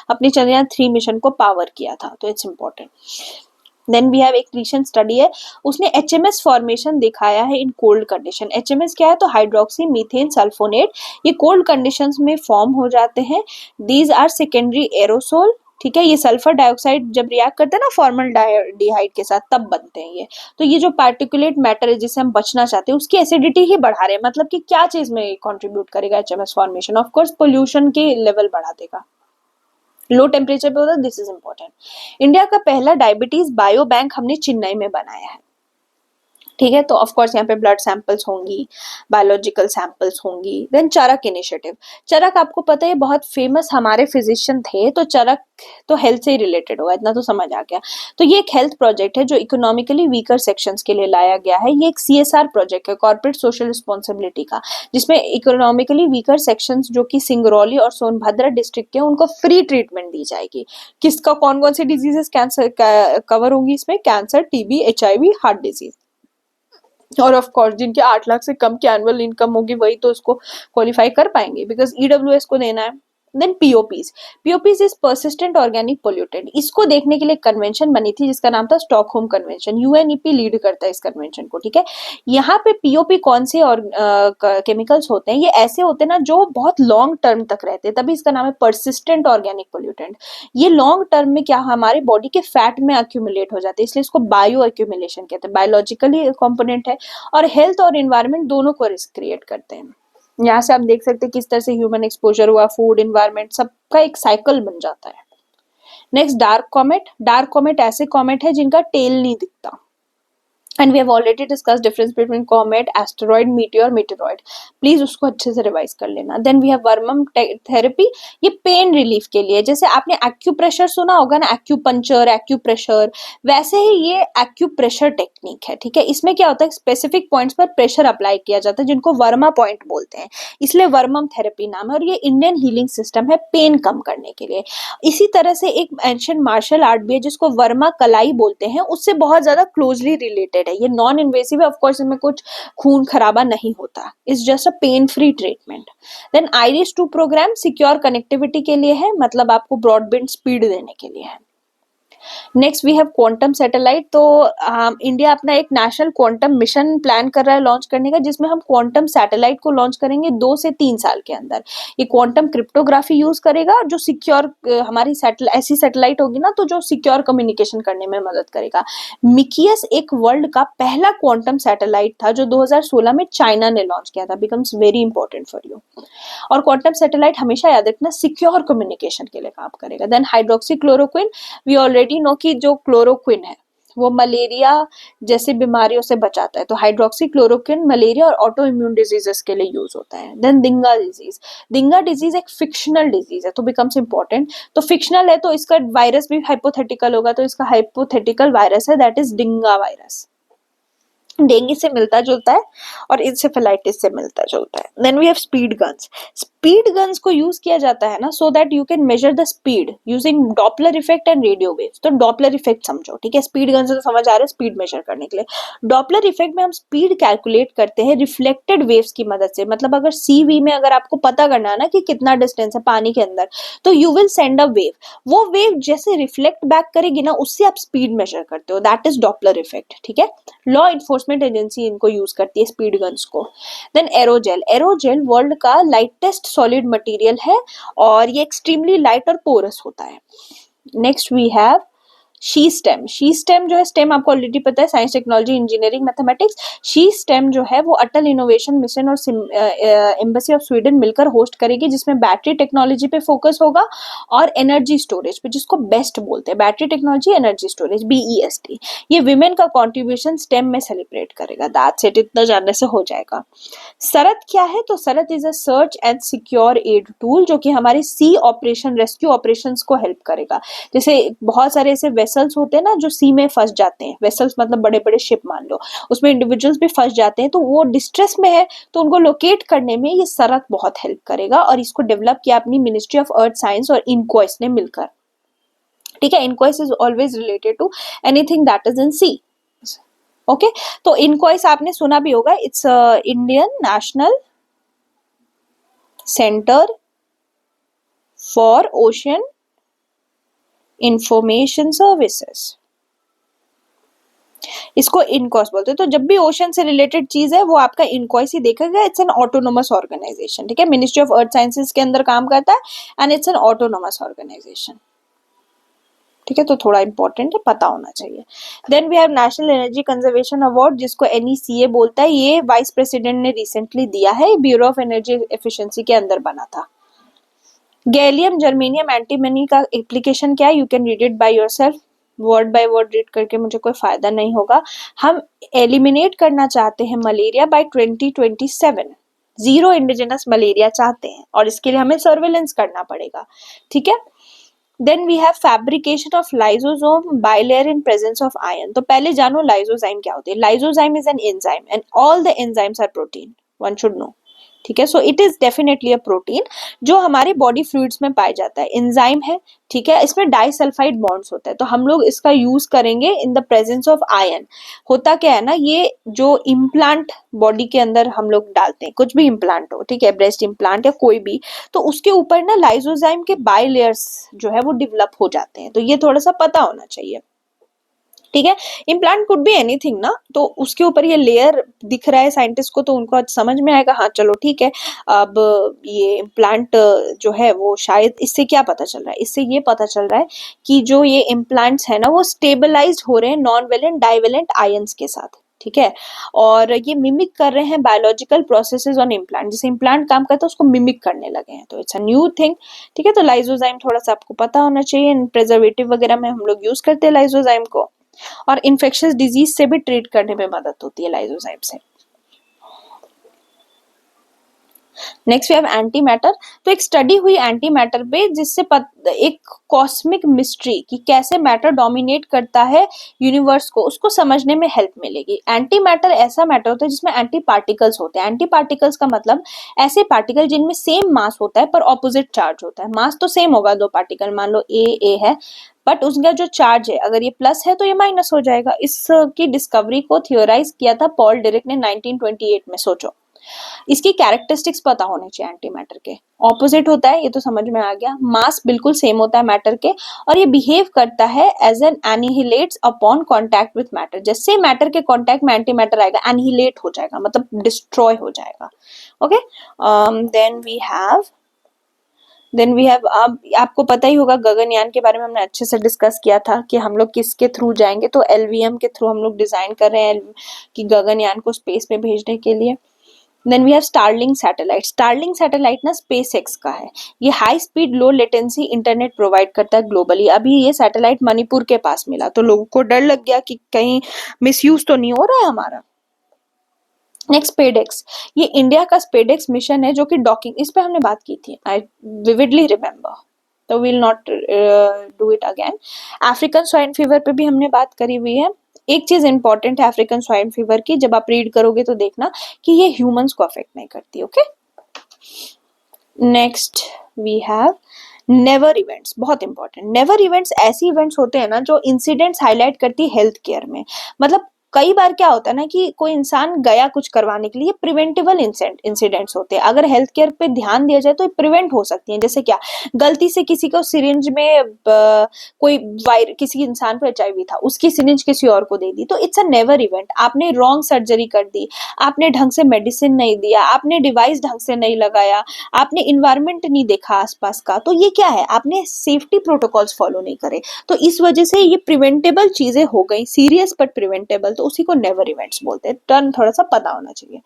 अपने चंद्रयान 3 मिशन को पावर किया था, तो it's important. Then we have एक रिसेंट स्टडी है, उसने HMS फॉर्मेशन दिखाया है इन कोल्ड कंडीशन। HMS क्या है, तो हाइड्रोक्सी मीथेन सल्फोनेट, ये कोल्ड कंडीशंस में फॉर्म हो जाते हैं। दीज आर सेकेंडरी एरोसोल, ठीक है, ये सल्फर डाइऑक्साइड जब रिएक्ट करते हैं ना फॉर्मल्डिहाइड के साथ तब बनते हैं ये। तो ये जो पार्टिकुलेट मैटर है जिससे हम बचना चाहते हैं उसकी एसिडिटी ही बढ़ा रहे हैं, मतलब कि क्या चीज में कंट्रीब्यूट करेगा HMS formation, of course pollution के लेवल बढ़ा देगा, लो टेम्परेचर पे होता है, दिस इज इंपॉर्टेंट। इंडिया का पहला डायबिटीज बायो बैंक हमने चेन्नई में बनाया है, ठीक है। तो ऑफ कोर्स यहाँ पे ब्लड सैंपल्स होंगी, बायोलॉजिकल सैंपल्स होंगी। देन चरक इनिशिएटिव, चरक आपको पता है बहुत फेमस हमारे फिजिशियन थे, तो चरक तो हेल्थ से ही रिलेटेड होगा, इतना तो समझ आ गया। तो ये एक हेल्थ प्रोजेक्ट है जो इकोनॉमिकली वीकर सेक्शंस के लिए लाया गया है। ये एक CSR प्रोजेक्ट है, कॉर्पोरेट सोशल रिस्पॉन्सिबिलिटी का, जिसमें इकोनॉमिकली वीकर सेक्शंस जो कि सिंगरौली और सोनभद्र डिस्ट्रिक्ट के, उनको फ्री ट्रीटमेंट दी जाएगी। किसका कौन कौन सी डिजीजेस कैंसर कवर होंगी इसमें, cancer, TB, HIV, heart disease. और ऑफ कोर्स जिनके 8 लाख से कम की एनुअल इनकम होगी वही तो उसको क्वालिफाई कर पाएंगे, बिकॉज EWS को देना है। Then POPs is persistent organic pollutant, इसको देखने के लिए कन्वेंशन बनी थी जिसका नाम था स्टॉकहोम कन्वेंशन। UNEP लीड करता है इस कन्वेंशन को, ठीक है। यहाँ पे POP कौन से और केमिकल्स होते हैं, ये ऐसे होते हैं ना जो बहुत लॉन्ग टर्म तक रहते हैं, तभी इसका नाम है परसिस्टेंट ऑर्गेनिक पोल्यूटेंट। ये लॉन्ग टर्म में क्या हमारे बॉडी के फैट में अक्यूमुलेट हो जाते हैं, इसलिए इसको बायो अक्यूमुलेशन कहते हैं, बायोलॉजिकली कंपोनेंट है और हेल्थ और एनवायरमेंट दोनों को रिस्क क्रिएट करते हैं। यहाँ से आप देख सकते हैं किस तरह से ह्यूमन एक्सपोजर हुआ, फूड, एनवायरमेंट, सबका एक साइकिल बन जाता है। नेक्स्ट डार्क कॉमेट ऐसे कॉमेट है जिनका टेल नहीं दिखता, and we have already discuss difference between comet, asteroid, meteor, meteoroid, please उसको अच्छे से रिवाइज कर लेना। Then we have Varmam therapy, ये पेन रिलीफ के लिए, जैसे आपने एक्यूप्रेशर सुना होगा ना, एक्यूपंक्चर, एक्यूप्रेशर, वैसे ही ये एक्यूप्रेशर टेक्निक है, ठीक है। इसमें क्या होता है, स्पेसिफिक पॉइंट्स पर प्रेशर अप्लाई किया जाता है जिनको वर्मा पॉइंट बोलते हैं, इसलिए वर्मम थेरेपी नाम है। और ये इंडियन हीलिंग सिस्टम है पेन कम करने के लिए। इसी तरह से एक एंशिएंट मार्शल आर्ट भी है जिसको वर्मा कलाई बोलते हैं, उससे बहुत ज्यादा क्लोजली रिलेटेड है। ये नॉन इन्वेसिव है, ऑफ कोर्स इसमें कुछ खून खराबा नहीं होता, it's just a pain free treatment. Then IRIS 2 programme secure connectivity के लिए है, मतलब आपको ब्रॉडबैंड स्पीड देने के लिए है। Next we have quantum satellite, तो इंडिया अपना एक नेशनल क्वांटम मिशन प्लान कर रहा है लॉन्च करने का, जिसमें हम क्वांटम सैटेलाइट को लॉन्च करेंगे 2 से 3 साल के अंदर। ये क्वांटम क्रिप्टोग्राफी यूज करेगा, जो सिक्योर हमारी ऐसी सैटेलाइट होगी ना तो जो सिक्योर कम्युनिकेशन करने में मदद करेगा। मिकियस एक वर्ल्ड का पहला क्वांटम सैटेलाइट था जो 2016 में चाइना ने लॉन्च किया था, becomes very important for you. और क्वांटम सैटेलाइट हमेशा याद रखना सिक्योर कम्युनिकेशन के लिए काम करेगा। Then hydroxychloroquine, we already know कि जो क्लोरोक्विन है वो मलेरिया जैसी बीमारियों से बचाता है, तो हाइड्रोक्सी क्लोरोक्विन मलेरिया और ऑटो इम्यून डिजीजेस के लिए यूज होता है। देन दिंगा डिजीज एक फिक्शनल डिजीज है, तो बिकम्स इंपॉर्टेंट। तो फिक्शनल है तो इसका वायरस भी हाइपोथेटिकल होगा, तो इसका हाइपोथेटिकल वायरस है, दैट इज डिंगा वायरस। डेंगू से मिलता जुलता है और इंसेफेलाइटिस से मिलता जुलता है। Then we have speed guns. Speed guns को यूज किया जाता है ना so that you can measure the speed using Doppler effect and radio waves. तो डॉपलर इफेक्ट समझो, ठीक है, स्पीड गन से तो समझ आ रहा है स्पीड मेजर करने के लिए। डॉपलर इफेक्ट में हम स्पीड कैलकुलेट करते हैं रिफ्लेक्टेड वेव्स की मदद से। मतलब अगर सीवी में अगर आपको पता करना है ना कि कितना डिस्टेंस है पानी के अंदर, तो you will send a wave, वो वेव जैसे रिफ्लेक्ट बैक करेगी ना उससे आप स्पीड मेजर करते हो, दैट इज डॉपलर इफेक्ट, ठीक है। लॉ इन्फोर्समेंट एजेंसी इनको यूज करती है स्पीड गन्स को। Then aerogel. एरोजेल वर्ल्ड का लाइटेस्ट सॉलिड मटेरियल है और ये एक्सट्रीमली लाइट और पोरस होता है। Next we have she STEM. She STEM जो है, स्टेम आपको ऑलरेडी पता है, science technology engineering mathematics. She STEM जो है वो अटल इनोवेशन मिशन और एम्बेसी ऑफ स्वीडन मिलकर होस्ट करेगी, जिसमें बैटरी टेक्नोलॉजी पे फोकस होगा और एनर्जी स्टोरेज पे, जिसको बेस्ट बोलते हैं, battery technology energy storage, BEST। ये विमेन का कॉन्ट्रीब्यूशन स्टेम में सेलिब्रेट करेगा। दैट्स इट, इतना जानने से हो जाएगा। सरत क्या है? तो SARAT is a search and secure aid tool जो कि हमारी सी ऑपरेशन रेस्क्यू ऑपरेशंस को हेल्प करेगा। जैसे बहुत सारे ऐसे वेसल्स होते हैं ना जो सी में फंस जाते हैं, वेसल्स मतलब बड़े बड़े शिप मान लो, उसमें इंडिविजुअल्स भी फंस जाते हैं, तो वो डिस्ट्रेस में है तो उनको लोकेट करने में ये सरत बहुत हेल्प करेगा। और इसको डेवलप किया अपनी मिनिस्ट्री ऑफ अर्थ साइंस और इनक्वाइस ने मिलकर, ठीक है। INCOIS is always related to anything that is in sea, okay. तो इनक्वाइस आपने सुना भी होगा, it's Indian National Centre for Ocean Information Services, इसको इनकॉस बोलते हैं। तो जब भी ओशन से रिलेटेड चीज है वो आपका इनकॉइस ही देखेगा। इट्स एन ऑटोनोमस ऑर्गेनाइजेशन, ठीक है, मिनिस्ट्री ऑफ अर्थ साइंसेज के अंदर काम करता है and it's an autonomous organisation, ठीक है। तो थोड़ा इंपॉर्टेंट है, पता होना चाहिए। Then we have national energy conservation award, जिसको NECA बोलता है। ये वाइस प्रेसिडेंट ने रिसेंटली दिया है, ब्यूरो ऑफ एनर्जी एफिशिएंसी के अंदर बना था। गैलियम जर्मेनियम एंटीमनी का एप्लीकेशन क्या है? You can read it by yourself, word by word read करके मुझे कोई फायदा नहीं होगा। हम एलिमिनेट करना चाहते हैं malaria by 2027, zero indigenous malaria चाहते हैं और इसके लिए हमें सर्वेलेंस करना पड़ेगा, ठीक है। Then we have fabrication of lysosome bilayer in presence of iron. तो पहले जानो लाइसोजाइम क्या होती है। Lysozyme is an enzyme and all the enzymes are protein, one should know, ठीक है। So it is definitely a protein जो हमारे बॉडी फ्लूइड्स में पाया जाता है, एंजाइम है, ठीक है। इसमें डाइसल्फाइड बॉन्ड्स होता है, तो हम लोग इसका यूज करेंगे in the presence of iron. होता क्या है ना, ये जो इम्प्लांट बॉडी के अंदर हम लोग डालते हैं, कुछ भी इम्प्लांट हो, ठीक है, ब्रेस्ट इम्प्लांट या कोई भी, तो उसके ऊपर ना लाइसोजाइम के बाइलेयर्स जो है वो डेवलप हो जाते हैं। तो ये थोड़ा सा पता होना चाहिए, ठीक है। इम्प्लांट कुड बी एनीथिंग ना, तो उसके ऊपर ये लेयर दिख रहा है साइंटिस्ट को, तो उनको आज समझ में आएगा, हाँ चलो ठीक है। अब ये इम्प्लांट जो है वो शायद, इससे क्या पता चल रहा है, इससे ये पता चल रहा है कि जो ये इम्प्लांट्स है ना वो स्टेबलाइज्ड हो रहे हैं नॉन वेलेंट डाइवेलेंट आयंस के साथ, ठीक है। और ये मिमिक कर रहे हैं बायोलॉजिकल प्रोसेसेस ऑन इम्प्लांट, जैसे इम्प्लांट काम करता है उसको मिमिक करने लगे हैं, तो इट्स अ न्यू थिंग, ठीक है। तो लाइसोजाइम थोड़ा सा आपको पता होना चाहिए। प्रिजर्वेटिव वगैरह में हम लोग यूज करते हैं लाइसोजाइम को, और इन्फेक्शियस डिजीज से भी ट्रीट करने में मदद होती है लाइसोजाइम से। Next we have antimatter. तो एक स्टडी हुई एंटी मैटर पे, जिससे एक कॉस्मिक मिस्ट्री कि कैसे मैटर डोमिनेट करता है यूनिवर्स को, उसको समझने में हेल्प मिलेगी। एंटी मैटर ऐसा मैटर होता है जिसमें एंटी पार्टिकल्स होते हैं। एंटी पार्टिकल्स का मतलब ऐसे पार्टिकल जिनमें सेम मास होता है पर ऑपोजिट चार्ज होता है। मास तो सेम होगा, दो पार्टिकल मान लो ए है, बट उसका जो चार्ज है अगर ये प्लस है तो ये माइनस हो जाएगा। इसकी डिस्कवरी को थियोराइज किया था पॉल डिरेक ने 1928 में। सोचो, इसकी कैरेक्टरिस्टिक्स पता होने चाहिए। एंटी मैटर के ऑपोजिट होता है, ये तो समझ में आ गया। मास बिल्कुल सेम होता है मैटर के, और ये बिहेव करता है as an annihilates upon contact with matter. जैसे मैटर के कांटेक्ट में एंटी मैटर आएगा, एनिहिलेट हो जाएगा, मतलब डिस्ट्रॉय हो जाएगा, ओके। देन वी हैव अब आपको पता ही होगा गगनयान के बारे में हमने अच्छे से डिस्कस किया था कि हम लोग किसके थ्रू जाएंगे। तो LVM के थ्रू हम लोग डिजाइन कर रहे हैं कि गगनयान को स्पेस में भेजने के लिए। Then we have Starlink satellite. Starlink satellite ना SpaceX का है। ये high speed low latency internet provide करता है ग्लोबली। अभी ये सैटेलाइट मणिपुर के पास मिला तो लोगों को डर लग गया कि कहीं मिसयूज तो नहीं हो रहा है हमारा। नेक्स्ट स्पेडेक्स, ये इंडिया का स्पेडेक्स मिशन है जो कि डॉकिंग, इस पे हमने बात की थी, आई विविडली रिमेम्बर, तो will not do it again. African swine fever पे भी हमने बात करी हुई है। एक चीज इंपॉर्टेंट है अफ्रीकन स्वाइन फीवर की, जब आप रीड करोगे तो देखना कि ये ह्यूमंस को अफेक्ट नहीं करती। Okay, next we have never events, बहुत इंपॉर्टेंट। नेवर इवेंट्स ऐसी इवेंट्स होते हैं ना जो इंसिडेंट्स हाईलाइट करती है हेल्थ केयर में। मतलब कई बार क्या होता है ना कि कोई इंसान गया कुछ करवाने के लिए, प्रिवेंटेबल इंसिडेंट्स होते हैं। अगर हेल्थ केयर पे ध्यान दिया जाए तो प्रिवेंट हो सकती हैं। जैसे क्या, गलती से किसी को सिरिंज में कोई किसी इंसान को HIV था, उसकी सिरिंज किसी और को दे दी, तो इट्स अ नेवर इवेंट। आपने रॉन्ग सर्जरी कर दी, आपने ढंग से मेडिसिन नहीं दिया, आपने डिवाइस ढंग से नहीं लगाया, आपने इन्वायरमेंट नहीं देखा आसपास का, तो ये क्या है, आपने सेफ्टी प्रोटोकॉल्स फॉलो नहीं करे। तो इस वजह से ये प्रिवेंटेबल चीजें हो गई, सीरियस बट प्रिवेंटेबल, तो उसी को नेवर इवेंट्स बोलते हैं। टर्म थोड़ा सा पता होना चाहिए।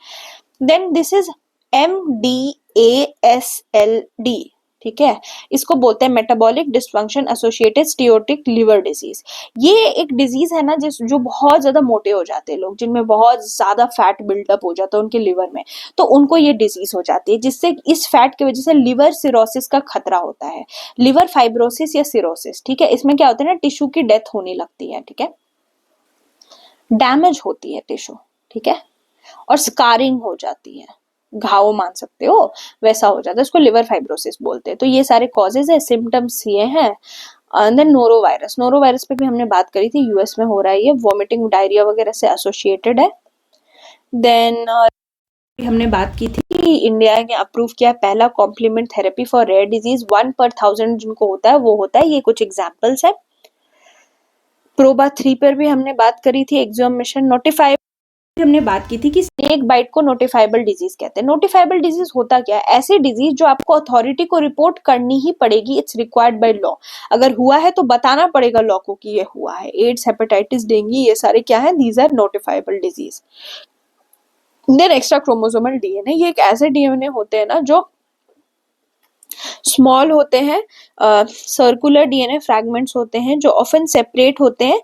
देन दिस इज MDASLD, ठीक है, इसको बोलते हैं metabolic dysfunction associated steatotic liver disease. ये एक डिजीज है ना जो बहुत ज्यादा मोटे हो जाते हैं लोग, जिनमें बहुत ज्यादा फैट बिल्डअप हो जाता है उनके लिवर में, तो उनको ये डिजीज हो जाती है, जिससे इस फैट की वजह से लिवर सिरोसिस का खतरा होता है। लिवर फाइब्रोसिस या सिरोसिस, ठीक है, इसमें क्या होता है ना, टिश्यू की डेथ होने लगती है, ठीक है, डैमेज होती है टिश्यू, ठीक है, और स्कारिंग हो जाती है, घाव मान सकते हो, वैसा हो जाता है, इसको लिवर फाइब्रोसिस बोलते हैं। तो ये सारे कॉजेज है, सिम्टम्स ये हैं। देन नोरोवायरस, नोरोवायरस पे भी हमने बात करी थी, यूएस में हो रहा है ये, वॉमिटिंग डायरिया वगैरह से एसोसिएटेड है। देन हमने बात की थी कि इंडिया ने अप्रूव किया पहला complement therapy for rare disease, 1/1000 जिनको होता है वो होता है। ये कुछ एग्जाम्पल्स है। प्रोबा 3 पर भी हमने बात करी थी, एक्सोम मिशन। नोटिफाई हमने बात की थी कि स्नेक बाइट को नोटिफाइबल डिजीज कहते हैं। नोटिफाइबल डिजीज होता क्या है, ऐसी डिजीज जो आपको अथॉरिटी को रिपोर्ट करनी ही पड़ेगी, इट्स रिक्वायर्ड बाय लॉ। अगर हुआ है तो बताना पड़ेगा लॉ को कि ये हुआ है। एड्स, हेपेटाइटिस, डेंगू, ये सारे क्या है, these are notifiable disease. Then extra chromosomal DNA, ये एक ऐसे डीएनए होते हैं ना जो स्मॉल होते हैं, सर्कुलर डीएनए फ्रैगमेंट्स होते हैं जो ऑफन सेपरेट होते हैं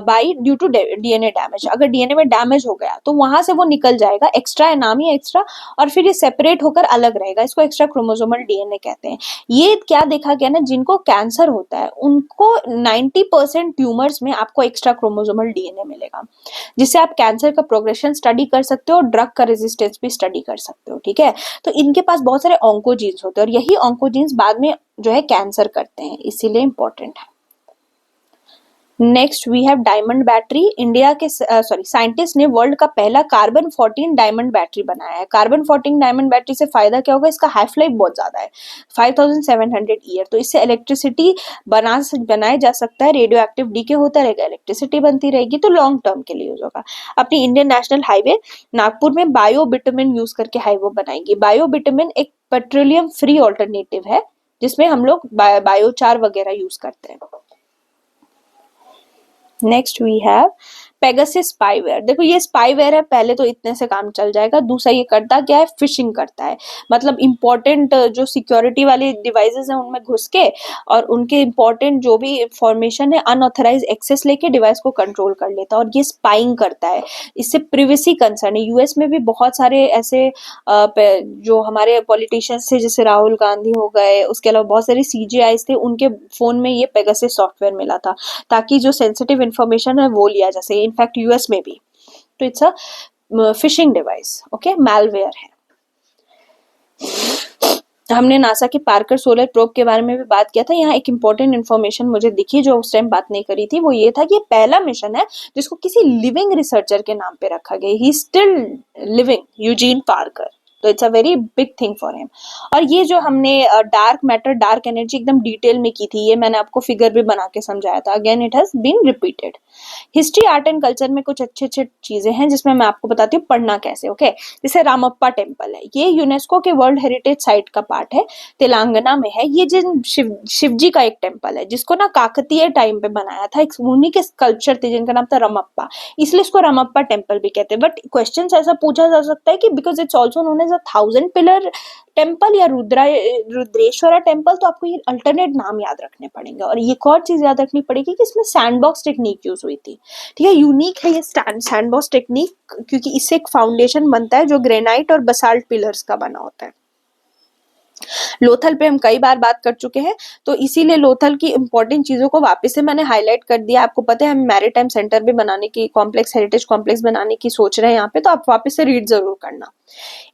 by due to DNA damage. अगर डीएनए में डैमेज हो गया तो वहां से वो निकल जाएगा, एक्स्ट्रा है, नाम ही एक्स्ट्रा, और फिर ये सेपरेट होकर अलग रहेगा, इसको एक्स्ट्रा क्रोमोसोमल डीएनए कहते हैं। ये क्या देखा गया ना, जिनको कैंसर होता है उनको 90% ट्यूमर्स में आपको एक्स्ट्रा क्रोमोसोमल डीएनए मिलेगा, जिससे आप कैंसर का प्रोग्रेशन स्टडी कर सकते हो, ड्रग का रेजिस्टेंस भी स्टडी कर सकते हो, ठीक है। तो इनके पास बहुत सारे ऑन्कोजीन्स होते हैं और यही ऑन्कोजीन्स बाद में जो है कैंसर करते हैं, इसीलिए इंपॉर्टेंट है। Next we have diamond battery. India के साइंटिस्ट ने वर्ल्ड का पहला कार्बन 14 डायमंड बैटरी बनाया है। कार्बन 14 डायमंड बैटरी से फायदा क्या होगा, इसका हाइफ लाइफ बहुत ज्यादा है, 5700 ईयर। तो इससे इलेक्ट्रिसिटी बनाया जा सकता है, रेडियो एक्टिव डीके होता रहेगा, इलेक्ट्रिसिटी बनती रहेगी, तो लॉन्ग टर्म के लिए यूज होगा। अपनी इंडियन नेशनल हाईवे नागपुर में बायो बिटुमिन यूज करके हाईवे बनाएगी। बायो बिटुमिन एक पेट्रोलियम फ्री ऑल्टरनेटिव है, जिसमें हम लोग बायोचार वगैरह यूज करते हैं। Next we have Pegasus spyware. देखो ये स्पाईवेयर है, पहले तो इतने से काम चल जाएगा। दूसरा ये करता क्या है, फिशिंग करता है, मतलब इंपॉर्टेंट जो सिक्योरिटी वाले डिवाइसेस हैं उनमें घुस के और उनके इंपॉर्टेंट जो भी इंफॉर्मेशन है अनऑथराइज एक्सेस लेके डिवाइस को कंट्रोल कर लेता है, और ये स्पाइंग करता है। इससे प्रिवेसी कंसर्न है। यूएस में भी बहुत सारे ऐसे जो हमारे पॉलिटिशियंस थे, जैसे राहुल गांधी हो गए, उसके अलावा बहुत सारे सीजीआईज थे, उनके फोन में ये पेगासस सॉफ्टवेयर मिला था, ताकि जो सेंसिटिव इन्फॉर्मेशन है वो लिया जा सके, इनफैक्ट यूएस में भी। तो it's a fishing device, okay, malware है। हमने नासा के पार्कर सोलर प्रोब के बारे में भी बात किया था। यहाँ एक इंपॉर्टेंट इन्फॉर्मेशन मुझे दिखी जो उस टाइम बात नहीं करी थी, वो ये था कि ये पहला मिशन है जिसको किसी लिविंग रिसर्चर के नाम पे रखा गया। He still living, Eugene Parker, तो it's a very big thing for him. और ये जो हमने डार्क मैटर, डार्क एनर्जी एकदम डिटेल में की थी, ये मैंने आपको फिगर भी बना के समझाया था। Again it has been repeated. History, art and culture में कुछ अच्छे अच्छे चीजें हैं जिसमें मैं आपको बताती हूँ पढ़ना कैसे, ओके। जैसे रामप्पा टेम्पल है, ये यूनेस्को के वर्ल्ड हेरिटेज साइट का पार्ट है, तेलंगाना में है। ये जिन शिव जी का एक टेम्पल है जिसको ना काकतीय टाइम पे बनाया था, एक उन्हीं के स्कल्पचर थे जिनका नाम था रमप्पा, इसलिए इसको रमप्पा टेम्पल भी कहते हैं। बट क्वेश्चन ऐसा पूछा जा सकता है कि because it's also known as a 1000 pillar temple या रुद्रेश्वरा टेम्पल, तो आपको ये अल्टरनेट नाम याद रखने पड़ेंगे। और एक और चीज याद रखनी पड़ेगी कि इसमें सैंडबॉक्स टेक्निक यूज हुई थी, ठीक है। यूनिक है ये सैंडबॉक्स टेक्निक, क्योंकि इससे एक फाउंडेशन बनता है जो ग्रेनाइट और बसाल्ट पिलर्स का बना होता है। लोथल पे हम कई बार बात कर चुके हैं, तो इसीलिए लोथल की इंपॉर्टेंट चीजों को वापस से मैंने हाईलाइट कर दिया। आपको पता है हम मैरीटाइम सेंटर भी बनाने की, कॉम्प्लेक्स हेरिटेज कॉम्प्लेक्स बनाने की सोच रहे हैं यहाँ पे, तो आप वापस से रीड जरूर करना।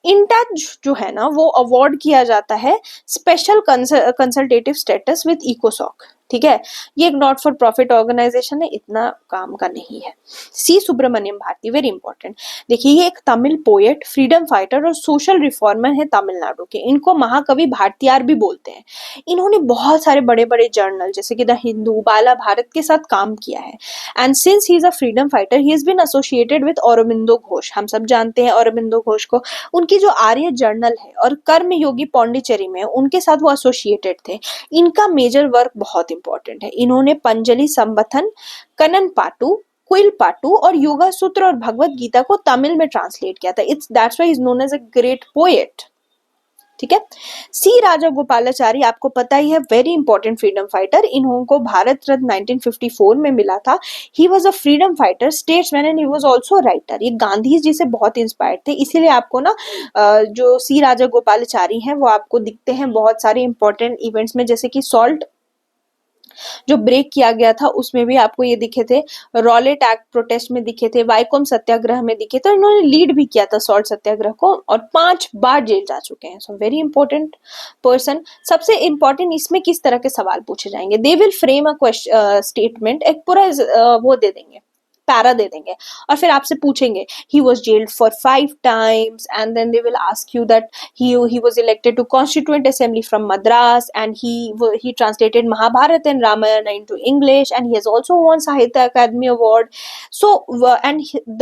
इंटच जो है ना वो अवार्ड किया जाता है स्पेशल कंसल्टेटिव स्टेटस विद इकोसॉक, ठीक है। ये एक नॉट फॉर प्रॉफिट ऑर्गेनाइजेशन है, इतना काम का नहीं है। सी सुब्रमण्यम भारती, वेरी इंपॉर्टेंट। देखिए ये एक तमिल पोएट, फ्रीडम फाइटर और सोशल रिफॉर्मर है तमिलनाडु के। इनको महाकवि भारतीयार भी बोलते हैं। इन्होंने बहुत सारे बड़े बड़े जर्नल जैसे कि द हिंदू, बाला भारत के साथ काम किया है। And since he is a freedom fighter he is been associated with Aurobindo Ghosh, हम सब जानते हैं औरोबिंदो घोष को। उनकी जो आर्य जर्नल है और कर्म योगी पौंडीचेरी में, उनके साथ वो एसोसिएटेड थे। इनका मेजर वर्क बहुत इंपॉर्टेंट है। इन्होंने पंजलि संबथन, कनन पाटू, क्विल पाटू और योगा सूत्र और भगवत गीता को तमिल में ट्रांसलेट किया था। It's that's why he is known as a great poet, ठीक है। सी राजा गोपालाचारी, आपको पता ही है, वेरी इंपॉर्टेंट फ्रीडम फाइटर। इनको भारत रत्न 1954 में मिला था। He was a freedom fighter, statesman and he was also writer. ये गांधी जी से बहुत इंस्पायर्ड थे, इसीलिए आपको ना जो सी राजा गोपालाचारी हैं वो आपको दिखते हैं बहुत सारे इंपॉर्टेंट इवेंट्स में, जैसे कि सॉल्ट जो ब्रेक किया गया था उसमें भी आपको ये दिखे थे, रॉलेट एक्ट प्रोटेस्ट में दिखे थे, वाइकोम सत्याग्रह में दिखे थे। इन्होंने लीड भी किया था सॉल्ट सत्याग्रह को और 5 बार जेल जा चुके हैं। So very important person. सबसे इंपॉर्टेंट इसमें किस तरह के सवाल पूछे जाएंगे, they will frame a statement, एक पूरा वो दे देंगे, पैरा दे देंगे और फिर आपसे पूछेंगे he was jailed for 5 times and then they will ask you that he was elected to constituent assembly from Madras and he translated Mahabharata and Ramayana into English and he has also won Sahitya Academy Award. So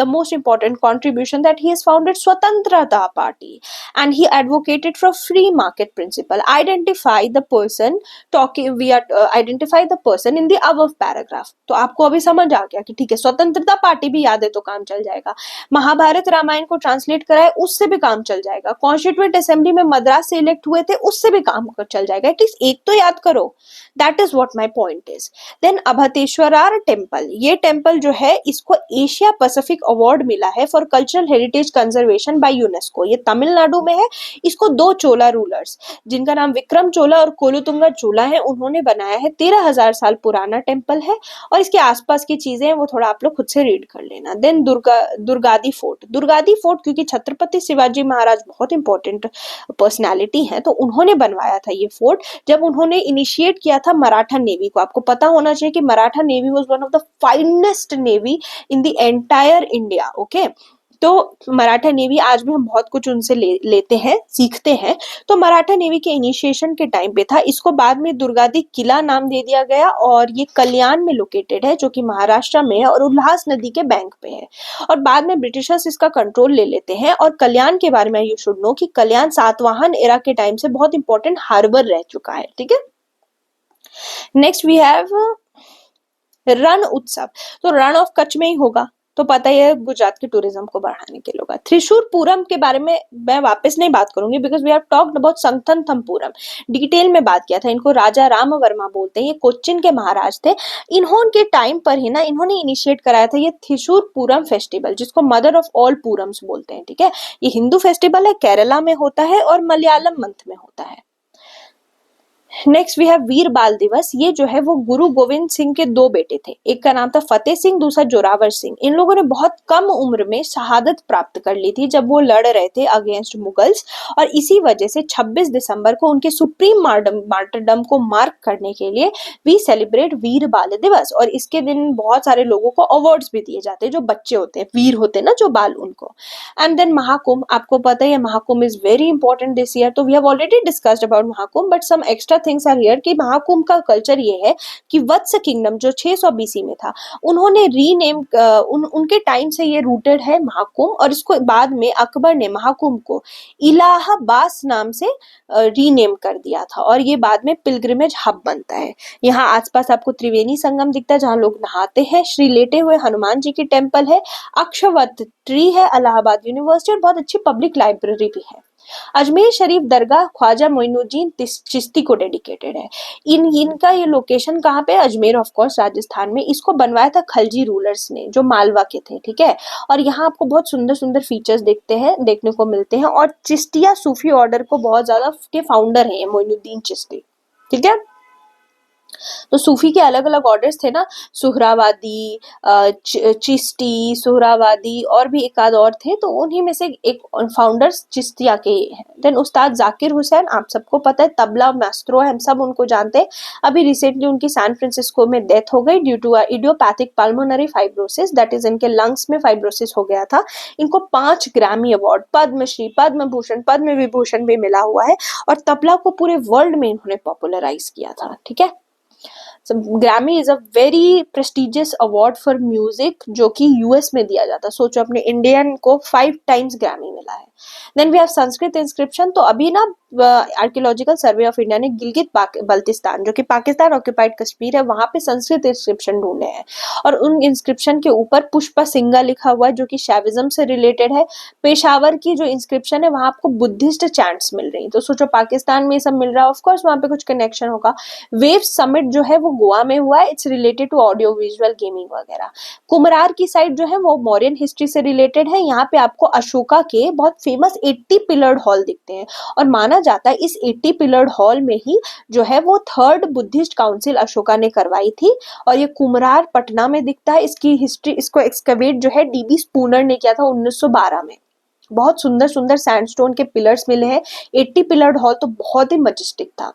the most important contribution that he has founded Swatantrata Party and he advocated for free market principle. Identify the person talking, we are identify the person in the above paragraph. तो आपको अभी समझ आ गया कि ठीक है, स्वतंत्रता party भी याद है तो काम चल जाएगा, महाभारत रामायण को ट्रांसलेट कराए उससे भी काम चल जाएगा, कॉन्स्टिट्यूएंट असेंबली में मद्रास से इलेक्ट हुए थे उससे भी काम चल जाएगा। एटलीस्ट एक तो याद करो। That is what my point is. Then अभतेश्वरार टेम्पल, ये टेम्पल जो है इसको एशिया पैसिफिक अवार्ड मिला है for cultural heritage conservation by UNESCO. ये तमिलनाडु में है। इसको 2 चोला रूलर्स जिनका नाम विक्रम चोला और कोलुतुंगा चोला है उन्होंने बनाया है। 13,000 साल पुराना टेम्पल है और इसके आसपास की चीजें हैं वो थोड़ा आप लोग खुद से रीड कर लेना। देन दुर्गादी फोर्ट, दुर्गादी फोर्ट क्योंकि छत्रपति शिवाजी महाराज बहुत इंपॉर्टेंट पर्सनालिटी है तो उन्होंने बनवाया था ये फोर्ट, जब उन्होंने इनिशिएट किया था मराठा नेवी को। आपको पता होना चाहिए कि Maratha navy was one of the finest navy in the entire India, okay. तो मराठा नेवी आज भी हम बहुत कुछ उनसे लेते हैं, सीखते हैं। तो मराठा नेवी के इनिशिएशन के टाइम पे था। इसको बाद में दुर्गादी किला नाम दे दिया गया और ये कल्याण में लोकेटेड है जो कि महाराष्ट्र में है और उल्हास नदी के बैंक पे है। और बाद में ब्रिटिशर्स इसका कंट्रोल ले लेते हैं। और कल्याण के बारे में यू शुड नो कि कल्याण सातवाहन एरा के टाइम से बहुत इंपॉर्टेंट हार्बर रह चुका है, ठीक है। नेक्स्ट वी हैव रण उत्सव, तो रण ऑफ कच्छ में ही होगा तो पता ही है गुजरात के टूरिज्म को बढ़ाने के लिए। त्रिशूर पूरम के बारे में मैं वापस नहीं बात करूंगी because we have talked about संगथनथमपुरम, डिटेल में बात किया था। इनको राजा राम वर्मा बोलते हैं, ये कोच्चिन के महाराज थे। इन्होंने टाइम पर ही ना इन्होंने इनिशिएट कराया था ये त्रिशूर पूरम फेस्टिवल जिसको मदर ऑफ ऑल पूरम्स बोलते हैं, ठीक है। ये हिंदू फेस्टिवल है, केरला में होता है और मलयालम मंथ में होता है। नेक्स्ट वी हैव वीर बाल दिवस। ये जो है वो गुरु गोविंद सिंह के 2 बेटे थे, एक का नाम था फतेह सिंह, दूसरा जोरावर सिंह। इन लोगों ने बहुत कम उम्र में शहादत प्राप्त कर ली थी जब वो लड़ रहे थे अगेंस्ट मुगल्स और इसी वजह से 26 दिसंबर को उनके सुप्रीम मार्टरडम को मार्क करने के लिए वी सेलिब्रेट वीर बाल दिवस। और इसके दिन बहुत सारे लोगों को अवार्ड्स भी दिए जाते हैं जो बच्चे होते हैं, वीर होते हैं ना जो बाल, उनको। एंड देन महाकुंभ, आपको पता है Mahakumbh is very important this year. तो we have already discussed about Mahakumbh but some extra things are here कि महाकुंभ का कल्चर ये है कि वत्स किंगडम जो 600 बीसी में था उन्होंने रीनेम उनके टाइम से ये रूटेड है महाकुंभ और इसको बाद में अकबर ने महाकुंभ को इलाहाबाद नाम से रीनेम कर दिया था और ये बाद में पिलग्रिमेज हब बनता है। यहाँ आसपास आपको त्रिवेणी संगम दिखता है जहाँ लोग नहाते हैं, श्री लेटे हुए हनुमान जी की टेम्पल है, अक्षवत ट्री है, इलाहाबाद यूनिवर्सिटी और बहुत अच्छी पब्लिक लाइब्रेरी भी है। अजमेर शरीफ दरगाह ख्वाजा मोइनुद्दीन चिश्ती को डेडिकेटेड है। इनका ये लोकेशन कहाँ पे? अजमेर ऑफ कोर्स राजस्थान में। इसको बनवाया था खलजी रूलर्स ने जो मालवा के थे, ठीक है। और यहाँ आपको बहुत सुंदर सुंदर फीचर्स देखने को मिलते हैं। और चिश्तिया सूफी ऑर्डर को बहुत ज्यादा के फाउंडर है मोइनुद्दीन चिश्ती, ठीक है। तो सूफी के अलग अलग ऑर्डर्स थे ना, सुहरावादी, चिश्ती, सुहरावादी और भी एक आध और थे, तो उन्हीं में से एक फाउंडर्स चिश्तिया के हैं। देन उस्ताद जाकिर हुसैन, आप सबको पता है, तबला मास्ट्रो है, हम सब उनको जानते हैं। अभी रिसेंटली उनकी सैन फ्रांसिस्को में डेथ हो गई due to idiopathic pulmonary fibrosis, that is इनके लंग्स में फाइब्रोसिस हो गया था। इनको 5 ग्रैमी अवार्ड, पद्मश्री, पद्म भूषण, पद्म विभूषण भी मिला हुआ है। और तबला को पूरे वर्ल्ड में इन्होंने पॉपुलराइज किया था, ठीक है। So, Grammy is a very prestigious award for music जो कि यूएस में दिया जाता है। सोचो अपने इंडियन को 5 टाइम्स ग्रैमी मिला है। Then we have Sanskrit inscription. तो अभी ना आर्कियोलॉजिकल सर्वे ऑफ इंडिया ने गिलगित बल्तिस्तान जो कि पाकिस्तान ऑक्यूपाइड कश्मीर है, वहां पे संस्कृत इंस्क्रिप्शन ढूंढे हैं। और उन इंस्क्रिप्शन के ऊपर पुष्प सिंगा लिखा हुआ है जो कि शैविज्म से रिलेटेड है। पेशावर की जो इंस्क्रिप्शन है वहां आपको बुद्धिस्ट चैंट्स मिल रही है। तो सोचो पाकिस्तान में सब मिल रहा है, ऑफकोर्स वहां पे कुछ कनेक्शन होगा। वेव समिट जो है वो गोवा में हुआ है, it's related to audio visual gaming वगैरह। कुमरार की साइड जो है वो मौर्यन हिस्ट्री से रिलेटेड है। यहाँ पे आपको अशोका के बहुत फेमस 80 पिलर्ड हॉल दिखते हैं और माना जाता है इस 80 पिलर्ड हॉल में ही जो है वो 3rd बुद्धिस्ट काउंसिल अशोका ने करवाई थी। और ये कुमरार पटना में दिखता है। इसकी हिस्ट्री, इसको एक्सकवेट जो है डीबी स्पूनर ने किया था 1912 में। बहुत सुंदर सुंदर सैंडस्टोन के पिलर्स मिले हैं। 80 पिलर्ड हॉल तो बहुत ही मजेस्टिक था,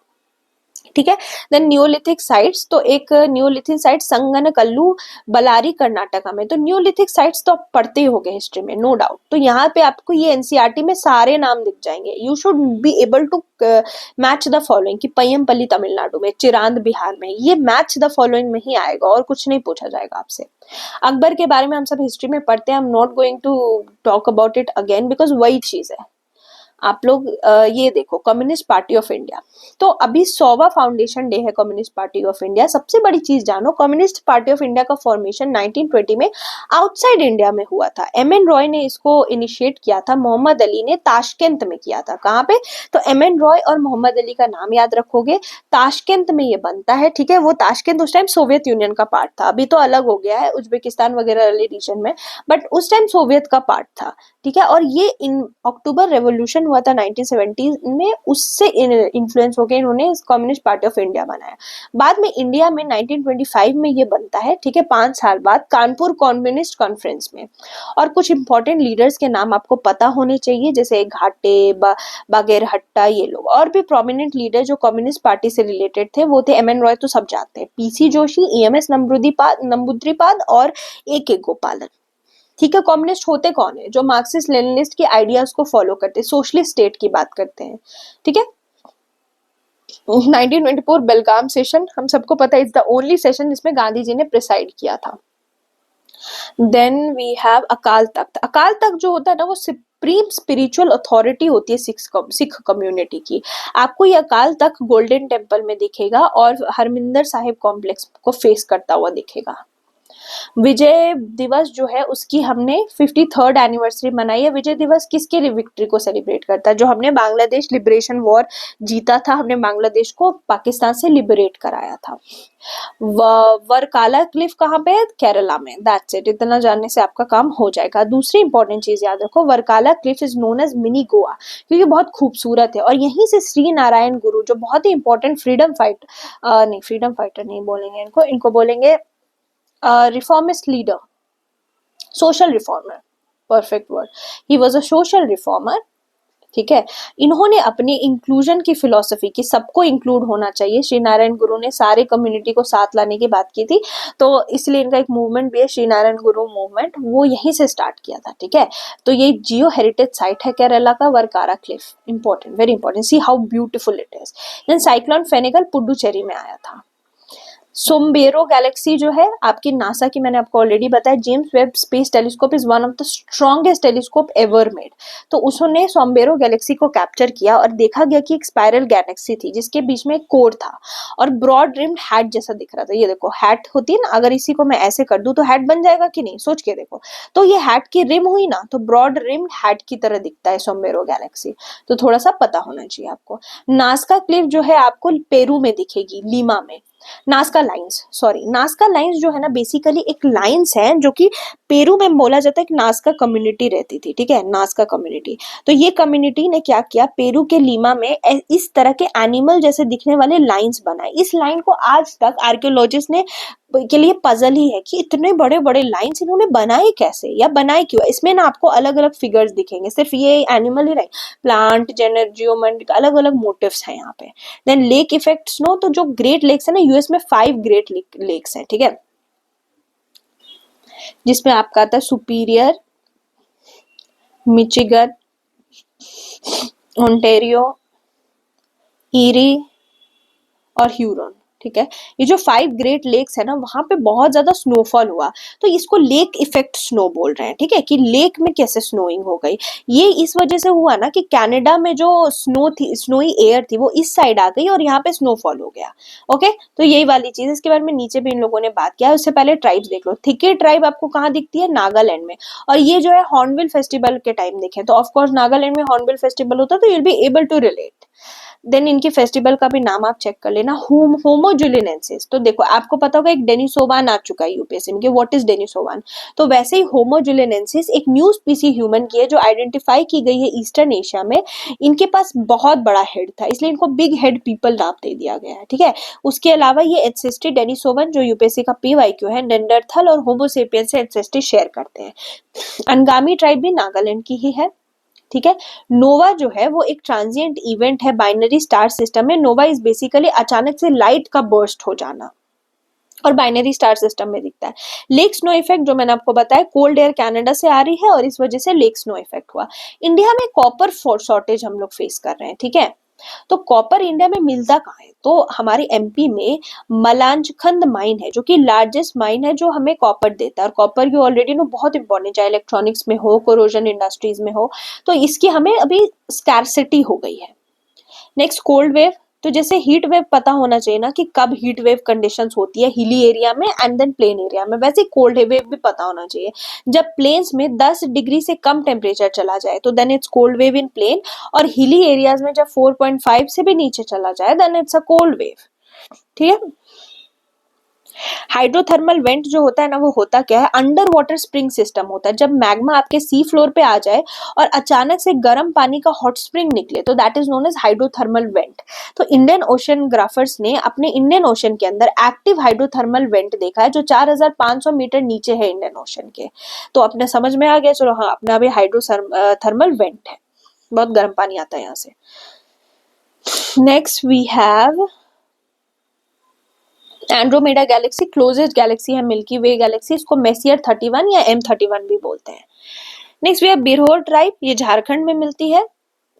ठीक है। देन न्यूलिथिक साइट्स, तो एक न्यूलिथिक साइट संगनकल्लू बलारी कर्नाटका में। तो न्यूलिथिक साइट्स तो आप पढ़ते ही होंगे हिस्ट्री में, नो डाउट। तो यहाँ पे आपको ये एनसीईआरटी में सारे नाम दिख जाएंगे। You should be able to match the following कि पय्यमपल्ली तमिलनाडु में, चिरांद बिहार में, ये मैच द फॉलोइंग में ही आएगा और कुछ नहीं पूछा जाएगा आपसे। अकबर के बारे में हम सब हिस्ट्री में पढ़ते हैं, I am not going to talk about it again because वही चीज है। आप लोग ये देखो, कम्युनिस्ट पार्टी ऑफ इंडिया। तो अभी 100वां फाउंडेशन डे है कम्युनिस्ट पार्टी ऑफ इंडिया। सबसे बड़ी चीज जानो, कम्युनिस्ट पार्टी ऑफ इंडिया का फॉर्मेशन 1920 में आउटसाइड इंडिया में हुआ था। एम.एन. रॉय ने इसको इनिशिएट किया था, मोहम्मद अली ने ताशकंद में किया था। कहाँ पे? तो एम.एन. रॉय और मोहम्मद अली का नाम याद रखोगे। ताशकंद में ये बनता है, ठीक है। वो ताशकंद उस टाइम सोवियत यूनियन का पार्ट था, अभी तो अलग हो गया है उज्बेकिस्तान वगैरह वाले रीजन में, बट उस टाइम सोवियत का पार्ट था, ठीक है। और ये इन अक्टूबर रेवोल्यूशन हुआ था 1970 में, उससे इन्फ्लुएंस होकर इन्होंने कम्युनिस्ट पार्टी ऑफ इंडिया बनाया। बाद में इंडिया में 1925 में ये बनता है, ठीक है, 5 साल बाद कानपुर कम्युनिस्ट कॉन्फ्रेंस में। और कुछ इंपॉर्टेंट लीडर्स के नाम आपको पता होने चाहिए, जैसे घाटे, बागेरहट्टा, ये लोग। और भी प्रोमिनेंट लीडर जो कम्युनिस्ट पार्टी से रिलेटेड थे वो थे एम.एन. रॉय, तो सब जानते हैं, पीसी जोशी, ईएमएस नंबूद्रिपाद और ए.के. गोपालन, ठीक है। कम्युनिस्ट होते कौन है? जो मार्क्सिस्ट लेनिनिस्ट के आइडियाज को फॉलो करते हैं, सोशलिस्ट स्टेट की बात करते हैं, ठीक है। 1924 बेलगाम सेशन, हम सबको पता है, इज द ओनली सेशन जिसमें गांधी जी ने प्रिसाइड किया था। Then we have Akal Takht. Akal Takht जो होता है ना, वो सुप्रीम स्पिरिचुअल अथॉरिटी होती है सिख कम्युनिटी की। आपको ये अकाल तख्त गोल्डन टेम्पल में दिखेगा और हरमिंदर साहिब कॉम्प्लेक्स को फेस करता हुआ दिखेगा। विजय दिवस जो है उसकी हमने 53rd एनिवर्सरी मनाई है। विजय दिवस किसके विक्ट्री को सेलिब्रेट करता है? जो हमने बांग्लादेश लिबरेशन वॉर जीता था, हमने बांग्लादेश को पाकिस्तान से लिबरेट कराया था। वरकाला क्लिफ कहाँ पे है? केरला में। दैट्स इट, इतना जानने से आपका काम हो जाएगा। दूसरी इंपॉर्टेंट चीज याद रखो, Varkala cliff is known as mini Goa, क्योंकि बहुत खूबसूरत है। और यहीं से श्री नारायण गुरु, जो बहुत ही इंपॉर्टेंट फ्रीडम फाइटर नहीं बोलेंगे इनको, इनको बोलेंगे reformist leader, social reformer, perfect word, he was a social reformer, ठीक है। इन्होंने अपनी इंक्लूजन की फिलॉसफी की, सबको इंक्लूड होना चाहिए, श्री नारायण गुरु ने सारे कम्युनिटी को साथ लाने की बात की थी, तो इसलिए इनका एक मूवमेंट भी है, श्री नारायण गुरु मूवमेंट, वो यहीं से स्टार्ट किया था, ठीक है। तो ये जियो हेरिटेज साइट है केरला का, Varkala cliff, important, very important, see how beautiful it is. Then cyclone Fengal Puducherry में आया था। सोम्बेरो गैलेक्सी जो है आपकी नासा की, मैंने आपको ऑलरेडी बताया, James Webb space telescope is one of the strongest telescope ever made. तो उसने सोम्बेरो गैलेक्सी को कैप्चर किया और देखा गया कि एक स्पाइरल गैलेक्सी थी जिसके बीच में एक कोर था और ब्रॉड रिम्ड हैट जैसा दिख रहा था। ये देखो हैट होती है ना, अगर इसी को मैं ऐसे कर दूं तो हैट बन जाएगा कि नहीं, सोच के देखो। तो ये हैट की रिम हुई ना, तो ब्रॉड रिम्ड हैट की तरह दिखता है सोम्बेरो गैलेक्सी। तो थोड़ा सा पता होना चाहिए आपको। नास्का क्लिफ जो है आपको पेरू में दिखेगी, लीमा में। नास्का लाइंस जो है ना, बेसिकली एक लाइंस है जो कि पेरू में बोला जाता है कि नास्का कम्युनिटी रहती थी, ठीक है, नास्का कम्युनिटी। तो ये कम्युनिटी ने क्या किया, पेरू के लीमा में इस तरह के एनिमल जैसे दिखने वाले लाइंस बनाए। इस लाइन को आज तक आर्कियोलॉजिस्ट ने के लिए पजल ही है कि इतने बड़े बड़े लाइंस इन्होंने बनाए कैसे या बनाए क्यों। इसमें ना आपको अलग अलग फिगर्स दिखेंगे, सिर्फ ये एनिमल ही नहीं, प्लांट, जेनर, जियोमेट्रिक, अलग अलग मोटिव्स हैं यहाँ पे। देन लेक इफेक्ट स्नो, तो जो ग्रेट लेक्स है ना, यूएस में 5 ग्रेट लेक्स हैं, ठीक है, जिसमें आपका आता है सुपीरियर, मिचिगन, ओंटारियो, ईरी और ह्यूरन, ठीक है। ये जो 5 ग्रेट लेक्स है ना, वहां पे बहुत ज्यादा स्नोफॉल हुआ, तो इसको लेक इफेक्ट स्नो बोल रहे हैं, ठीक है, कि लेक में कैसे स्नोइंग हो गई। ये इस वजह से हुआ ना कि कनाडा में जो स्नो थी, स्नोई एयर थी, वो इस साइड आ गई और यहाँ पे स्नोफॉल हो गया। ओके, तो यही वाली चीज, इसके बारे में नीचे भी इन लोगों ने बात किया। उससे पहले ट्राइब्स देख लो। थिके ट्राइब आपको कहाँ दिखती है, नागालैंड में। और ये जो है हॉर्नबिल फेस्टिवल के टाइम देखें तो ऑफकोर्स नागालैंड में हॉर्नबिल फेस्टिवल होता है, तो you'll be able to relate. Then इनके फेस्टिवल का भी नाम आप चेक कर लेना, होमोजुलिनेंसिस। तो देखो आपको पता होगा एक डेनिसोवान आ चुका है यूपीएससी में कि व्हाट इज डेनिसोवान। तो वैसे ही होमोजुलिनेंसिस एक न्यू स्पीसी ह्यूमन की है जो आइडेंटिफाई की गई है ईस्टर्न एशिया में। इनके पास बहुत बड़ा हेड था, इसलिए इनको बिग हेड पीपल नाम दे दिया गया है, ठीक है। उसके अलावा ये एंसेस्ट्री डेनिसोवन जो यूपीएससी का पीवाईक्यू है, नेंडरथल और होमोसेपियन से एंसेस्ट्री शेयर करते हैं। अंगामी ट्राइब भी नागालैंड की ही है, ठीक है। नोवा जो है वो एक ट्रांजिएंट इवेंट है बाइनरी स्टार सिस्टम में। नोवा इज बेसिकली अचानक से लाइट का बर्स्ट हो जाना और बाइनरी स्टार सिस्टम में दिखता है। लेक स्नो इफेक्ट जो मैंने आपको बताया, कोल्ड एयर कनाडा से आ रही है और इस वजह से लेक स्नो इफेक्ट हुआ। इंडिया में कॉपर शॉर्टेज हम लोग फेस कर रहे हैं, ठीक है। तो कॉपर इंडिया में मिलता कहाँ है, तो हमारे एमपी में मलांचखंड माइन है जो कि लार्जेस्ट माइन है जो हमें कॉपर देता है। और कॉपर की ऑलरेडी नो बहुत इंपॉर्टेंट, चाहे इलेक्ट्रॉनिक्स में हो, कोरोजन इंडस्ट्रीज में हो, तो इसकी हमें अभी स्कैरसिटी हो गई है। नेक्स्ट कोल्ड वेव, तो जैसे हीट वेव पता होना चाहिए ना कि कब हीट वेव कंडीशंस होती है हिली एरिया में एंड देन प्लेन एरिया में, वैसे कोल्ड वेव भी पता होना चाहिए। जब प्लेन्स में 10 डिग्री से कम टेम्परेचर चला जाए तो then it's cold wave in plain, और हिली एरियाज में जब 4.5 से भी नीचे चला जाए then it's a cold wave, ठीक है। हाइड्रोथर्मल वेंट जो होता है ना, वो होता क्या है, अंडर वाटर स्प्रिंग सिस्टम होता है। जब मैग्मा आपके सी फ्लोर पे आ जाए और अचानक से गर्म पानी का हॉट स्प्रिंग निकले तो that is known as hydrothermal vent. तो इंडियन ओशन ग्राफर्स ने अपने इंडियन ओशन के अंदर एक्टिव हाइड्रोथर्मल वेंट देखा है जो 4500 मीटर नीचे है इंडियन ओशन के। तो अपने समझ में आ गया, चलो हाँ, अपना भी हाइड्रोथर्मल वेंट है, बहुत गर्म पानी आता है यहाँ से। Next we have Andromeda galaxy, closest galaxy है मिल्की वे गैलेक्सी, इसको मेसियर 31 या M31 भी बोलते हैं। Next we have Birhor tribe, ये झारखंड में मिलती है।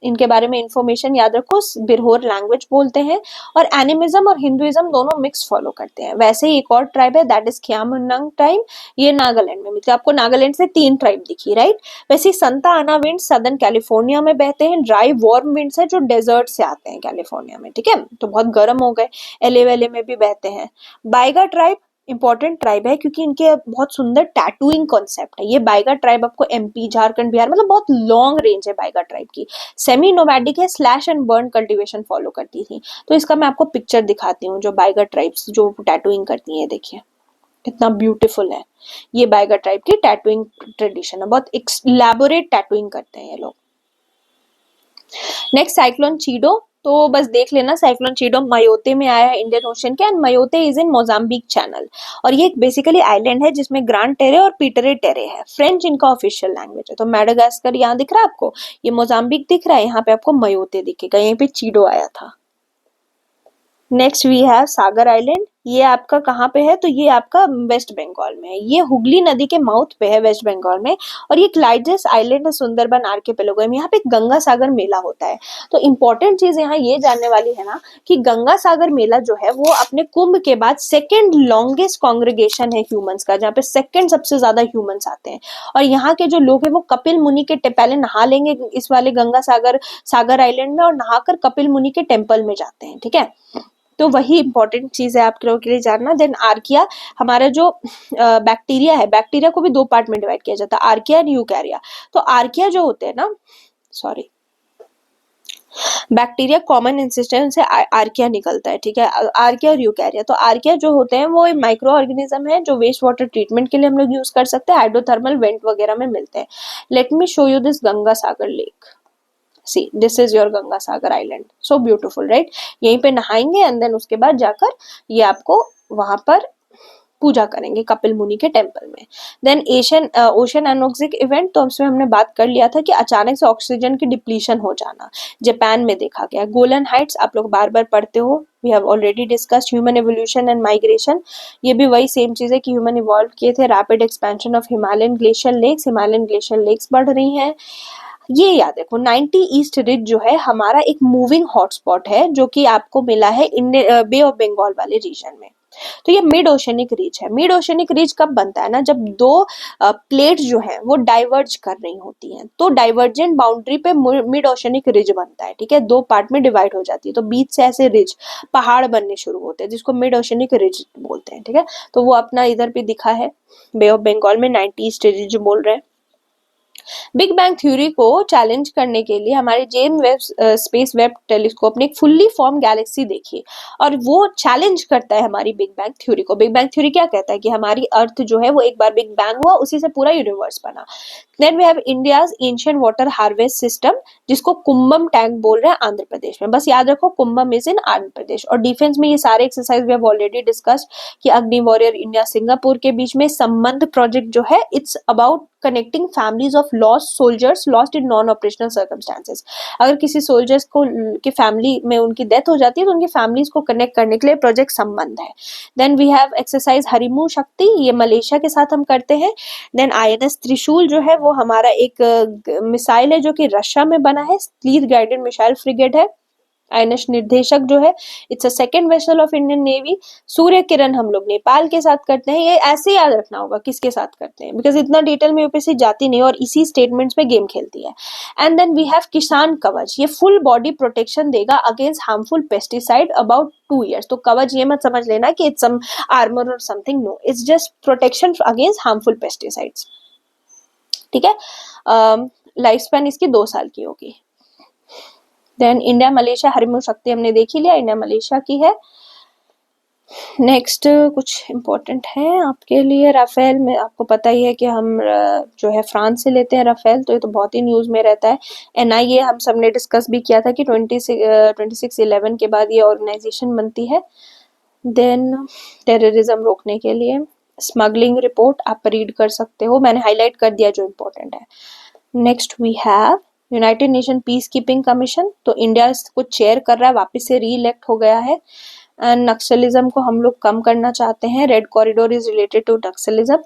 इनके बारे में इंफॉर्मेशन याद रखो, बिरहोर लैंग्वेज बोलते हैं और एनिमिज्म और हिंदुइज्म दोनों मिक्स फॉलो करते हैं। वैसे ही एक और ट्राइब है दैट इज खियामुन्नंग ट्राइब, ये नागालैंड में मिलती है। आपको नागालैंड से 3 ट्राइब दिखी, राइट। वैसे संता आना विंड सदर्न कैलिफोर्निया में बहते हैं। ड्राई वार्म विंड्स है जो डेजर्ट से आते हैं कैलिफोर्निया में, ठीक है, तो बहुत गर्म हो गए। एले वेले में भी बहते हैं। बाइगा ट्राइब इंपॉर्टेंट ट्राइब है क्योंकि इनके बहुत सुंदर टैटूइंग कॉन्सेप्ट है। ये बाइगा ट्राइब आपको एमपी, झारखंड, बिहार, मतलब बहुत लॉन्ग रेंज है बाइगा ट्राइब की। सेमी नोमैडिक है, slash and burn cultivation follow करती थी। तो इसका मैं आपको पिक्चर दिखाती हूँ, जो बाइगा ट्राइब्स जो टैटूइंग करती है, देखिए कितना ब्यूटीफुल है। ये बाइगा ट्राइब की टैटूइंग ट्रेडिशन है, बहुत इलैबोरेट टैटूइंग करते हैं ये लोग। नेक्स्ट साइक्लोन चीडो, तो बस देख लेना, साइक्लोन चीडो मयोते में आया है इंडियन ओशन के, and Mayotte is in Mozambique Channel. और ये एक बेसिकली आइलैंड है जिसमें ग्रांड टेरे और पीटरे टेरे है। फ्रेंच इनका ऑफिशियल लैंग्वेज है। तो मेडागास्कर यहाँ दिख रहा है आपको, ये मोजाम्बिक दिख रहा है, यहाँ पे आपको मयोते दिखेगा, यहीं पे चीडो आया था। Next we have Sagar island, ये आपका कहाँ पे है, तो ये आपका वेस्ट बंगाल में है, ये हुगली नदी के माउथ पे है वेस्ट बंगाल में, और ये क्लाइडेस आइलैंड है सुंदरबन आर्किपेलागो में, यहाँ पे गंगा सागर मेला होता है। तो इम्पोर्टेंट चीज यहाँ ये जानने वाली है ना कि गंगा सागर मेला जो है वो अपने कुंभ के बाद सेकेंड लॉन्गेस्ट कॉन्ग्रीगेशन है ह्यूमंस का, जहाँ पे सेकेंड सबसे ज्यादा ह्यूमंस आते हैं। और यहाँ के जो लोग हैं वो कपिल मुनि के पहले नहा लेंगे इस वाले गंगा सागर सागर आइलैंड में, और नहाकर कपिल मुनि के टेम्पल में जाते हैं, ठीक है। तो वही इंपॉर्टेंट चीज है आप लोगों के लिए जानना। देन आर्किया, हमारा जो बैक्टीरिया है, बैक्टीरिया को भी दो पार्ट में डिवाइड किया जाता है, आर्किया एंड यूकैरिया। तो आर्किया जो होते हैं ना, सॉरी, बैक्टीरिया कॉमन इंसिस्टेंस से आर्किया निकलता है, ठीक है, आर्किया और यूकैरिया। तो आर्किया जो होते हैं वो माइक्रो ऑर्गेनिज्म है जो वेस्ट वाटर ट्रीटमेंट के लिए हम लोग यूज कर सकते हैं, हाइड्रोथर्मल वेंट वगैरह में मिलते हैं। Let me show you this Ganga Sagar lake. See this is your Ganga Sagar island, so beautiful right. यहीं पे नहाएंगे एंड देन उसके बाद जाकर ये आपको वहां पर पूजा करेंगे कपिल मुनि के टेम्पल में। Then Asian ocean anoxic event, तो उसमें हमने बात कर लिया था कि अचानक से ऑक्सीजन की डिप्लीशन हो जाना जापान में देखा गया। गोलन हाइट्स आप लोग बार बार पढ़ते हो, we have already discussed human evolution and migration. ये भी वही सेम चीज है कि ह्यूमन इवॉल्व किए थे। Rapid expansion of Himalayan glacier lakes बढ़ रही हैं। ये याद रखो 90 ईस्ट रिज जो है हमारा एक मूविंग हॉटस्पॉट है जो कि आपको मिला है इंडियन बे ऑफ बंगाल वाले रीजन में। तो ये मिड ओशनिक रीज है। मिड ओशनिक रीज कब बनता है ना, जब दो प्लेट्स जो है वो डाइवर्ज कर रही होती हैं, तो डाइवर्जेंट बाउंड्री पे मिड ओशनिक रिज बनता है, ठीक है, दो पार्ट में डिवाइड हो जाती है, तो बीच से ऐसे रिज पहाड़ बनने शुरू होते हैं जिसको मिड ओशनिक रिज बोलते हैं, ठीक है। तो वो अपना इधर भी दिखा है, बे ऑफ बंगाल में 90 ईस्ट रिज बोल रहे हैं। बिग बैंग थ्योरी को चैलेंज करने के लिए हमारे James Webb space Webb telescope ने एक फुल्ली फॉर्म गैलेक्सी देखी, और वो चैलेंज करता है हमारी बिग बैंग थ्योरी को। बिग बैंग थ्योरी क्या कहता है कि हमारी अर्थ जो है वो एक बार बिग बैंग हुआ, उसी से पूरा यूनिवर्स बना। Then we have India's ancient water harvest system, जिसको कुंभम टैंक बोल रहे हैं आंध्र प्रदेश में। बस याद रखो कुंभम इज इन आंध्र प्रदेश। और डिफेंस में ये सारे exercise we have already discussed कि अग्नि वॉरियर इंडिया सिंगापुर के बीच में संबंध प्रोजेक्ट जो है, it's about connecting families of lost soldiers lost in non operational circumstances. अगर किसी सोल्जर्स को की फैमिली में उनकी डेथ हो जाती है तो उनकी फैमिलीज को कनेक्ट करने के लिए प्रोजेक्ट संबंध है। देन वी हैव एक्सरसाइज हरिमू शक्ति, ये मलेशिया के साथ हम करते हैं। देन INS त्रिशूल जो है वो हमारा एक मिसाइल है जो कि रशिया में बना है, स्लीथ गाइडेड मिसाइल फ्रिगेट है। INS निर्देशक जो है it's a second vessel of Indian Navy. Surya Kiran हम लोग नेपाल के साथ करते हैं। ये ऐसे याद रखना होगा किसके साथ करते हैं, बिकॉज इतना डिटेल में यूपीएससी जाती नहीं और इसी स्टेटमेंट्स में गेम खेलती है। And then we have Kisan Kavach, ये फुल बॉडी प्रोटेक्शन देगा against harmful pesticide about 2 years। तो कवच ये मत समझ लेना कि इट्स सम आर्मर और something, no, it's just protection against harmful pesticides, ठीक है। लाइफ स्पैन इसकी 2 साल की होगी। देन इंडिया मलेशिया हरिमू शक्ति हमने देख ही लिया, इंडिया मलेशिया की है। नेक्स्ट कुछ इम्पोर्टेंट है आपके लिए, राफेल में आपको पता ही है कि हम जो है फ्रांस से लेते हैं राफेल, तो ये तो बहुत ही न्यूज़ में रहता है। NIA हम सब ने डिस्कस भी किया था कि 26/11 के बाद ये ऑर्गेनाइजेशन बनती है। देन टेररिज्म रोकने के लिए स्मगलिंग रिपोर्ट आप रीड कर सकते हो, मैंने हाईलाइट कर दिया जो इम्पोर्टेंट है। Next we have United Nation Peace Keeping Commission, तो इंडिया इसको चेयर कर रहा है, वापस से री इलेक्ट हो गया है। एंड नक्सलिज्म को हम लोग कम करना चाहते हैं, red corridor is related to naxalism.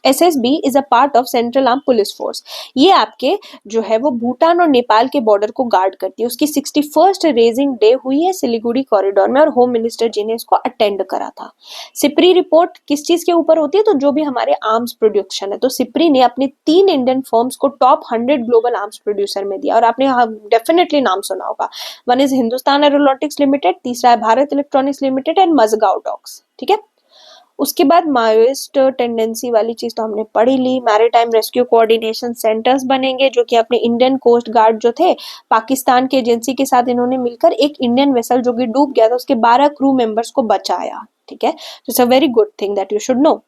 SSB is a part of Central Arm Police Force, ये आपके जो है वो भूटान और नेपाल के बॉर्डर को गार्ड करती है। उसकी 61st रेजिंग डे हुई है सिलीगुड़ी कॉरिडोर में और होम मिनिस्टर जी ने इसको अटेंड करा था। सिप्री रिपोर्ट किस चीज के ऊपर होती है, तो जो भी हमारे आर्म्स प्रोडक्शन है, तो सिप्री ने अपने 3 इंडियन फर्म्स को टॉप 100 ग्लोबल आर्म्स प्रोड्यूसर में दिया, और आपने डेफिनेटली नाम सुना होगा। One is Hindustan Aeronautics Limited, तीसरा है Bharat Electronics Limited and Mazagon Docks, ठीक है। उसके बाद माओइस्ट टेंडेंसी वाली चीज तो हमने पढ़ी ली। मैरीटाइम रेस्क्यू कोऑर्डिनेशन सेंटर्स बनेंगे जो कि अपने इंडियन कोस्ट गार्ड जो थे, पाकिस्तान के एजेंसी के साथ इन्होंने मिलकर एक इंडियन वेसल जो कि डूब गया था उसके 12 क्रू मेंबर्स को बचाया, ठीक है। It's a very good thing that you should know.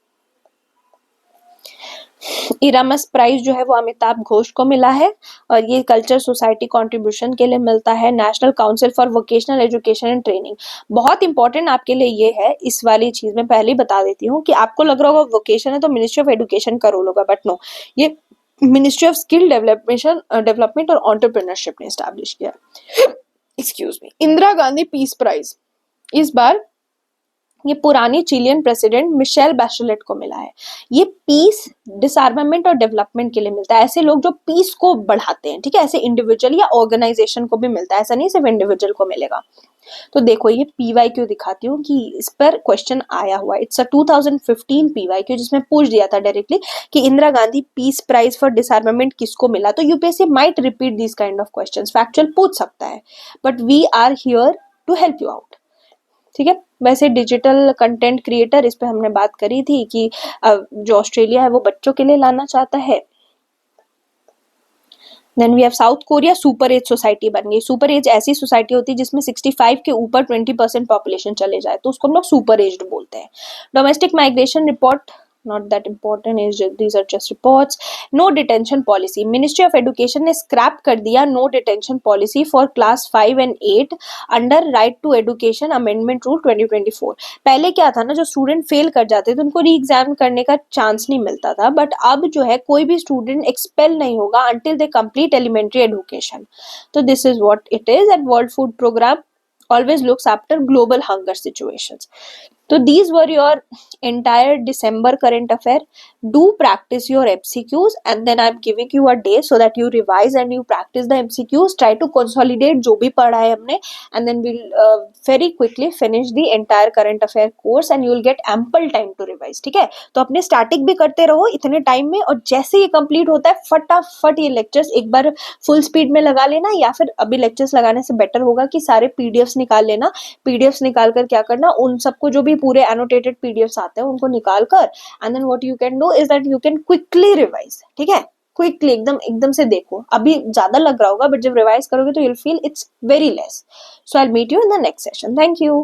Erasmus prize जो है वो अमिताभ घोष को मिला है और ये कल्चर सोसाइटी कंट्रीब्यूशन के लिए मिलता है। National council for vocational education and training, बहुत इंपॉर्टेंट आपके लिए ये है। इस वाली चीज में पहले ही बता देती हूँ कि आपको लग रहा होगा वोकेशन है तो मिनिस्ट्री ऑफ एजुकेशन का रोल होगा, बट नो, ये मिनिस्ट्री ऑफ स्किल डेवलपमेंट और एंटरप्रेन्योरशिप ने एस्टैब्लिश किया। Excuse me. Indira Gandhi Peace Prize इस बार ये पुरानी चिलियन प्रेसिडेंट मिशेल बैचेलेट को मिला है। ये पीस, डिसआर्मामेंट और डेवलपमेंट के लिए मिलता है। ऐसे लोग जो पीस को बढ़ाते हैं, ठीक है, ऐसे इंडिविजुअल या ऑर्गेनाइजेशन को भी मिलता है, ऐसा नहीं सिर्फ इंडिविजुअल को मिलेगा। तो देखो ये PYQ दिखाती हूँ कि इस पर क्वेश्चन आया हुआ है। इट्स अ 2015 PYQ जिसमें पूछ दिया था डायरेक्टली कि Indira Gandhi Peace Prize for Disarmament किसको मिला। तो UPSC might repeat this kind of questions, factual पूछ सकता है, but we are here to help you out, ठीक है। वैसे डिजिटल कंटेंट क्रिएटर, इस पे हमने बात करी थी कि जो ऑस्ट्रेलिया है वो बच्चों के लिए लाना चाहता है। Then we have South Korea, super age society बन गई। सुपर एज ऐसी सोसाइटी होती है जिसमें 65 के ऊपर 20% पॉपुलेशन चले जाए तो उसको हम लोग सुपर एज्ड बोलते हैं। Domestic migration report, not that important, is these are just reports. No detention policy, Ministry of Education ने scrap कर दिया no detention policy for class 5 and 8 under right to education amendment rule 2024। पहले क्या था ना, जो स्टूडेंट फेल कर जाते थे उनको री एग्जाम करने का चांस नहीं मिलता था, बट अब जो है कोई भी स्टूडेंट एक्सपेल नहीं होगा until they complete elementary education। तो this is what it is, and World Food Program always looks after global hunger situations। So these were your entire December current affair. Do practice your MCQs, and then I'm giving you a day so that you revise and you practice the MCQs. Try to consolidate जो भी पढ़ा है हमने, and then we'll very quickly finish the entire current affair course and you will get ample time to revise, ठीक है। तो अपने static भी करते रहो इतने टाइम में, और जैसे ये कंप्लीट होता है फटाफट ये लेक्चर्स एक बार फुल स्पीड में लगा लेना, या फिर अभी लेक्चर्स लगाने से बेटर होगा कि सारे PDFs निकाल लेना। PDFs निकाल कर क्या करना, उन सबको जो भी पूरे एनोटेटेड PDFs आते हैं उनको निकाल कर, and then what you can do is that you can quickly revise, ठीक है। क्विकली एकदम से देखो, अभी ज्यादा लग रहा होगा बट जब रिवाइज करोगे तो you will feel it's very less. So I will meet you in the next session. Thank you.